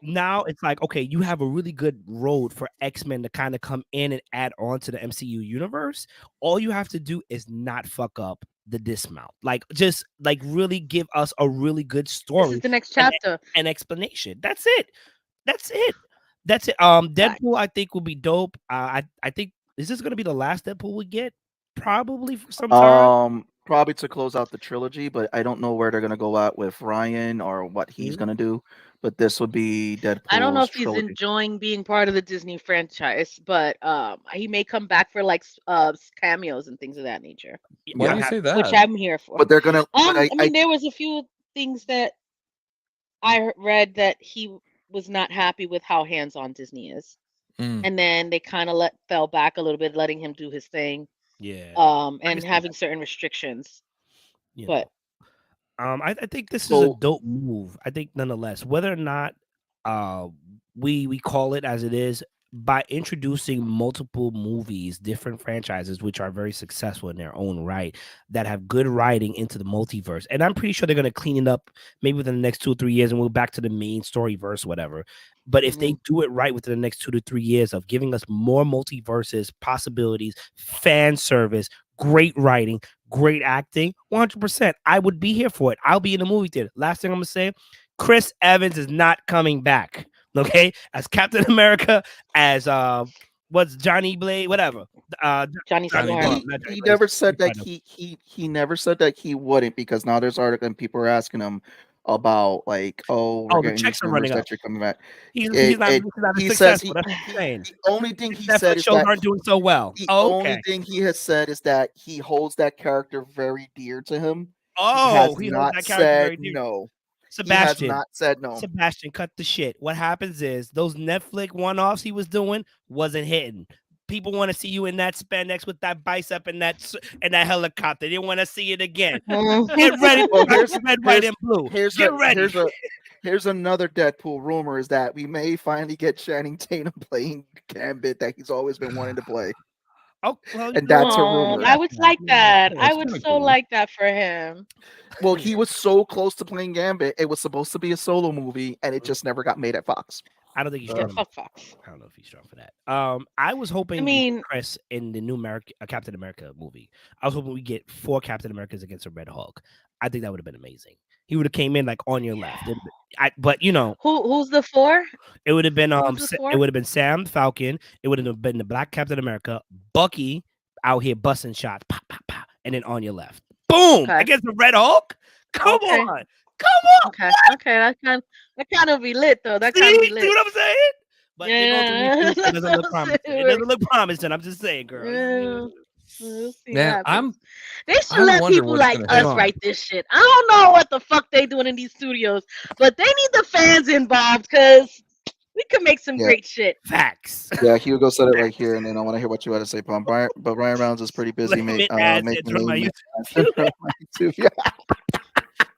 Speaker 3: now it's like, okay, you have a really good road for X-Men to kind of come in and add on to the MCU universe. All you have to do is not fuck up the dismount. Like, just like really give us a really good story.
Speaker 6: This is the next chapter.
Speaker 3: An explanation. That's it. Deadpool, I think, will be dope. I think, is this going to be the last Deadpool we get? Probably for some time.
Speaker 2: Probably to close out the trilogy, but I don't know where they're gonna go out with Ryan or what he's gonna do. But this would be Deadpool's
Speaker 6: I don't know if
Speaker 2: trilogy.
Speaker 6: he's enjoying being part of the Disney franchise, but he may come back for like cameos and things of that nature.
Speaker 5: Why do you say that?
Speaker 6: Which I'm here for.
Speaker 2: But they're gonna.
Speaker 6: I mean, there was a few things that I read that he was not happy with how hands-on Disney is, and then they kind of fell back a little bit, letting him do his thing.
Speaker 3: Yeah.
Speaker 6: And having certain restrictions. But
Speaker 3: I think this is a dope move. I think nonetheless, whether or not we call it as it is, by introducing multiple movies, different franchises, which are very successful in their own right, that have good writing into the multiverse. And I'm pretty sure they're going to clean it up maybe within the next 2 or 3 years and we'll back to the main story verse, whatever. But if they do it right within the next 2 to 3 years of giving us more multiverses, possibilities, fan service, great writing, great acting, 100%, I would be here for it. I'll be in the movie theater. Last thing I'm going to say, Chris Evans is not coming back. Okay, as Captain America, as what's Johnny Blade, whatever.
Speaker 6: Johnny Storm.
Speaker 2: He never said that he never said that he wouldn't, because now there's article and people are asking him about like, we're
Speaker 3: the checks are running
Speaker 2: that you're coming back.
Speaker 3: He's not successful. That's what I'm saying.
Speaker 2: The only thing he said is
Speaker 3: shows
Speaker 2: that
Speaker 3: aren't doing so well.
Speaker 2: The only thing he has said is that he holds that character very dear to him.
Speaker 3: He
Speaker 2: has not said no.
Speaker 3: Sebastian,
Speaker 2: he has not said no.
Speaker 3: Sebastian, cut the shit. What happens is those Netflix one-offs he was doing wasn't hitting. People want to see you in that spandex with that bicep and that helicopter. They want to see it again. Get ready.
Speaker 2: Well,
Speaker 3: Red, white, and blue. Get ready.
Speaker 2: Here's another Deadpool rumor is that we may finally get Channing Tatum playing Gambit that he's always been wanting to play.
Speaker 3: Oh, well,
Speaker 2: and that's a rumor.
Speaker 6: I would like that. I would so like that for him.
Speaker 2: Well, he was so close to playing Gambit. It was supposed to be a solo movie, and it just never got made at Fox.
Speaker 3: I don't think he's strong.
Speaker 6: Fuck Fox.
Speaker 3: I don't know if he's strong for that. I was hoping Chris in the new Captain America movie. I was hoping we get 4 Captain Americas against a Red Hulk. I think that would have been amazing. He would have came in like on your left. But you know,
Speaker 6: who's the 4?
Speaker 3: It would have been it would have been Sam Falcon. It would have been the Black Captain America, Bucky out here busting shots, pop, pop, pop, and then on your left, boom, against the Red Hulk. Come on.
Speaker 6: Okay, that kind of be lit though. That kind of be lit.
Speaker 3: See what I'm saying? But it doesn't look promising. It doesn't look promising. I'm just saying, girl.
Speaker 6: Man, they should let people like us write this shit. I don't know what the fuck they doing in these studios, but they need the fans involved because we could make some great shit.
Speaker 3: Facts.
Speaker 2: Yeah, Hugo said it right here, and then I want to hear what you had to say, Pom. But Ryan Rounds is pretty busy making YouTube.
Speaker 3: Yeah.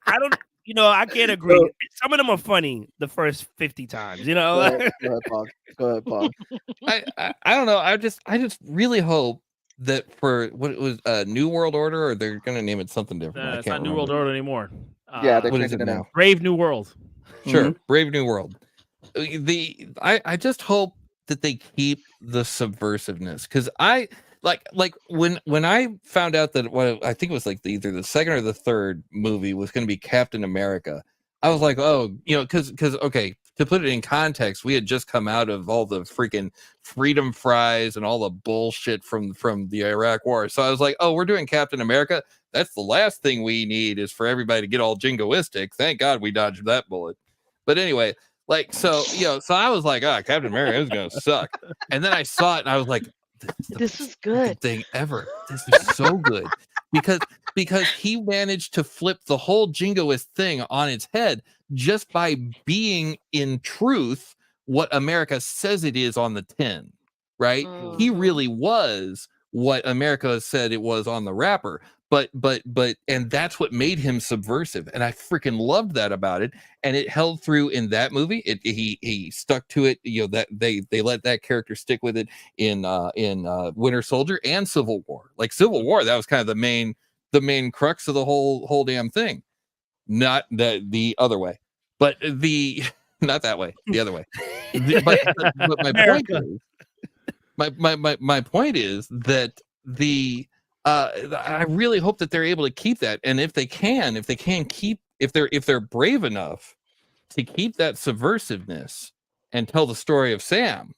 Speaker 3: I don't. You know, I can't agree. Some of them are funny the first 50 times. You know.
Speaker 2: Go ahead, Pog.
Speaker 5: I don't know. I just really hope that for what it was New World Order, or they're gonna name it something different.
Speaker 4: It's not New World Order anymore.
Speaker 2: Yeah, they're
Speaker 5: changing
Speaker 2: it now.
Speaker 4: Brave New World.
Speaker 5: Sure, Brave New World. I just hope that they keep the subversiveness, because I like when I found out that what I think it was like either the second or the third movie was going to be Captain America, I was like, oh, you know, because okay, to put it in context, we had just come out of all the freaking freedom fries and all the bullshit from the Iraq War, so I was like, oh, we're doing Captain America. That's the last thing we need is for everybody to get all jingoistic. Thank God we dodged that bullet. But anyway, like, so, you know, so I was like, Captain America is going to suck. And then I saw it and I was like,
Speaker 6: this is good
Speaker 5: thing ever. This is so good because he managed to flip the whole jingoist thing on its head just by being in truth what America says it is on the tin, right?
Speaker 6: Mm-hmm.
Speaker 5: He really was what America said it was on the wrapper. But and that's what made him subversive, and I freaking loved that about it, and it held through in that movie. He stuck to it, you know, that they let that character stick with it in Winter Soldier and Civil War. Like Civil War, that was kind of the main crux of the whole damn thing. Not the other way, but not that way, the other way. But my point is that I really hope that they're able to keep that, and if they're brave enough to keep that subversiveness and tell the story of Sam.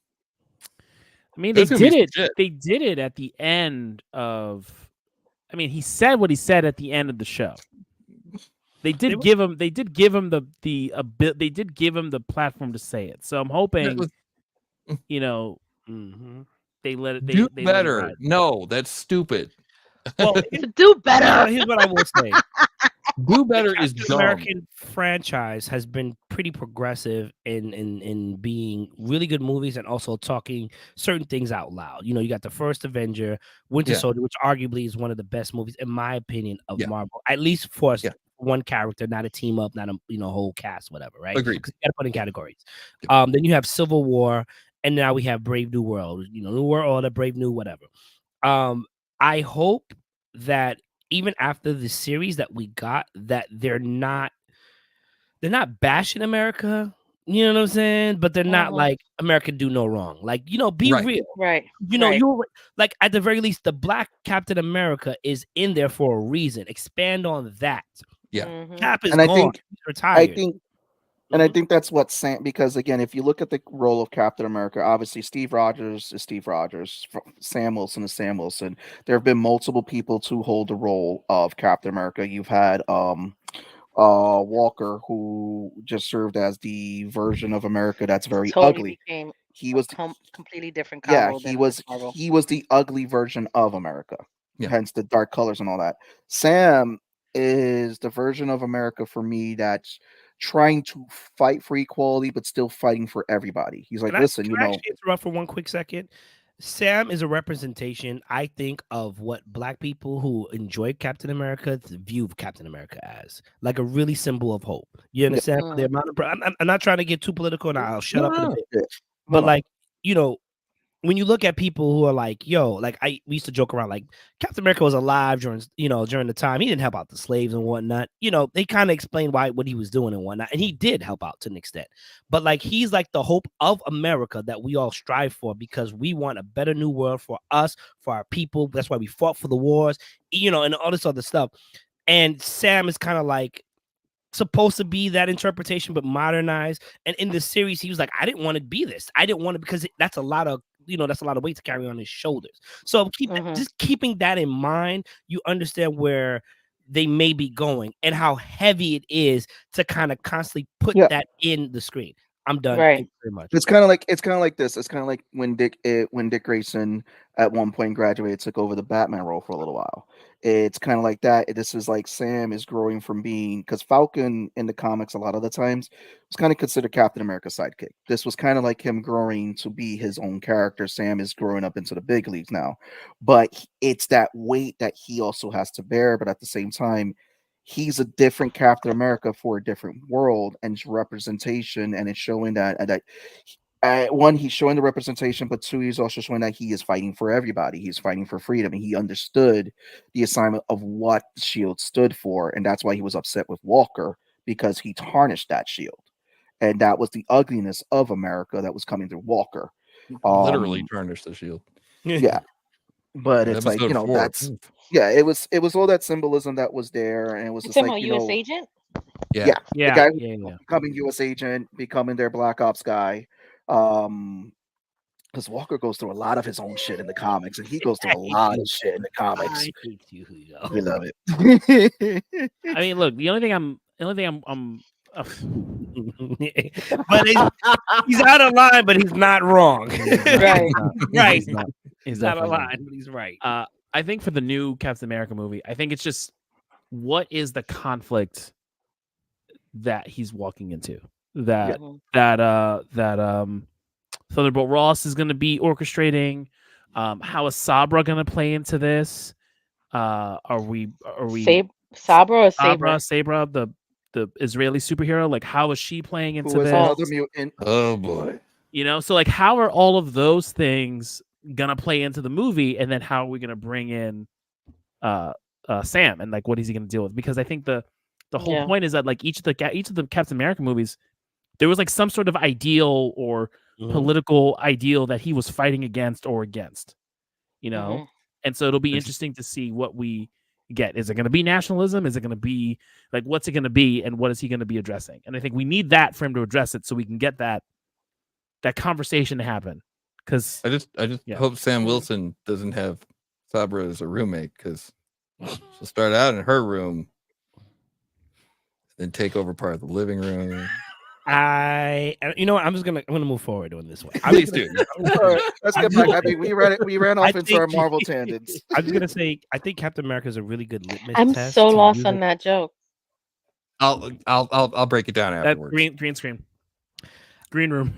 Speaker 4: I mean, they did it. They did it at the end of. I mean, he said what he said at the end of the show. They did give him the platform to say it. So I'm hoping, you know, they let it.
Speaker 5: Do better. No, that's stupid.
Speaker 3: Well,
Speaker 6: do better.
Speaker 3: Here's what I will say.
Speaker 5: Do better is
Speaker 3: the American franchise has been pretty progressive in being really good movies and also talking certain things out loud. You know, you got the first Avenger, Winter Soldier, which arguably is one of the best movies, in my opinion, of Marvel, at least for one character, not a team up, not a whole cast, whatever, right?
Speaker 5: Agreed.
Speaker 3: Because you got to put in categories. Then you have Civil War, and now we have Brave New World. You know, New World Order, Brave New, whatever. I hope that even after the series that we got, that they're not bashing America, you know what I'm saying? But they're not like America do no wrong. Like, you know, be real.
Speaker 6: Right.
Speaker 3: You know, you're like, at the very least, the Black Captain America is in there for a reason. Expand on that.
Speaker 5: Yeah.
Speaker 3: Cap is gone. He's retired.
Speaker 2: I think that's what Sam, because again, if you look at the role of Captain America, obviously Steve Rogers is Steve Rogers, Sam Wilson is Sam Wilson. There have been multiple people to hold the role of Captain America. You've had Walker, who just served as the version of America that's very ugly. He was
Speaker 6: completely different.
Speaker 2: Yeah, he was the ugly version of America. Hence the dark colors and all that. Sam is the version of America for me that's trying to fight for equality, but still fighting for everybody. He's like, listen, you know.
Speaker 3: Interrupt for one quick second. Sam is a representation, I think, of what Black people who enjoy Captain America view Captain America as, like a really symbol of hope. You understand? The amount of I'm not trying to get too political, and I'll shut up in a bit. But like, you know, when you look at people who are like, yo, like we used to joke around, like Captain America was alive during the time he didn't help out the slaves and whatnot. You know, they kind of explained what he was doing and whatnot, and he did help out to an extent. But like, he's like the hope of America that we all strive for, because we want a better new world for us, for our people. That's why we fought for the wars, and all this other stuff. And Sam is kind of like supposed to be that interpretation, but modernized. And in the series, he was like, I didn't want to be this. I didn't want to, because that's a lot of weight to carry on his shoulders. So just keeping that in mind, you understand where they may be going and how heavy it is to kind of constantly put that in the screen. I'm done.
Speaker 6: Right.
Speaker 3: Thank you very much.
Speaker 2: It's kind of like this. It's kind of like when Dick Grayson at one point graduated, took over the Batman role for a little while. It's kind of like that. This is like Sam is growing from being, because Falcon in the comics a lot of the times was kind of considered Captain America's sidekick. This was kind of like him growing to be his own character. Sam is growing up into the big leagues now, but it's that weight that he also has to bear. But at the same time, he's a different Captain America for a different world and representation, and it's showing that one, he's showing the representation, but two, he's also showing that he is fighting for everybody. He's fighting for freedom, and he understood the assignment of what the shield stood for, and that's why he was upset with Walker, because he tarnished that shield, and that was the ugliness of America that was coming through Walker.
Speaker 5: Literally tarnished the shield.
Speaker 2: Yeah. But it's like,
Speaker 5: Episode 4.
Speaker 2: that's it was all that symbolism that was there, and it was just like,
Speaker 6: U.S. agent.
Speaker 2: The guy becoming U.S. agent, becoming their Black Ops guy. Because Walker goes through a lot of his own shit in the comics, and he goes through a lot of shit in the comics.
Speaker 3: I hate you, Julio.
Speaker 2: We love it.
Speaker 4: I mean, look, the only thing I'm
Speaker 3: but he's out of line, but he's not wrong.
Speaker 6: Right.
Speaker 3: Right.
Speaker 4: He's
Speaker 3: out of line, but he's right.
Speaker 4: I think for the new Captain America movie, I think it's just, what is the conflict that he's walking into? That Thunderbolt Ross is going to be orchestrating. How is Sabra going to play into this? Are we
Speaker 6: Sabra or Sabre?
Speaker 4: Sabra, the Israeli superhero. Like, how is she playing into this?
Speaker 2: Another mutant.
Speaker 5: Oh boy.
Speaker 4: So like, how are all of those things gonna play into the movie, and then how are we gonna bring in Sam, and like, what is he gonna deal with? Because I think the whole point is that, like, each of the Captain America movies, there was like some sort of ideal or political ideal that he was fighting against. And so it'll be interesting to see what we get. Is it going to be nationalism? Is it going to be like, what's it going to be, and what is he going to be addressing? And I think we need that for him to address it, so we can get that conversation to happen. Because
Speaker 5: I just hope Sam Wilson doesn't have Sabra as a roommate, because she'll start out in her room, then take over part of the living room.
Speaker 3: I'm gonna move forward on this one.
Speaker 5: Please do.
Speaker 2: Let's get back. I mean, we ran off into our Marvel tangents.
Speaker 3: I was gonna say, I think Captain America is a really good litmus
Speaker 6: I'm
Speaker 3: test.
Speaker 6: so lost on that joke.
Speaker 5: I'll break it down afterwards.
Speaker 4: That green screen, green room.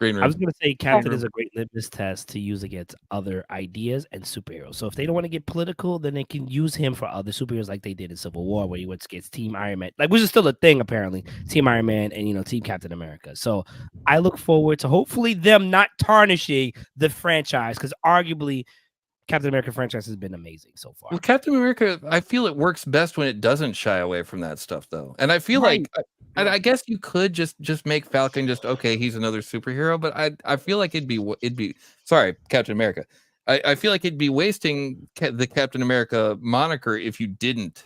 Speaker 3: I was going to say Captain is a great litmus test to use against other ideas and superheroes. So if they don't want to get political, then they can use him for other superheroes, like they did in Civil War, where he went against Team Iron Man, like, which is still a thing apparently. Team Iron Man and Team Captain America. So I look forward to hopefully them not tarnishing the franchise, because arguably Captain America franchise has been amazing so far.
Speaker 5: Well, Captain America, I feel it works best when it doesn't shy away from that stuff, though. And I feel like, I guess you could just make Falcon just, okay, he's another superhero, but I feel like it'd be sorry, Captain America. I feel like it'd be wasting the Captain America moniker if you didn't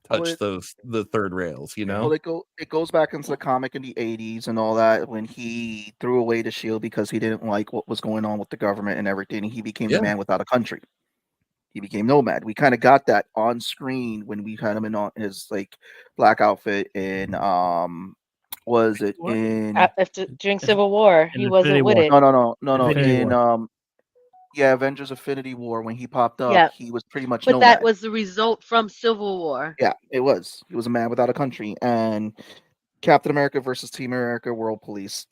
Speaker 5: touch the third rails,
Speaker 2: Well, it goes back into the comic in the 80s and all that, when he threw away the shield because he didn't like what was going on with the government and everything, and he became a man without a country. He became nomad. We kind of got that on screen when we had him in on his like black outfit in was it in
Speaker 6: during Civil War? He wasn't with it.
Speaker 2: No. In Avengers Infinity War, when he popped up, he was pretty much nomad.
Speaker 6: That was the result from Civil War.
Speaker 2: Yeah, it was. He was a man without a country. And Captain America versus Team America World Police.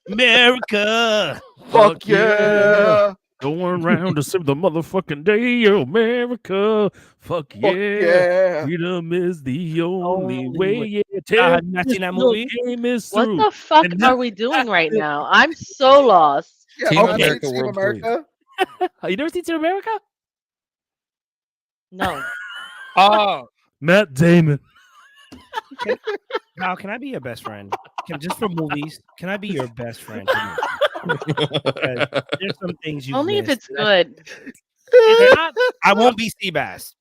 Speaker 3: America.
Speaker 2: Fuck yeah.
Speaker 4: Going round to save the motherfucking day, America. Fuck yeah.
Speaker 2: Fuck yeah.
Speaker 4: Freedom is the only
Speaker 3: Only
Speaker 4: way.
Speaker 3: way.
Speaker 4: Yeah,
Speaker 3: Have you not seen that movie?
Speaker 4: game is
Speaker 6: What
Speaker 4: through.
Speaker 6: the fuck
Speaker 4: And
Speaker 6: are we doing right now? I'm so lost.
Speaker 2: Yeah,
Speaker 5: Team
Speaker 2: I've seen
Speaker 5: America,
Speaker 2: Team
Speaker 5: World Police.
Speaker 2: America.
Speaker 4: You never seen Team America?
Speaker 6: No.
Speaker 3: Oh,
Speaker 4: Matt Damon.
Speaker 3: now can I be your best friend? Just for movies, can I be your best friend? Because there's some things you
Speaker 6: Only if
Speaker 3: missed.
Speaker 6: it's good.
Speaker 4: It's not
Speaker 3: I won't be Seabass.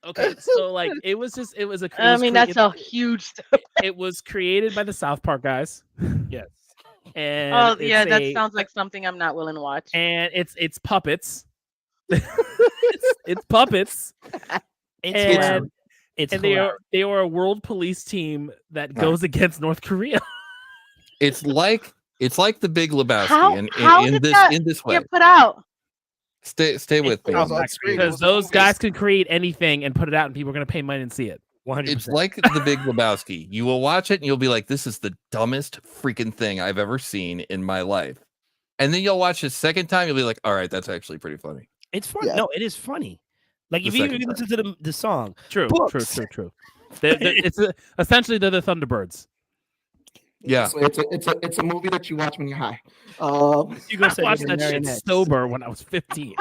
Speaker 4: okay. So like it was a.
Speaker 6: I mean, that's a huge step.
Speaker 4: It was created by the South Park guys.
Speaker 3: Yes.
Speaker 4: And
Speaker 6: Oh, yeah,
Speaker 4: it's
Speaker 6: that
Speaker 4: a-
Speaker 6: sounds like something I'm not willing to watch.
Speaker 4: and it's puppets. it's puppets.
Speaker 3: It's
Speaker 4: And-
Speaker 3: hilarious. It's
Speaker 4: And
Speaker 3: hilarious.
Speaker 4: they are a world police team that goes against North Korea.
Speaker 5: It's like the Big Lebowski
Speaker 6: How
Speaker 5: in
Speaker 6: did that
Speaker 5: this way.
Speaker 6: get put out?
Speaker 5: Stay with me.
Speaker 2: It was
Speaker 5: on
Speaker 2: on
Speaker 5: that.
Speaker 2: screen. It
Speaker 4: Because
Speaker 2: was a
Speaker 4: those
Speaker 2: movie.
Speaker 4: guys can create anything and put it out, and people are going to pay money and see it.
Speaker 3: 100%.
Speaker 5: It's like the Big Lebowski. You will watch it and you'll be like, "This is the dumbest freaking thing I've ever seen in my life." And then you'll watch it a second time, you'll be like, "All right, that's actually pretty funny."
Speaker 3: It's fun.
Speaker 2: Yeah.
Speaker 3: No, it is funny. Like
Speaker 5: The
Speaker 3: if you
Speaker 5: second
Speaker 3: even listen to the song,
Speaker 4: True,
Speaker 3: Books.
Speaker 4: true. Essentially they're the Thunderbirds.
Speaker 5: Yeah.
Speaker 2: So it's a movie that you watch when you're high.
Speaker 3: you go
Speaker 4: I
Speaker 3: say
Speaker 4: watched
Speaker 3: the
Speaker 4: that shit
Speaker 3: marionettes.
Speaker 4: sober when I was 15.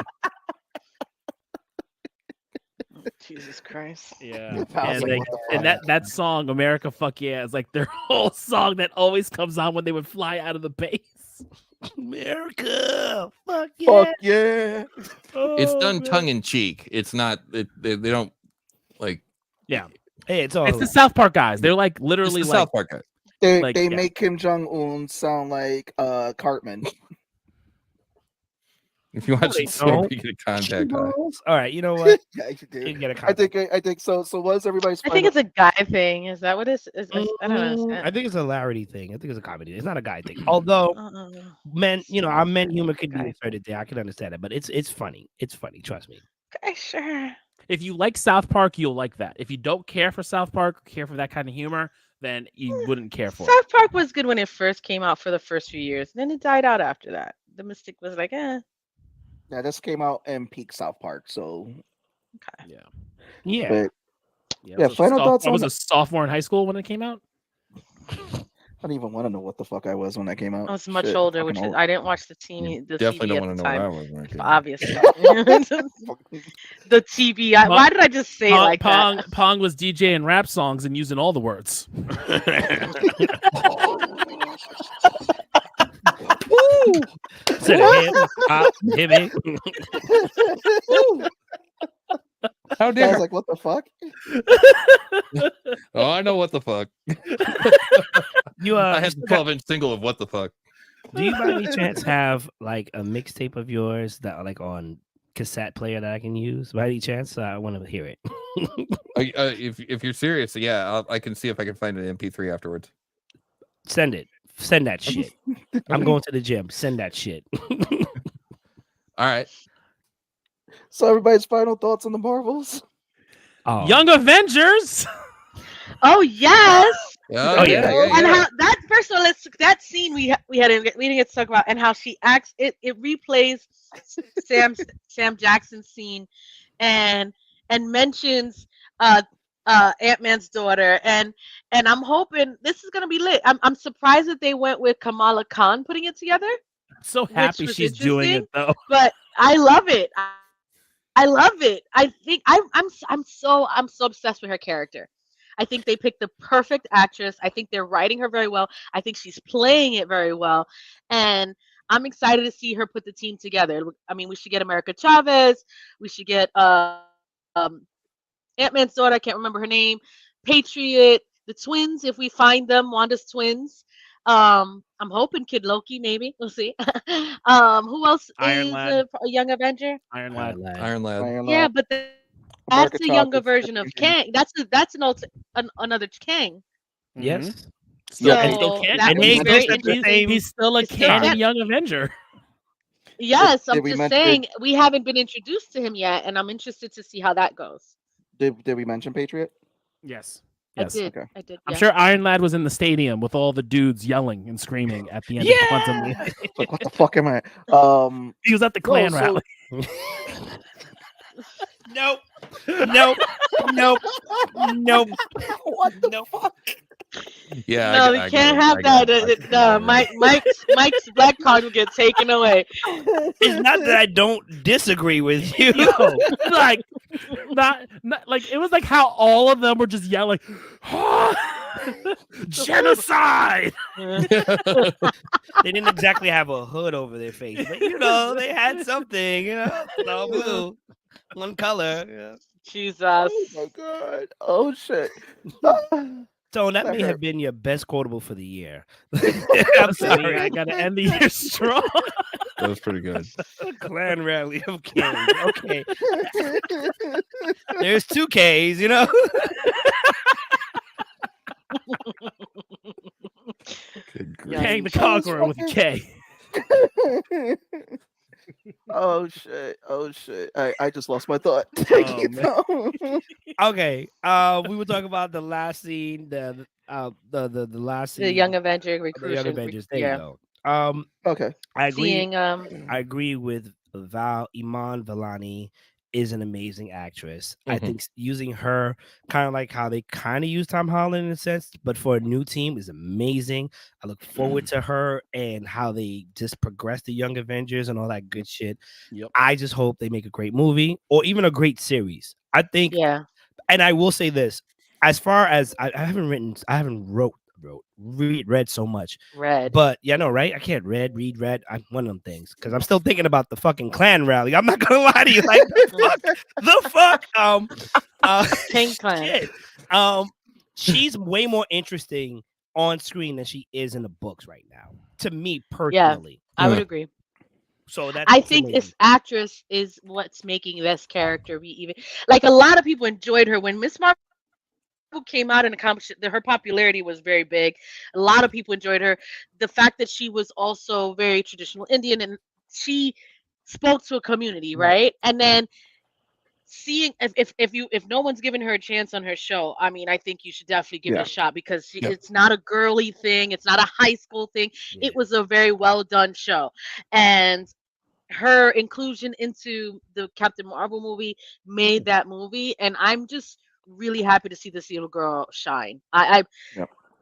Speaker 6: Jesus Christ.
Speaker 4: Yeah.
Speaker 2: Yeah, I was
Speaker 4: And,
Speaker 2: like,
Speaker 4: like,
Speaker 2: what the
Speaker 4: and
Speaker 2: fuck?
Speaker 4: that song, America Fuck Yeah, is like their whole song that always comes on when they would fly out of the base.
Speaker 3: America, fuck yeah.
Speaker 2: Fuck yeah.
Speaker 5: It's
Speaker 4: Oh,
Speaker 5: done
Speaker 4: man.
Speaker 5: tongue in cheek. It's not. They don't like.
Speaker 3: Hey, it's all.
Speaker 4: It's the South Park guys. They're like
Speaker 5: It's
Speaker 4: literally
Speaker 5: the
Speaker 4: like
Speaker 5: South Park guys.
Speaker 2: They
Speaker 4: Like,
Speaker 2: they
Speaker 4: yeah.
Speaker 2: make Kim Jong Un sound like Cartman.
Speaker 5: If you watch
Speaker 3: they
Speaker 5: it sober,
Speaker 3: don't.
Speaker 5: you get a contact high.
Speaker 3: All right, you know what?
Speaker 2: Yeah, you
Speaker 3: You
Speaker 2: do.
Speaker 3: can get a
Speaker 2: I
Speaker 3: contact.
Speaker 2: think so. So what is everybody's
Speaker 6: I think
Speaker 2: final-
Speaker 6: it's a guy thing. Is that what it is? I don't
Speaker 3: I
Speaker 6: understand.
Speaker 3: think it's a Larry thing. I think it's a comedy. It's not a guy thing. Although men, our men humor could be
Speaker 6: Guy.
Speaker 3: inserted there. I can understand it, but it's funny. It's funny. Trust me.
Speaker 6: Okay, sure.
Speaker 4: if you like South Park, you'll like that. If you don't care for South Park, care for that kind of humor, then you wouldn't care for it.
Speaker 6: South Park was good when it first came out for the first few years. Then it died out after that. The Mystic was like, eh.
Speaker 2: Yeah, this came out in peak South Park. So,
Speaker 6: Okay.
Speaker 4: Yeah.
Speaker 3: Yeah.
Speaker 2: but
Speaker 4: Yeah,
Speaker 2: Yeah,
Speaker 4: so
Speaker 2: final thoughts
Speaker 4: I was
Speaker 2: on
Speaker 4: a sophomore in high school when it came out.
Speaker 2: I don't even want to know what the fuck I was when that came out.
Speaker 6: I was much
Speaker 2: Shit,
Speaker 6: older,
Speaker 2: fucking
Speaker 6: which is
Speaker 2: old.
Speaker 6: I didn't watch the TV. The
Speaker 5: Definitely
Speaker 6: TV
Speaker 5: don't
Speaker 6: at
Speaker 5: want
Speaker 6: the
Speaker 5: to know what I
Speaker 6: time.
Speaker 5: was when I came out.
Speaker 6: Obviously. The TV. Why did I just say it like that?
Speaker 4: Pong was DJing rap songs and using all the words.
Speaker 3: Said him, him, him.
Speaker 5: How
Speaker 2: I was
Speaker 5: dare?
Speaker 2: like, what the fuck?
Speaker 5: Oh, I know what the fuck.
Speaker 3: You
Speaker 5: I had the 12-inch single of what the fuck.
Speaker 3: do you by any chance have like a mixtape of yours that are like on cassette player that I can use? By any chance, I want to hear it.
Speaker 5: If you're serious, yeah, I can see if I can find an MP3 afterwards.
Speaker 3: Send it. Send that shit. I'm going to the gym. Send that shit.
Speaker 5: All right.
Speaker 2: So everybody's final thoughts on the Marvels?
Speaker 3: Oh.
Speaker 4: Young Avengers.
Speaker 6: Oh yes.
Speaker 5: Oh,
Speaker 3: yeah.
Speaker 6: And how that first of all, that scene we didn't get to talk about, and how she acts. It replays Sam Jackson's scene, and mentions Ant-Man's daughter, and I'm hoping this is gonna be lit. I'm surprised that they went with Kamala Khan putting it together,
Speaker 4: So happy
Speaker 6: was
Speaker 4: she's doing it though.
Speaker 6: but I love it. I love it. I think I'm so obsessed with her character. I think they picked the perfect actress. I think they're writing her very well. I think she's playing it very well, and I'm excited to see her put the team together. I mean, we should get America Chavez. We should get Ant-Man's daughter. I can't remember her name. Patriot. The twins, if we find them, Wanda's twins. I'm hoping Kid Loki, maybe. We'll see. Who else
Speaker 4: Iron
Speaker 6: is
Speaker 4: Lad.
Speaker 6: a young Avenger?
Speaker 4: Iron Lad.
Speaker 5: Iron Lad.
Speaker 2: Iron
Speaker 6: Yeah,
Speaker 2: Lad.
Speaker 6: but that's
Speaker 2: America
Speaker 6: the younger
Speaker 2: Chavez,
Speaker 6: version of Kang. That's another Kang.
Speaker 3: Yes.
Speaker 4: Still,
Speaker 6: So
Speaker 4: and still can.
Speaker 6: that
Speaker 4: And
Speaker 6: would
Speaker 3: be
Speaker 4: he's,
Speaker 3: very
Speaker 4: he's-
Speaker 6: interesting.
Speaker 4: he's still a
Speaker 6: It's still
Speaker 4: canon
Speaker 6: Kang.
Speaker 4: Young Avenger.
Speaker 6: Yes,
Speaker 2: Did
Speaker 6: I'm
Speaker 2: we
Speaker 6: just
Speaker 2: mention-
Speaker 6: saying we haven't been introduced to him yet, and I'm interested to see how that goes.
Speaker 2: Did we mention Patriot?
Speaker 4: Yes. Yes.
Speaker 6: I did.
Speaker 2: Okay.
Speaker 6: I did.
Speaker 4: I'm
Speaker 6: Yeah.
Speaker 4: sure Iron Lad was in the stadium with all the dudes yelling and screaming at the end of Quantum Leap.
Speaker 2: Like, what the fuck am I?
Speaker 4: He was at the Klan rally.
Speaker 3: Nope. Nope. Nope. Nope.
Speaker 2: What the
Speaker 3: Nope.
Speaker 2: fuck?
Speaker 5: Yeah,
Speaker 6: No, you can't have that. Mike's black card will get taken away.
Speaker 3: It's not that I don't disagree with you.
Speaker 4: Yo, like not like it was like how all of them were just yelling genocide.
Speaker 3: They didn't exactly have a hood over their face, but they had something, all blue, one color. Yeah.
Speaker 6: Jesus.
Speaker 2: Oh my god. Oh shit.
Speaker 3: So that
Speaker 2: That
Speaker 3: may have
Speaker 2: hurt.
Speaker 3: been your best quotable for the year.
Speaker 4: I'm sorry, I gotta end the year strong.
Speaker 5: That was pretty good.
Speaker 3: Clan rally of kings. Okay. There's 2 Ks,
Speaker 5: Good grief.
Speaker 6: Yeah.
Speaker 4: Hang the Conqueror with a K.
Speaker 2: Oh shit. Oh shit. I just lost my thought.
Speaker 3: Oh,
Speaker 2: man.
Speaker 3: Okay. We were talking about the last scene, the last scene.
Speaker 6: The Young Avenger
Speaker 3: the Young
Speaker 6: recruiting.
Speaker 3: Avengers. There
Speaker 6: Yeah.
Speaker 3: you go.
Speaker 2: Okay.
Speaker 3: I agree.
Speaker 6: Seeing
Speaker 3: I agree with Iman Vellani is an amazing actress. I
Speaker 5: Mhm.
Speaker 3: think using her kind of like how they kind of use Tom Holland in a sense, but for a new team is amazing. I look forward to her and how they just progress the Young Avengers and all that good shit.
Speaker 4: Yep.
Speaker 3: I just hope they make a great movie or even a great series. I think,
Speaker 6: yeah.
Speaker 3: and I will say this, as far as I haven't read so much.
Speaker 6: Red.
Speaker 3: But yeah, no, right? I can't read. I'm one of them things because I'm still thinking about the fucking Klan rally. I'm not gonna lie to you, like the fuck.
Speaker 6: King Clan.
Speaker 3: Shit. She's way more interesting on screen than she is in the books right now. To me personally,
Speaker 6: I would agree.
Speaker 3: So that's
Speaker 6: I think
Speaker 3: amazing.
Speaker 6: this actress is what's making this character be even like a lot of people enjoyed her when Miss Marvel came out and accomplished her popularity was very big. A lot of people enjoyed her. The fact that she was also very traditional Indian and she spoke to a community, right? And then seeing if no one's given her a chance on her show, I mean, I think you should definitely give it a shot because it's not a girly thing, it's not a high school thing.
Speaker 3: Yeah.
Speaker 6: It was a very well done show, and her inclusion into the Captain Marvel movie made that movie, and I'm just really happy to see this little girl shine.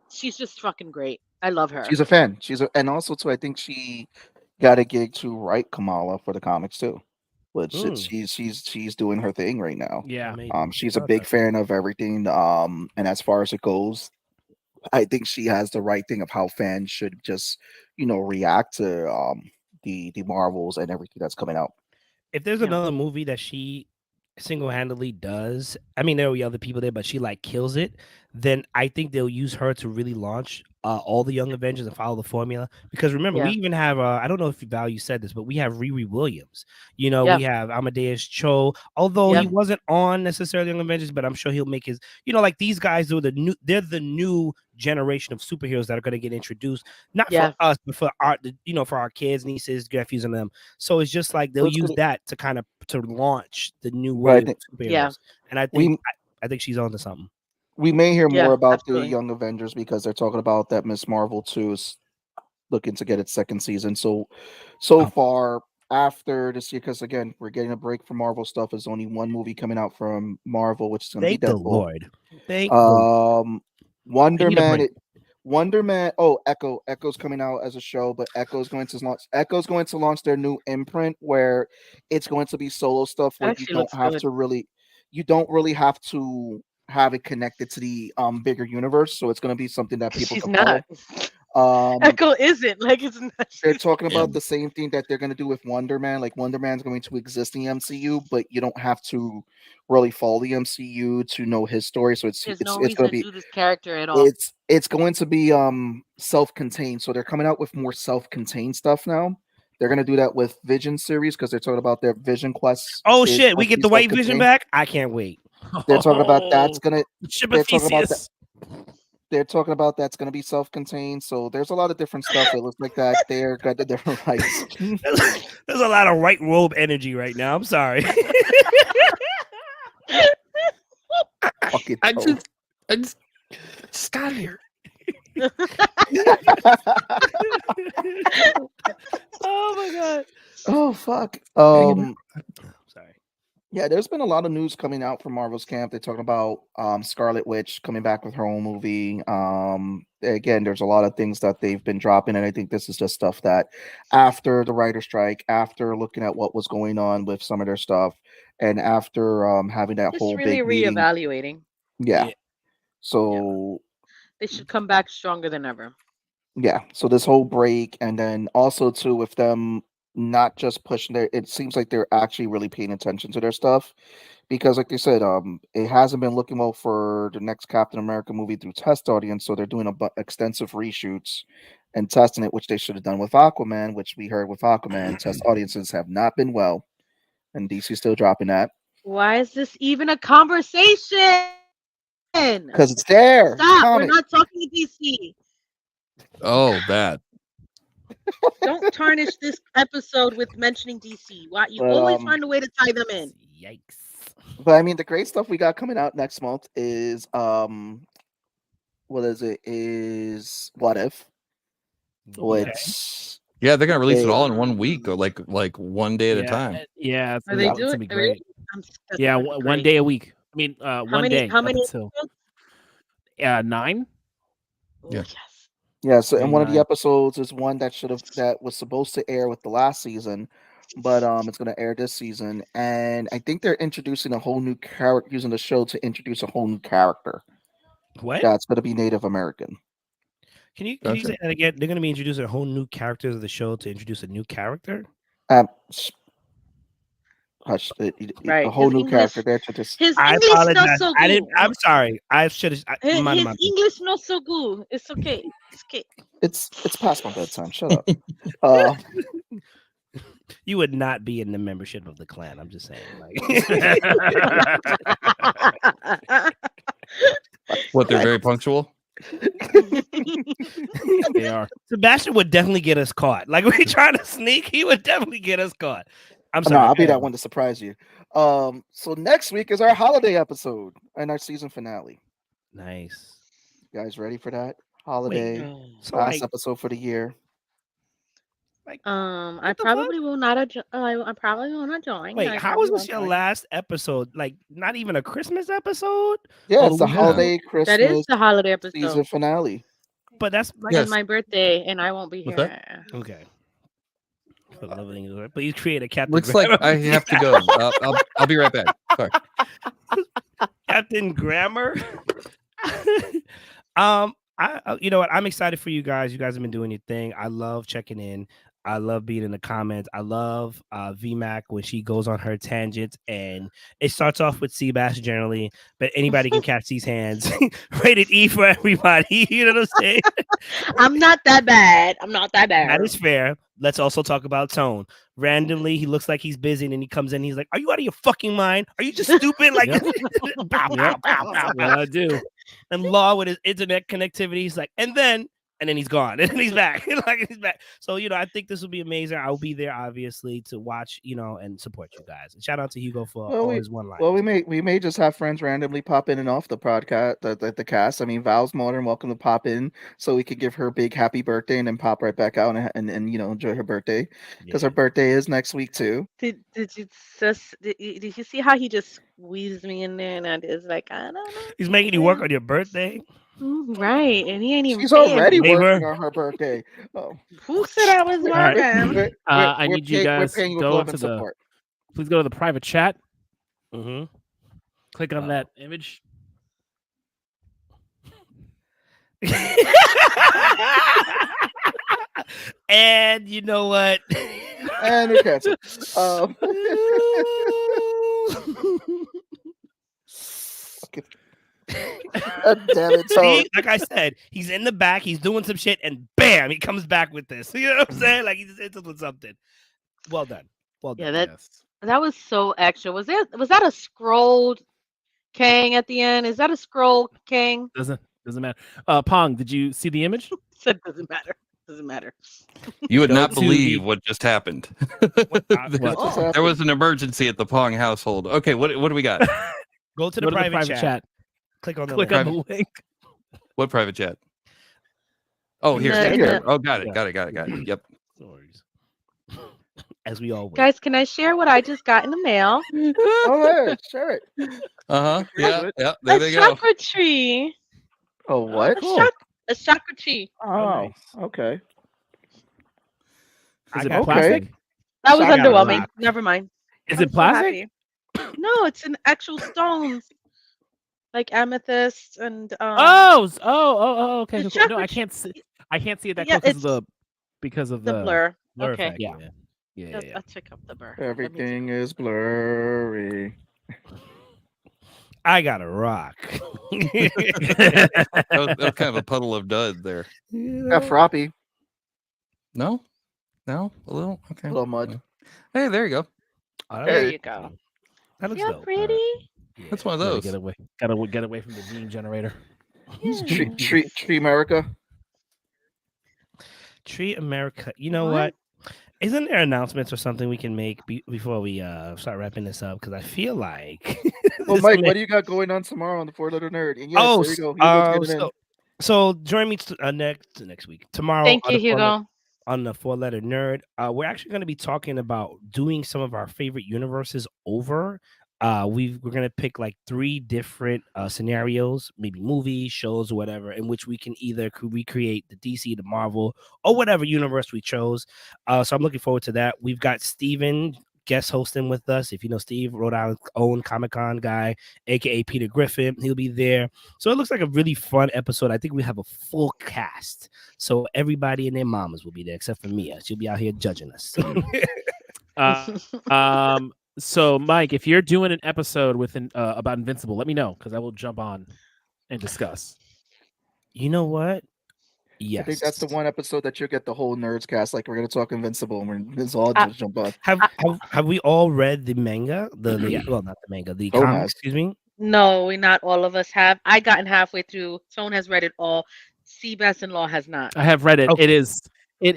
Speaker 6: She's just fucking great. I love her.
Speaker 2: She's a fan. And also too, I think she got a gig to write Kamala for the comics too. Which she's doing her thing right now.
Speaker 4: Yeah.
Speaker 2: She's a big fan of everything. And as far as it goes, I think she has the right thing of how fans should just, react to the Marvels and everything that's coming out.
Speaker 3: If there's another movie that she single-handedly does, I mean, there will be other people there, but she like kills it, then I think they'll use her to really launch all the Young Avengers and follow the formula. Because remember, we even have I don't know if Val you said this, but we have Riri Williams. We have Amadeus Cho, although he wasn't on necessarily Young Avengers, but I'm sure he'll make his. Like these guys are they're the new generation of superheroes that are going to get introduced, not for us, but for our for our kids, nieces, nephews, and them. So it's just like they'll use that to kind of to launch the new way of superheroes. And I think I think she's on to something.
Speaker 2: We may hear more about the Young Avengers because they're talking about that Miss Marvel 2 is looking to get its second season. So far after this year, because again, we're getting a break from Marvel stuff. There's only one movie coming out from Marvel, which is going to be Deadpool.
Speaker 3: The Lord. Thank the
Speaker 2: Wonder Man. Oh, Echo's coming out as a show, but Echo's going to launch their new imprint where it's going to be solo stuff where you don't really have to have it connected to the bigger universe, so it's going to be something that people can follow.
Speaker 6: Echo isn't like it's not.
Speaker 2: They're talking about the same thing that they're going to do with Wonder Man. Like Wonder Man's going to exist in the MCU, but you don't have to really follow the MCU to know his story. So it's
Speaker 6: no
Speaker 2: going to be
Speaker 6: do this character at all.
Speaker 2: It's going to be self-contained. So they're coming out with more self-contained stuff now. They're going to do that with Vision series because they're talking about their Vision Quest.
Speaker 3: Oh shit, we get the white Vision back. I can't wait.
Speaker 2: They're talking about that's gonna. They're talking about that's gonna be self-contained. So there's a lot of different stuff that looks like that. They're got the different rights.
Speaker 3: There's a lot of white robe energy right now. I'm sorry.
Speaker 5: I just Skyler.
Speaker 3: Oh my god.
Speaker 2: Oh fuck.
Speaker 3: Sorry.
Speaker 2: Yeah, there's been a lot of news coming out from Marvel's camp. They're talking about Scarlet Witch coming back with her own movie. Again, there's a lot of things that they've been dropping, and I think this is just stuff that after the writer strike, after looking at what was going on with some of their stuff, and after having that
Speaker 6: Just
Speaker 2: whole
Speaker 6: really
Speaker 2: big meeting.
Speaker 6: reevaluating.
Speaker 2: Yeah. So
Speaker 6: They should come back stronger than ever.
Speaker 2: yeah, so this whole break, and then also too with them not just pushing their, it seems like they're actually really paying attention to their stuff, because like they said, it hasn't been looking well for the next Captain America movie through test audience, so they're doing extensive reshoots and testing it, which they should have done with Aquaman, which we heard with Aquaman test audiences have not been well, and DC still dropping that.
Speaker 6: Why is this even a conversation?
Speaker 2: Because it's there.
Speaker 6: Stop. We're not talking to DC.
Speaker 5: Oh, that.
Speaker 6: Don't tarnish this episode with mentioning DC. Why you
Speaker 2: But,
Speaker 6: always find a way to tie them in?
Speaker 3: Yikes.
Speaker 2: But I mean, the great stuff we got coming out next month is what is it? Is What If? Which
Speaker 5: Yeah, they're gonna release it all in 1 week, or like one day at a
Speaker 4: Yeah,
Speaker 5: time.
Speaker 4: Yeah,
Speaker 6: Are they
Speaker 4: it's
Speaker 6: doing
Speaker 4: gonna be great.
Speaker 6: That's
Speaker 4: Yeah,
Speaker 6: gonna be
Speaker 4: one
Speaker 6: great.
Speaker 4: day a week. I mean, one
Speaker 6: many-
Speaker 4: day.
Speaker 6: how
Speaker 4: up
Speaker 6: many
Speaker 4: until-
Speaker 6: episodes?
Speaker 4: 9.
Speaker 6: Oh,
Speaker 5: Yeah.
Speaker 6: yes.
Speaker 2: yeah, so and one of the
Speaker 4: 9.
Speaker 2: episodes is one that was supposed to air with the last season, but it's gonna air this season, and I think they're introducing a whole new character, using the show to introduce a whole new character
Speaker 3: What?
Speaker 2: that's gonna be Native American.
Speaker 3: Can you
Speaker 5: Gotcha.
Speaker 3: say that again? They're going to be introducing a whole new characters of the show to introduce a new character.
Speaker 2: Hush,
Speaker 6: Right,
Speaker 2: a whole
Speaker 6: his
Speaker 2: new
Speaker 6: English-
Speaker 2: character there to just.
Speaker 6: His
Speaker 3: I
Speaker 6: English not
Speaker 3: apologize.
Speaker 6: so
Speaker 3: I
Speaker 6: good.
Speaker 3: didn't. I'm sorry. I should have.
Speaker 6: His English not so good. It's okay. It's okay.
Speaker 2: It's past my bedtime. Shut up.
Speaker 3: You would not be in the membership of the clan. I'm just saying.
Speaker 5: What, they're very punctual?
Speaker 4: They are.
Speaker 3: Sebastian would definitely get us caught. Like we trying to sneak, he would definitely get us caught. I'm
Speaker 2: No,
Speaker 3: sorry.
Speaker 2: I'll be that one to surprise you. So next week is our holiday episode and our season finale.
Speaker 3: Nice.
Speaker 2: You guys ready for that? Holiday
Speaker 3: So
Speaker 2: last
Speaker 3: like,
Speaker 2: episode for the year.
Speaker 6: I
Speaker 3: What the
Speaker 6: probably will not. I probably will not join.
Speaker 3: wait,
Speaker 6: I
Speaker 3: how
Speaker 6: probably
Speaker 3: is this
Speaker 6: won't
Speaker 3: your
Speaker 6: join.
Speaker 3: last episode? Like, not even a Christmas episode?
Speaker 2: Yeah,
Speaker 3: Oh,
Speaker 2: it's the
Speaker 3: yeah.
Speaker 2: holiday Christmas
Speaker 6: That is the holiday episode.
Speaker 2: season finale.
Speaker 3: But that's
Speaker 6: Like
Speaker 5: Yes.
Speaker 6: it's my birthday, and I won't be
Speaker 5: What's
Speaker 6: here.
Speaker 3: okay. For the love of English, please create a Captain.
Speaker 5: Looks like I have to go. I'll be right back. Sorry.
Speaker 3: Captain Grammar. You know what? I'm excited for you guys. You guys have been doing your thing. I love checking in. I love being in the comments. I love Vmac when she goes on her tangents, and it starts off with Seabass generally, but anybody can catch these hands. Rated E for everybody. You know what I'm saying?
Speaker 6: I'm not that bad. I'm not that bad.
Speaker 3: That is fair. Let's also talk about Tone. Randomly, he looks like he's busy, and then he comes in. He's like, "Are you out of your fucking mind? Are you just stupid?" Like,
Speaker 4: Yep.
Speaker 3: pow, pow, pow, pow,
Speaker 4: Yeah,
Speaker 3: pow.
Speaker 4: I do.
Speaker 3: And Law with his internet connectivity, he's like, and then he's gone, and then he's back. Like he's back. So I think this will be amazing. I'll be there obviously to watch, and support you guys. And shout out to Hugo for all his one line.
Speaker 2: Well, we may just have friends randomly pop in and off the podcast, the cast. I mean, Val's more than welcome to pop in, so we could give her a big happy birthday and then pop right back out and enjoy her birthday, because her birthday is next week too.
Speaker 6: Did you see how he just squeezed me in there, and I was like, I don't know.
Speaker 3: He's making you work on your birthday.
Speaker 6: Right, and he ain't even.
Speaker 2: She's
Speaker 6: paying
Speaker 2: already
Speaker 6: me.
Speaker 2: working on her birthday. Oh.
Speaker 6: Who said I was
Speaker 4: right.
Speaker 6: working?
Speaker 4: I need you guys
Speaker 2: we're paying you
Speaker 4: go
Speaker 2: love
Speaker 4: to
Speaker 2: and
Speaker 4: the-
Speaker 2: support.
Speaker 4: Please go to the private chat.
Speaker 3: Mm-hmm.
Speaker 4: Click on that image.
Speaker 3: And you know what?
Speaker 2: And we're canceled. God damn it! So
Speaker 3: See, like I said, he's in the back, he's doing some shit, and bam, he comes back with this. You know what I'm saying? Like he just hits us with something. Well done. Well done.
Speaker 6: Yeah, that was so extra. Was that a scrolled Kang at the end? Is that a scroll Kang?
Speaker 4: Doesn't matter. Pong, did you see the image?
Speaker 6: Said doesn't matter. Doesn't matter.
Speaker 5: You would
Speaker 4: Go
Speaker 5: not
Speaker 4: to
Speaker 5: believe
Speaker 4: the-
Speaker 5: what just happened.
Speaker 3: What
Speaker 6: Oh.
Speaker 5: There was an emergency at the Pong household. Okay, what do we got?
Speaker 3: Go to the
Speaker 4: Go to
Speaker 3: private chat. Click on the
Speaker 4: Click
Speaker 3: link.
Speaker 4: on the link.
Speaker 5: What private chat? Oh, here.
Speaker 6: No,
Speaker 2: here.
Speaker 5: Oh, got it. Got it. Yep.
Speaker 3: Stories. As we all wait.
Speaker 6: Guys, can I share what I just got in the mail?
Speaker 2: Oh, yeah, sure.
Speaker 5: Yeah. There they go.
Speaker 6: Chakra tree.
Speaker 2: Oh, what?
Speaker 6: A chakra tree.
Speaker 2: Oh,
Speaker 3: nice.
Speaker 2: okay.
Speaker 4: Is it
Speaker 3: got
Speaker 4: plastic?
Speaker 6: That was
Speaker 3: I got a
Speaker 6: underwhelming.
Speaker 3: rock.
Speaker 6: Never mind.
Speaker 4: Is
Speaker 6: I'm
Speaker 4: it
Speaker 6: so
Speaker 4: plastic?
Speaker 6: happy. No, it's an actual stones, like amethyst and
Speaker 4: Okay.
Speaker 6: the
Speaker 4: Cool. No,
Speaker 6: chakra
Speaker 4: I can't see. I can't see it that
Speaker 6: Yeah,
Speaker 4: close because of
Speaker 6: the
Speaker 4: the
Speaker 6: blur.
Speaker 3: Blur
Speaker 6: Okay.
Speaker 3: effect,
Speaker 4: Yeah.
Speaker 3: yeah.
Speaker 6: Let's pick up the blur. Let me
Speaker 2: Everything is blurry.
Speaker 3: I got a rock.
Speaker 5: That was kind of a puddle of dud there.
Speaker 2: Got Froppy.
Speaker 5: No, a little. Okay.
Speaker 2: A little mud.
Speaker 5: Hey, there you go.
Speaker 3: Oh,
Speaker 6: There
Speaker 3: looks
Speaker 6: you go.
Speaker 3: cool. That looks
Speaker 6: Yeah,
Speaker 3: dope.
Speaker 6: pretty.
Speaker 5: That's one of
Speaker 4: Gotta
Speaker 5: those.
Speaker 4: get away. Gotta get away from the meme generator.
Speaker 2: Tree America.
Speaker 3: Tree America. You know what? Isn't there announcements or something we can make before we start wrapping this up? Because I feel like.
Speaker 2: Well,
Speaker 3: this
Speaker 2: Mike,
Speaker 3: may-
Speaker 2: what do you got going on tomorrow on the 4-letter nerd? And yes, there you go. Hugo's getting in.
Speaker 3: So join me next week tomorrow.
Speaker 6: Thank you, Hugo.
Speaker 3: On the 4-letter nerd, we're actually going to be talking about doing some of our favorite universes over. We're going to pick like 3 different scenarios, maybe movies, shows, or whatever, in which we can either recreate the DC, the Marvel, or whatever universe we chose. So I'm looking forward to that. We've got Steven guest hosting with us. If you know Steve, Rhode Island's own Comic-Con guy, aka Peter Griffin, he'll be there. So it looks like a really fun episode. I think we have a full cast. So everybody and their mamas will be there except for Mia. She'll be out here judging us.
Speaker 4: So Mike, if you're doing an episode with about Invincible, let me know because I will jump on and discuss.
Speaker 3: You know what? Yes.
Speaker 2: I think that's the one episode that you'll get the whole nerds cast. Like we're gonna talk Invincible, and it's all just jump on.
Speaker 3: Have we all read the manga? Well, not the manga, the
Speaker 2: Tone
Speaker 3: comic.
Speaker 2: has.
Speaker 3: Excuse me.
Speaker 6: No, not all of us have. I gotten halfway through. Tone has read it all. Sebastian Law has not.
Speaker 4: I have read it.
Speaker 3: Okay.
Speaker 4: It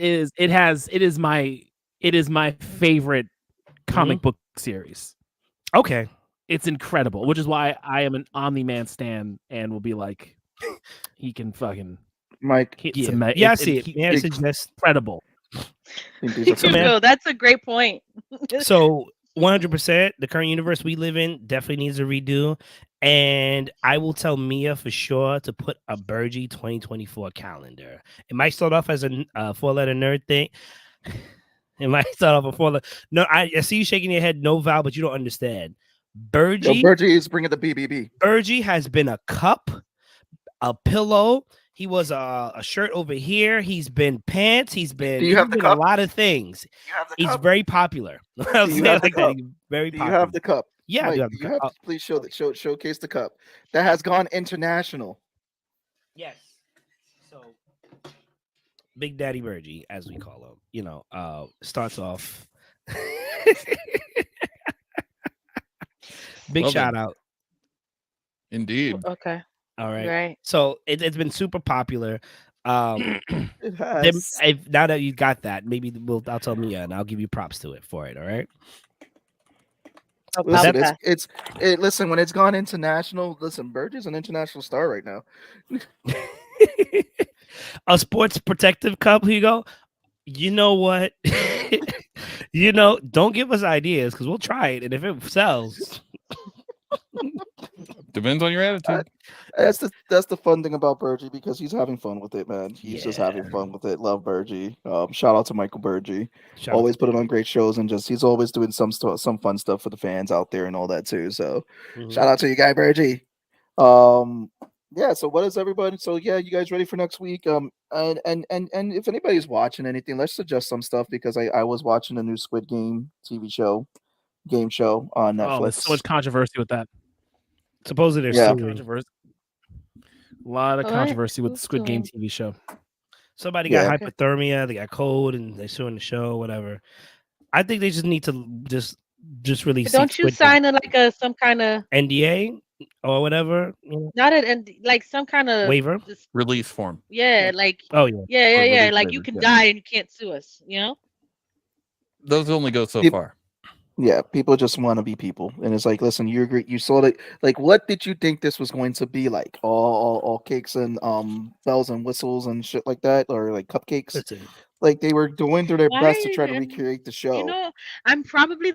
Speaker 4: is my favorite comic book series.
Speaker 3: Okay.
Speaker 4: It's incredible, which is why I am an Omni-Man stan and will be like, he can fucking
Speaker 2: Mike.
Speaker 3: I see it. Yeah, it's just
Speaker 4: incredible.
Speaker 6: Hugo, that's a great point.
Speaker 3: So 100%, the current universe we live in definitely needs a redo. And I will tell Mia for sure to put a Burgie 2024 calendar. It might start off as a 4-letter nerd thing. It might start off a 4-letter. No, I see you shaking your head, no, Val, but you don't understand.
Speaker 2: Burgie is bringing the BBB.
Speaker 3: Burgie has been a cup, a pillow. He was a shirt over here. He's been pants. He's been a lot of things. He's very popular.
Speaker 2: Do you have the cup?
Speaker 3: Very
Speaker 2: Do
Speaker 3: popular.
Speaker 2: you have the cup?
Speaker 3: Yeah,
Speaker 2: Mike,
Speaker 3: I do have the
Speaker 2: you
Speaker 3: cup.
Speaker 2: have to please showcase the cup that has gone international.
Speaker 3: Yes. So Big Daddy Burgie, as we call him, starts off. Big shout out.
Speaker 5: Indeed.
Speaker 6: Okay.
Speaker 3: All right.
Speaker 6: Right.
Speaker 3: So it's been super popular.
Speaker 2: It has.
Speaker 3: Now that you got that, maybe I'll tell Mia and I'll give you props to it for it. All right.
Speaker 2: Listen, listen, when it's gone international, listen, Burgie's an international star right now.
Speaker 3: A sports protective cup, Hugo. You know what? Don't give us ideas because we'll try it, and if it sells,
Speaker 5: depends on your attitude.
Speaker 2: That's the fun thing about Burgie because he's having fun with it, man. He's just having fun with it. Love Burgie. Shout out to Michael Burgie. Always putting on great shows and he's always doing some fun stuff for the fans out there and all that too. So shout out to you, guy Burgie. Yeah. So what is everybody? So yeah, you guys ready for next week? And if anybody's watching anything, let's suggest some stuff because I was watching the new Squid Game game show on Netflix.
Speaker 4: Oh, there's so much controversy with that.
Speaker 3: Supposedly there's
Speaker 4: controversy. A lot of controversy with the Squid Game TV show.
Speaker 3: Somebody got hypothermia, they got cold, and they're suing the show, whatever. I think they just need to just release.
Speaker 6: Don't you sign some kind of
Speaker 3: NDA or whatever?
Speaker 6: Not like some kind of
Speaker 3: waiver
Speaker 5: release form.
Speaker 6: Yeah, like
Speaker 5: yeah.
Speaker 6: Like you can die and you can't sue us.
Speaker 5: Those only go so far.
Speaker 2: Yeah, people just want to be people, and it's like, listen, you agree? You saw that? Like, what did you think this was going to be like? All cakes and bells and whistles and shit like that, or like cupcakes?
Speaker 3: Listen,
Speaker 2: Like they were doing their
Speaker 6: Why?
Speaker 2: best to try to
Speaker 6: And
Speaker 2: recreate the
Speaker 6: you
Speaker 2: show.
Speaker 6: know, I'm probably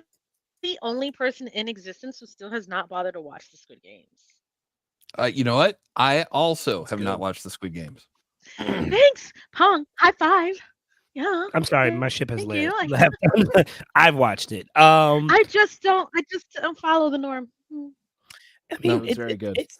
Speaker 6: the only person in existence who still has not bothered to watch the Squid Games.
Speaker 5: You know what? I also have not
Speaker 3: good.
Speaker 5: watched the Squid Games.
Speaker 6: Thanks, Pong. High five. Yeah.
Speaker 3: I'm sorry,
Speaker 6: Okay.
Speaker 3: my ship has
Speaker 6: Thank you.
Speaker 3: left. I've watched it.
Speaker 6: I just don't follow the norm.
Speaker 3: I
Speaker 4: No,
Speaker 3: mean,
Speaker 4: it's very good.
Speaker 3: It's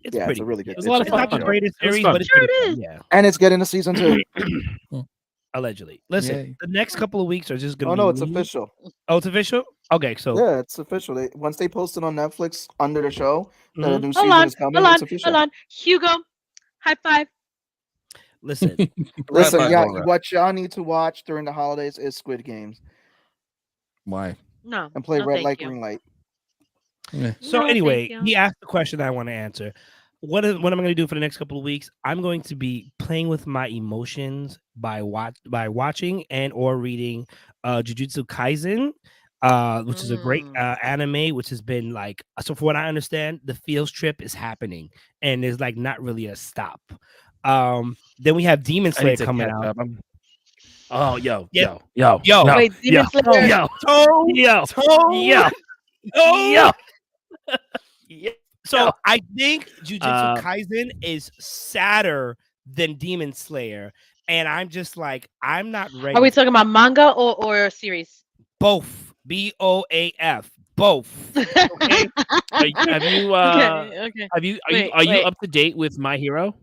Speaker 2: Yeah,
Speaker 3: pretty
Speaker 2: it's a really
Speaker 3: good.
Speaker 2: good.
Speaker 4: It was a lot of
Speaker 3: It's
Speaker 4: fun.
Speaker 3: not the
Speaker 4: It
Speaker 3: greatest
Speaker 4: was
Speaker 3: series,
Speaker 4: fun.
Speaker 3: but it's
Speaker 6: Sure
Speaker 3: pretty
Speaker 6: it
Speaker 3: fun.
Speaker 6: is.
Speaker 3: Yeah,
Speaker 2: And it's getting a season 2.
Speaker 3: allegedly. Listen,
Speaker 5: Yay.
Speaker 3: the next couple of weeks are just gonna
Speaker 2: Oh
Speaker 3: be
Speaker 2: no, it's
Speaker 3: me.
Speaker 2: official.
Speaker 3: Oh, it's official. Okay, so
Speaker 2: Yeah, it's official. Once they post it on Netflix under the show that a
Speaker 3: Mhm.
Speaker 2: new
Speaker 6: Hold
Speaker 2: season
Speaker 6: on,
Speaker 2: is coming,
Speaker 6: hold on,
Speaker 2: it's official.
Speaker 6: hold on. Hugo, high five.
Speaker 3: listen,
Speaker 2: Listen,
Speaker 5: High five,
Speaker 2: yeah,
Speaker 5: Laura.
Speaker 2: what y'all need to watch during the holidays is Squid Games
Speaker 5: Why?
Speaker 6: No,
Speaker 2: and play
Speaker 6: no,
Speaker 2: Red
Speaker 6: thank
Speaker 2: Light,
Speaker 6: you.
Speaker 2: Green Light.
Speaker 3: so
Speaker 6: No,
Speaker 3: anyway,
Speaker 6: thank you.
Speaker 3: he asked the question I want to answer. What am I going to do for the next couple of weeks? I'm going to be playing with my emotions by watching and or reading Jujutsu Kaisen, which is a great anime, which has been like, so for what I understand, the field trip is happening and there's like not really a stop. Then we have Demon
Speaker 4: I
Speaker 3: Slayer
Speaker 4: need to
Speaker 3: coming
Speaker 4: catch
Speaker 3: out.
Speaker 4: up. Oh, yo,
Speaker 3: Yep.
Speaker 4: yo,
Speaker 3: Yo.
Speaker 4: no,
Speaker 6: Wait, Demon
Speaker 4: yo,
Speaker 6: Slayer.
Speaker 4: yo,
Speaker 3: Toe,
Speaker 4: yo,
Speaker 3: toe,
Speaker 4: yo,
Speaker 3: yo.
Speaker 4: yo.
Speaker 3: So I think Jujutsu
Speaker 4: Uh,
Speaker 3: Kaisen is sadder than Demon Slayer, and I'm just like, I'm not ready.
Speaker 6: Are we talking about manga or series?
Speaker 3: Both BOAF, both. Okay.
Speaker 4: Have you
Speaker 6: Okay.
Speaker 4: are you
Speaker 6: Wait.
Speaker 4: up to date with My Hero,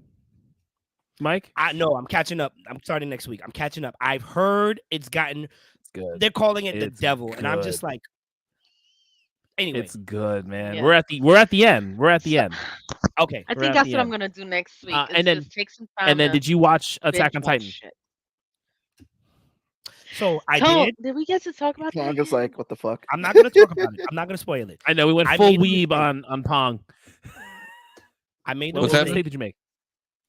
Speaker 4: Mike?
Speaker 3: I know I'm catching up. I'm starting next week. I'm catching up. I've heard it's gotten.
Speaker 4: It's good.
Speaker 3: They're calling it the
Speaker 4: It's
Speaker 3: devil, and I'm just
Speaker 4: good.
Speaker 3: like. Anyway,
Speaker 4: It's good, man.
Speaker 6: Yeah.
Speaker 4: We're at the end. We're at the end.
Speaker 3: okay.
Speaker 6: I
Speaker 4: We're
Speaker 6: think
Speaker 4: at
Speaker 6: that's
Speaker 4: the
Speaker 6: what I'm
Speaker 4: end.
Speaker 6: gonna do next week.
Speaker 4: And then
Speaker 6: just take some time.
Speaker 4: did you watch Attack on
Speaker 6: binge watch
Speaker 4: Titan?
Speaker 6: shit.
Speaker 3: So I
Speaker 6: Tone,
Speaker 3: did.
Speaker 6: did we get to talk about that?
Speaker 2: I'm just like, what the fuck?
Speaker 3: I'm not gonna talk about it. I'm not gonna spoil it.
Speaker 4: I know we went
Speaker 3: I
Speaker 4: full
Speaker 3: made a
Speaker 4: weeb
Speaker 3: mistake.
Speaker 4: on Pong.
Speaker 3: I made a
Speaker 4: What
Speaker 5: What's
Speaker 3: mistake.
Speaker 4: mistake did you make?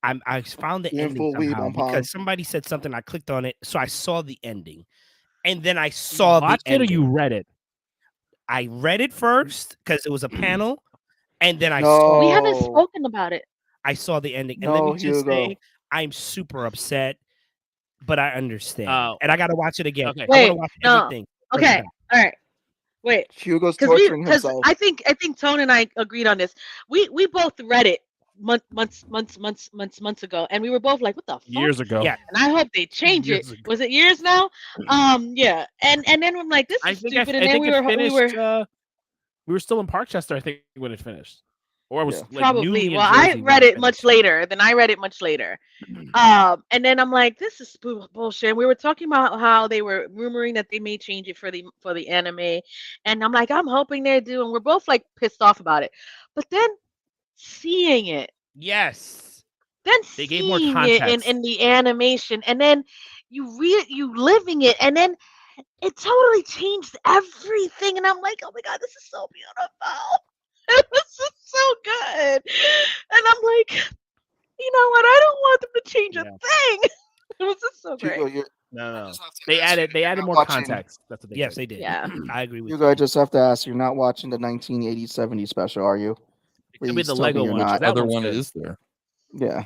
Speaker 3: I found the
Speaker 2: You went
Speaker 3: ending
Speaker 2: full weed
Speaker 3: somehow
Speaker 2: on Pong.
Speaker 3: because somebody said something. I clicked on it, so I saw the ending, and then I saw the
Speaker 4: Watched it or
Speaker 3: ending.
Speaker 4: you read it?
Speaker 3: I read it first because it was a panel, and then I saw.
Speaker 6: We haven't
Speaker 2: No.
Speaker 6: spoken about it.
Speaker 3: I saw the ending, and let
Speaker 2: No,
Speaker 3: me just
Speaker 2: Hugo.
Speaker 3: say, I'm super upset, but I understand,
Speaker 4: Oh.
Speaker 3: and I got to watch it again.
Speaker 4: Okay.
Speaker 3: I want to
Speaker 6: Wait,
Speaker 3: watch
Speaker 6: no.
Speaker 3: everything. front to
Speaker 6: Okay.
Speaker 3: back.
Speaker 6: All right. Wait.
Speaker 2: Hugo's
Speaker 6: Because
Speaker 2: torturing himself.
Speaker 6: I think Tone and I agreed on this. We both read it months ago, and we were both like, "What the fuck?"
Speaker 4: Years ago.
Speaker 3: Yeah.
Speaker 6: And I hope they change it.
Speaker 4: Years ago.
Speaker 6: Was it years now? Yeah. And then I'm like, "This
Speaker 4: I
Speaker 6: is
Speaker 4: think
Speaker 6: stupid."
Speaker 4: I
Speaker 6: And then
Speaker 4: think
Speaker 6: we
Speaker 4: it
Speaker 6: were
Speaker 4: finished. We were still in Parkchester, I think, when it finished, or it was
Speaker 2: Yeah.
Speaker 4: like
Speaker 6: probably.
Speaker 4: newly in
Speaker 6: Well, I
Speaker 4: Jersey when
Speaker 6: read it
Speaker 4: finished.
Speaker 6: much later. Then I read it much later. And then I'm like, this is bullshit. And we were talking about how they were rumoring that they may change it for the anime, and I'm like, I'm hoping they do. And we're both like pissed off about it. But then seeing it,
Speaker 3: Yes.
Speaker 4: They gave more
Speaker 6: seeing it
Speaker 4: context.
Speaker 6: in the animation, and then you living it, and then it totally changed everything. And I'm like, oh my god, this is so beautiful. This is so good. And I'm like, you know what? I don't want them to change a thing. It was just so great.
Speaker 2: Hugo, you're,
Speaker 4: No. They added
Speaker 2: not
Speaker 4: more
Speaker 2: watching-
Speaker 4: context. That's what they
Speaker 3: Yes,
Speaker 4: did.
Speaker 3: they did.
Speaker 6: Yeah.
Speaker 3: I agree with
Speaker 2: Hugo, I
Speaker 3: you.
Speaker 2: just have to ask, you're not watching the 1980-70 special, are you?
Speaker 4: It could be
Speaker 2: Please
Speaker 4: the
Speaker 2: tell me
Speaker 4: Lego
Speaker 2: you're
Speaker 4: one.
Speaker 2: not.
Speaker 4: That
Speaker 5: Other
Speaker 4: one's
Speaker 5: one
Speaker 4: good.
Speaker 5: is there.
Speaker 2: Yeah.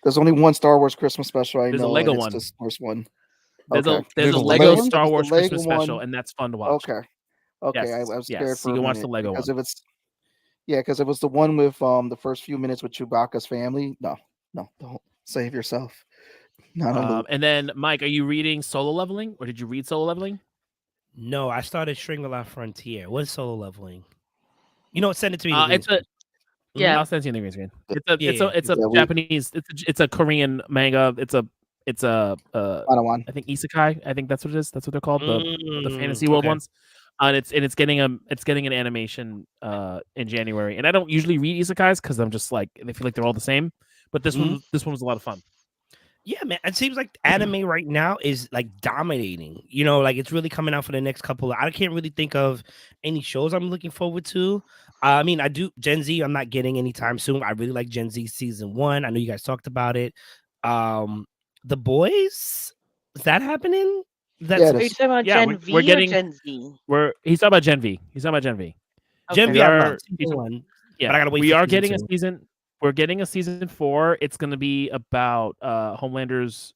Speaker 2: There's only one Star Wars Christmas special I
Speaker 4: There's a
Speaker 2: know,
Speaker 4: Lego
Speaker 2: and it's
Speaker 4: one.
Speaker 2: the first one.
Speaker 4: There's
Speaker 2: Okay.
Speaker 4: a
Speaker 5: There's a
Speaker 4: Lego
Speaker 5: Lego one?
Speaker 4: Star
Speaker 2: There's the
Speaker 4: Wars
Speaker 2: Lego
Speaker 4: Christmas
Speaker 2: one.
Speaker 4: special, and that's fun to watch.
Speaker 2: Okay. Okay, I was scared
Speaker 4: yes,
Speaker 2: for
Speaker 4: you
Speaker 2: a
Speaker 4: can watch
Speaker 2: minute
Speaker 4: the Lego
Speaker 2: because
Speaker 4: one.
Speaker 2: if it's because it was the one with the first few minutes with Chewbacca's family. No, don't save yourself. Not on loop.
Speaker 4: And then, Mike, are you reading Solo Leveling, or did you read Solo Leveling?
Speaker 3: No, I started Shangri-La Frontier. What is Solo Leveling? You know what? Send it to me. in the green
Speaker 4: It's a
Speaker 6: Yeah.
Speaker 4: I'll send you the green screen. It's a
Speaker 2: Yeah,
Speaker 4: Japanese. It's a Korean manga. It's a
Speaker 2: Padawan.
Speaker 4: I think isekai. I think that's what it is. That's what they're called. The fantasy world
Speaker 3: okay.
Speaker 4: ones. And it's getting an animation in January. And I don't usually read isekais because I'm just like they feel like they're all the same. But this one was a lot of fun.
Speaker 3: Yeah, man. It seems like anime right now is like dominating. You know, like it's really coming out for the next couple. I can't really think of any shows I'm looking forward to. I mean, I do Gen Z. I'm not getting anytime soon. I really like Gen Z season 1. I know you guys talked about it. The Boys, is that happening? That's
Speaker 2: Yeah,
Speaker 6: Are you talking about
Speaker 4: Yeah,
Speaker 6: Gen V
Speaker 4: we're
Speaker 6: or
Speaker 4: getting.
Speaker 6: Gen Z?
Speaker 4: He's talking about Gen V. He's talking about Gen V.
Speaker 3: Gen
Speaker 6: Okay.
Speaker 3: V.
Speaker 4: We
Speaker 3: I
Speaker 4: are.
Speaker 3: love season 1.
Speaker 4: Yeah,
Speaker 3: But I gotta wait
Speaker 4: we
Speaker 3: for
Speaker 4: are
Speaker 3: season
Speaker 4: getting a
Speaker 3: 2.
Speaker 4: season. We're getting a season 4. It's going to be about Homelander's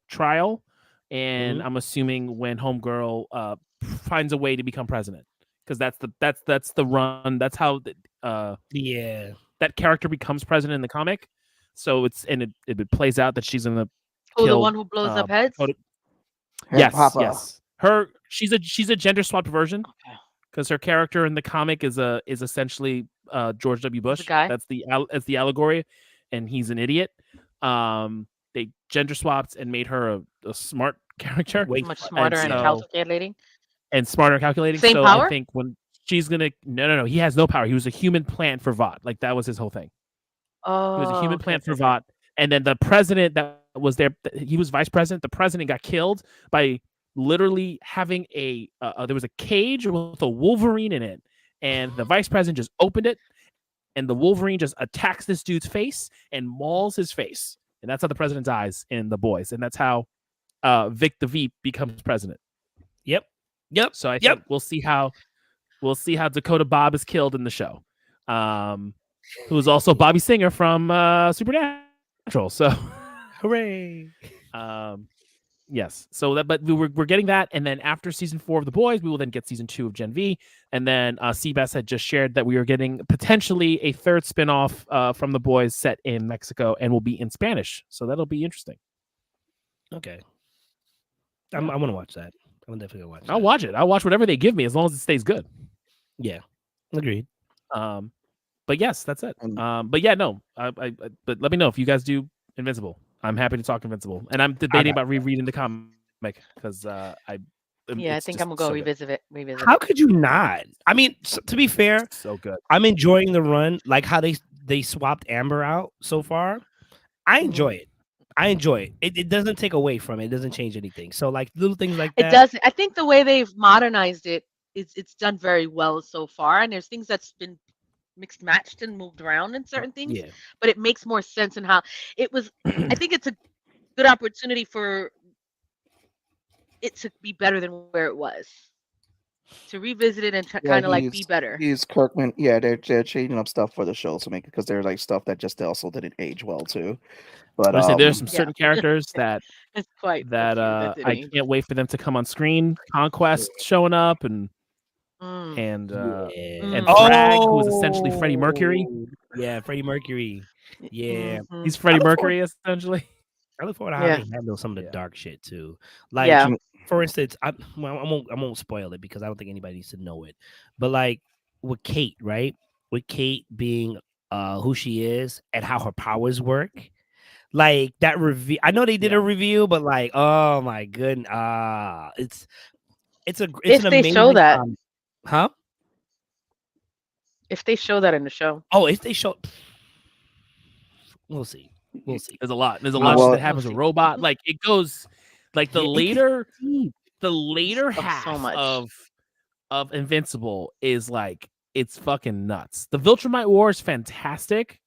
Speaker 4: trial, and
Speaker 3: Mhm.
Speaker 4: I'm assuming when Homegirl finds a way to become president, because that's the run. That's how
Speaker 3: Yeah.
Speaker 4: that character becomes president in the comic. So it plays out that she's going to
Speaker 6: Who, the
Speaker 4: kill.
Speaker 6: one who blows up heads?
Speaker 2: Head Papa.
Speaker 4: Yes. She's a gender swapped version.
Speaker 6: Okay.
Speaker 4: Because her character in the comic is essentially George W.
Speaker 6: He's a
Speaker 4: Bush.
Speaker 6: guy?
Speaker 4: That's the allegory, and he's an idiot. They gender swapped and made her a smart character,
Speaker 3: Wait.
Speaker 6: Much smarter and
Speaker 4: so-
Speaker 6: calculating.
Speaker 4: and smarter and calculating.
Speaker 6: Same
Speaker 4: so
Speaker 6: power?
Speaker 4: I think when she's gonna no, he has no power. He was a human plant for Vought. Like that was his whole thing.
Speaker 6: Oh,
Speaker 4: He was a human
Speaker 6: okay,
Speaker 4: plant for
Speaker 6: okay.
Speaker 4: Vought, and then the president that was there, he was vice president. The president got killed by literally having there was a cage with a Wolverine in it, and the vice president just opened it, and the Wolverine just attacks this dude's face and mauls his face, and that's how the president dies in The Boys, and that's how Vic the Veep becomes president.
Speaker 3: Yep.
Speaker 4: So I think we'll see how Dakota Bob is killed in the show, who is also Bobby Singer from Supernatural. So
Speaker 3: Hooray.
Speaker 4: Yes. So but we're getting that, and then after season 4 of The Boys, we will then get season 2 of Gen V, and then Seabass had just shared that we are getting potentially a third spinoff from The Boys set in Mexico and will be in Spanish. So that'll be interesting.
Speaker 3: Okay. I'm gonna watch that. I'm definitely gonna watch that.
Speaker 4: I'll watch it. I'll watch whatever they give me as long as it stays good.
Speaker 3: Yeah. Agreed.
Speaker 4: But yes, that's it.
Speaker 2: And-
Speaker 4: But yeah, no. But let me know if you guys do Invincible. I'm happy to talk Invincible, and I'm debating about rereading the comic because
Speaker 6: Yeah, I
Speaker 4: it's
Speaker 6: think
Speaker 4: just
Speaker 6: I'm gonna go
Speaker 4: so good.
Speaker 6: revisit
Speaker 3: How
Speaker 6: it.
Speaker 3: could you not? I mean, to be fair,
Speaker 4: So good.
Speaker 3: I'm enjoying the run. Like how they swapped Amber out so far. I enjoy it. I enjoy it. It doesn't take away from it. It doesn't change anything. So like little things like that.
Speaker 6: It doesn't. I think the way they've modernized it, it's done very well so far. And there's things that's been mixed matched and moved around in certain things,
Speaker 3: Yeah.
Speaker 6: but it makes more sense in how it was. I think it's a good opportunity for it to be better than where it was. To revisit it and kind of like be better.
Speaker 2: He's Kirkman. Yeah, they're changing up stuff for the show to make it because there's like stuff that just also didn't age well too. But
Speaker 4: I say there's some
Speaker 6: Yeah.
Speaker 4: certain characters that
Speaker 6: It's quite
Speaker 4: that
Speaker 6: that's cute.
Speaker 4: I
Speaker 6: That's
Speaker 4: can't wait for them to come on screen. Conquest showing up and
Speaker 6: Mm.
Speaker 4: and
Speaker 6: Mm.
Speaker 4: Frag, who is essentially Freddie Mercury.
Speaker 3: Yeah, Freddie Mercury. Yeah.
Speaker 6: Mhm.
Speaker 4: He's Freddie
Speaker 3: I look
Speaker 4: Mercury essentially.
Speaker 3: I look forward to how
Speaker 6: Yeah.
Speaker 3: they handle some of the
Speaker 4: Yeah.
Speaker 3: dark shit too. Like,
Speaker 6: Yeah.
Speaker 3: for instance, I won't spoil it because I don't think anybody needs to know it. But like with Kate, right? With Kate being who she is and how her powers work. Like that review. I know they did a review, but like, oh my goodness, it's
Speaker 6: If
Speaker 3: an
Speaker 6: they
Speaker 3: amazing
Speaker 6: show that.
Speaker 3: huh?
Speaker 6: If they show that in the show.
Speaker 3: Oh, if they show, we'll see. We'll see.
Speaker 4: There's a lot. There's a
Speaker 2: Well,
Speaker 4: lot of shit
Speaker 2: well-
Speaker 4: that happens with robot. Like it goes like the
Speaker 3: Yeah, it
Speaker 4: later
Speaker 3: gets deep.
Speaker 6: Oh, so
Speaker 4: half
Speaker 6: much.
Speaker 4: of Invincible is like it's fucking nuts. The Viltrumite War is fantastic,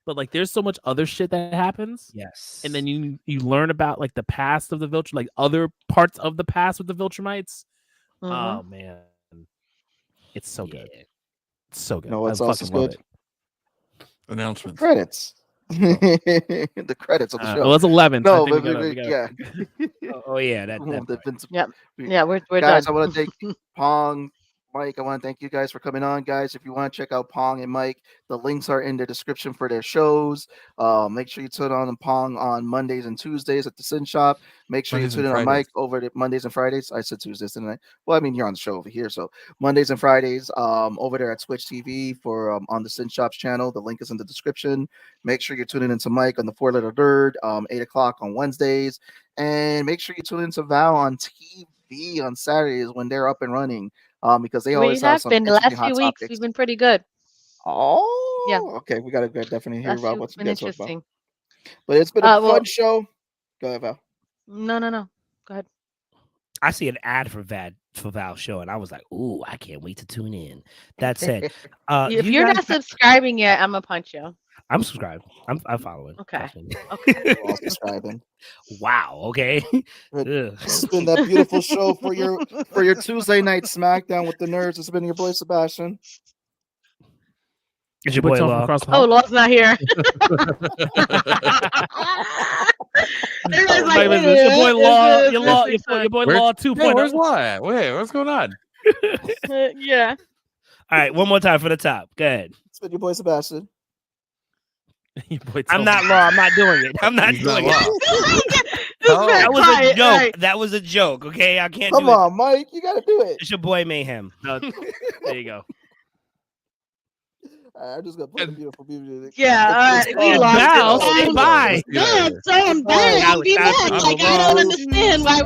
Speaker 4: but like there's so much other shit that happens.
Speaker 3: Yes.
Speaker 4: And then you learn about like the past of the Viltrum, like other parts of the past with the Viltrumites.
Speaker 6: Mhm.
Speaker 4: Oh man, it's so good.
Speaker 3: Yeah.
Speaker 4: It's so good.
Speaker 2: You know what's
Speaker 4: I
Speaker 2: also
Speaker 4: fucking love
Speaker 2: good?
Speaker 4: it.
Speaker 5: Announcements.
Speaker 2: Credits. The credits of the show.
Speaker 4: Well, it's 11.
Speaker 2: No,
Speaker 4: I
Speaker 2: but
Speaker 4: think we gotta-
Speaker 2: yeah.
Speaker 3: Oh yeah, that
Speaker 2: The
Speaker 3: part.
Speaker 2: Vince-
Speaker 6: Yeah, we're
Speaker 2: guys,
Speaker 6: done.
Speaker 2: I want to thank Pong, Mike. I want to thank you guys for coming on, guys. If you want to check out Pong and Mike, the links are in the description for their shows. Make sure you tune on Pong on Mondays and Tuesdays at the Sin Shop. Make sure
Speaker 5: Mondays
Speaker 2: you tune
Speaker 5: and
Speaker 2: in on
Speaker 5: Fridays.
Speaker 2: Mike over the Mondays and Fridays. I said Tuesdays, didn't I? Well, I mean, you're on the show over here, so Mondays and Fridays over there at Twitch TV for on the Sin Shop's channel. The link is in the description. Make sure you're tuning into Mike on the 4-Letter Nerd, 8 o'clock on Wednesdays, and make sure you tune into Val on TV on Saturdays when they're up and running. Because they
Speaker 6: We
Speaker 2: always have
Speaker 6: have
Speaker 2: some
Speaker 6: been the
Speaker 2: interesting
Speaker 6: last
Speaker 2: hot
Speaker 6: few weeks.
Speaker 2: topics.
Speaker 6: We've been pretty good.
Speaker 2: Oh, okay. We gotta definitely hear
Speaker 6: Last
Speaker 2: about
Speaker 6: few
Speaker 2: what
Speaker 6: have
Speaker 2: you
Speaker 6: been
Speaker 2: guys talk about.
Speaker 6: interesting.
Speaker 2: But it's been a fun
Speaker 6: Well-
Speaker 2: show. Go ahead, Val.
Speaker 6: No. Go ahead.
Speaker 3: I see an ad for Val's show, and I was like, "Ooh, I can't wait to tune in." That said,
Speaker 6: If
Speaker 3: you
Speaker 6: you're
Speaker 3: guys
Speaker 6: not subscribing yet, I'm gonna punch you.
Speaker 3: I'm subscribed. I'm following.
Speaker 6: Okay.
Speaker 3: Trust me.
Speaker 6: Okay.
Speaker 2: We're all subscribing.
Speaker 3: Wow. Okay.
Speaker 2: Good.
Speaker 3: Ugh.
Speaker 2: This has been that beautiful show for your Tuesday night SmackDown with the nerds. It's been your boy Sebastian.
Speaker 3: It's your boy
Speaker 4: Tom from
Speaker 3: Law.
Speaker 4: across the
Speaker 6: Oh,
Speaker 4: hall.
Speaker 6: Law's not here. Everybody's like,
Speaker 4: Wait,
Speaker 6: wait,
Speaker 4: it's your boy Law.
Speaker 6: this
Speaker 4: Your Law.
Speaker 6: is
Speaker 4: Your boy
Speaker 5: Where's-
Speaker 4: Law
Speaker 5: Yeah,
Speaker 4: 2.0.
Speaker 5: where's Law at? Wait, what's going on?
Speaker 6: yeah.
Speaker 3: All right, one more time for the top. Go ahead.
Speaker 2: It's been your boy Sebastian.
Speaker 4: Your boy
Speaker 3: I'm
Speaker 4: Tom.
Speaker 3: not Law. I'm not doing it. I'm not
Speaker 5: He's not
Speaker 3: doing
Speaker 5: Law.
Speaker 3: it.
Speaker 5: Oh,
Speaker 3: That was a
Speaker 6: Quiet,
Speaker 3: joke.
Speaker 6: right.
Speaker 3: That was a joke. Okay, I can't
Speaker 2: Come
Speaker 3: do it.
Speaker 2: on, Mike. You got to do it.
Speaker 3: It's your boy Mayhem.
Speaker 4: No, there you go.
Speaker 2: I'm just going to play the beautiful music.
Speaker 6: Yeah, all right. We
Speaker 2: And
Speaker 6: lost
Speaker 4: Val,
Speaker 6: it.
Speaker 4: say bye.
Speaker 5: Let's get out of here.
Speaker 6: So I'm
Speaker 3: Bye.
Speaker 6: bad. I'll be
Speaker 3: Alex,
Speaker 6: mad.
Speaker 3: I'm
Speaker 6: Like, I
Speaker 3: wrong.
Speaker 6: don't understand why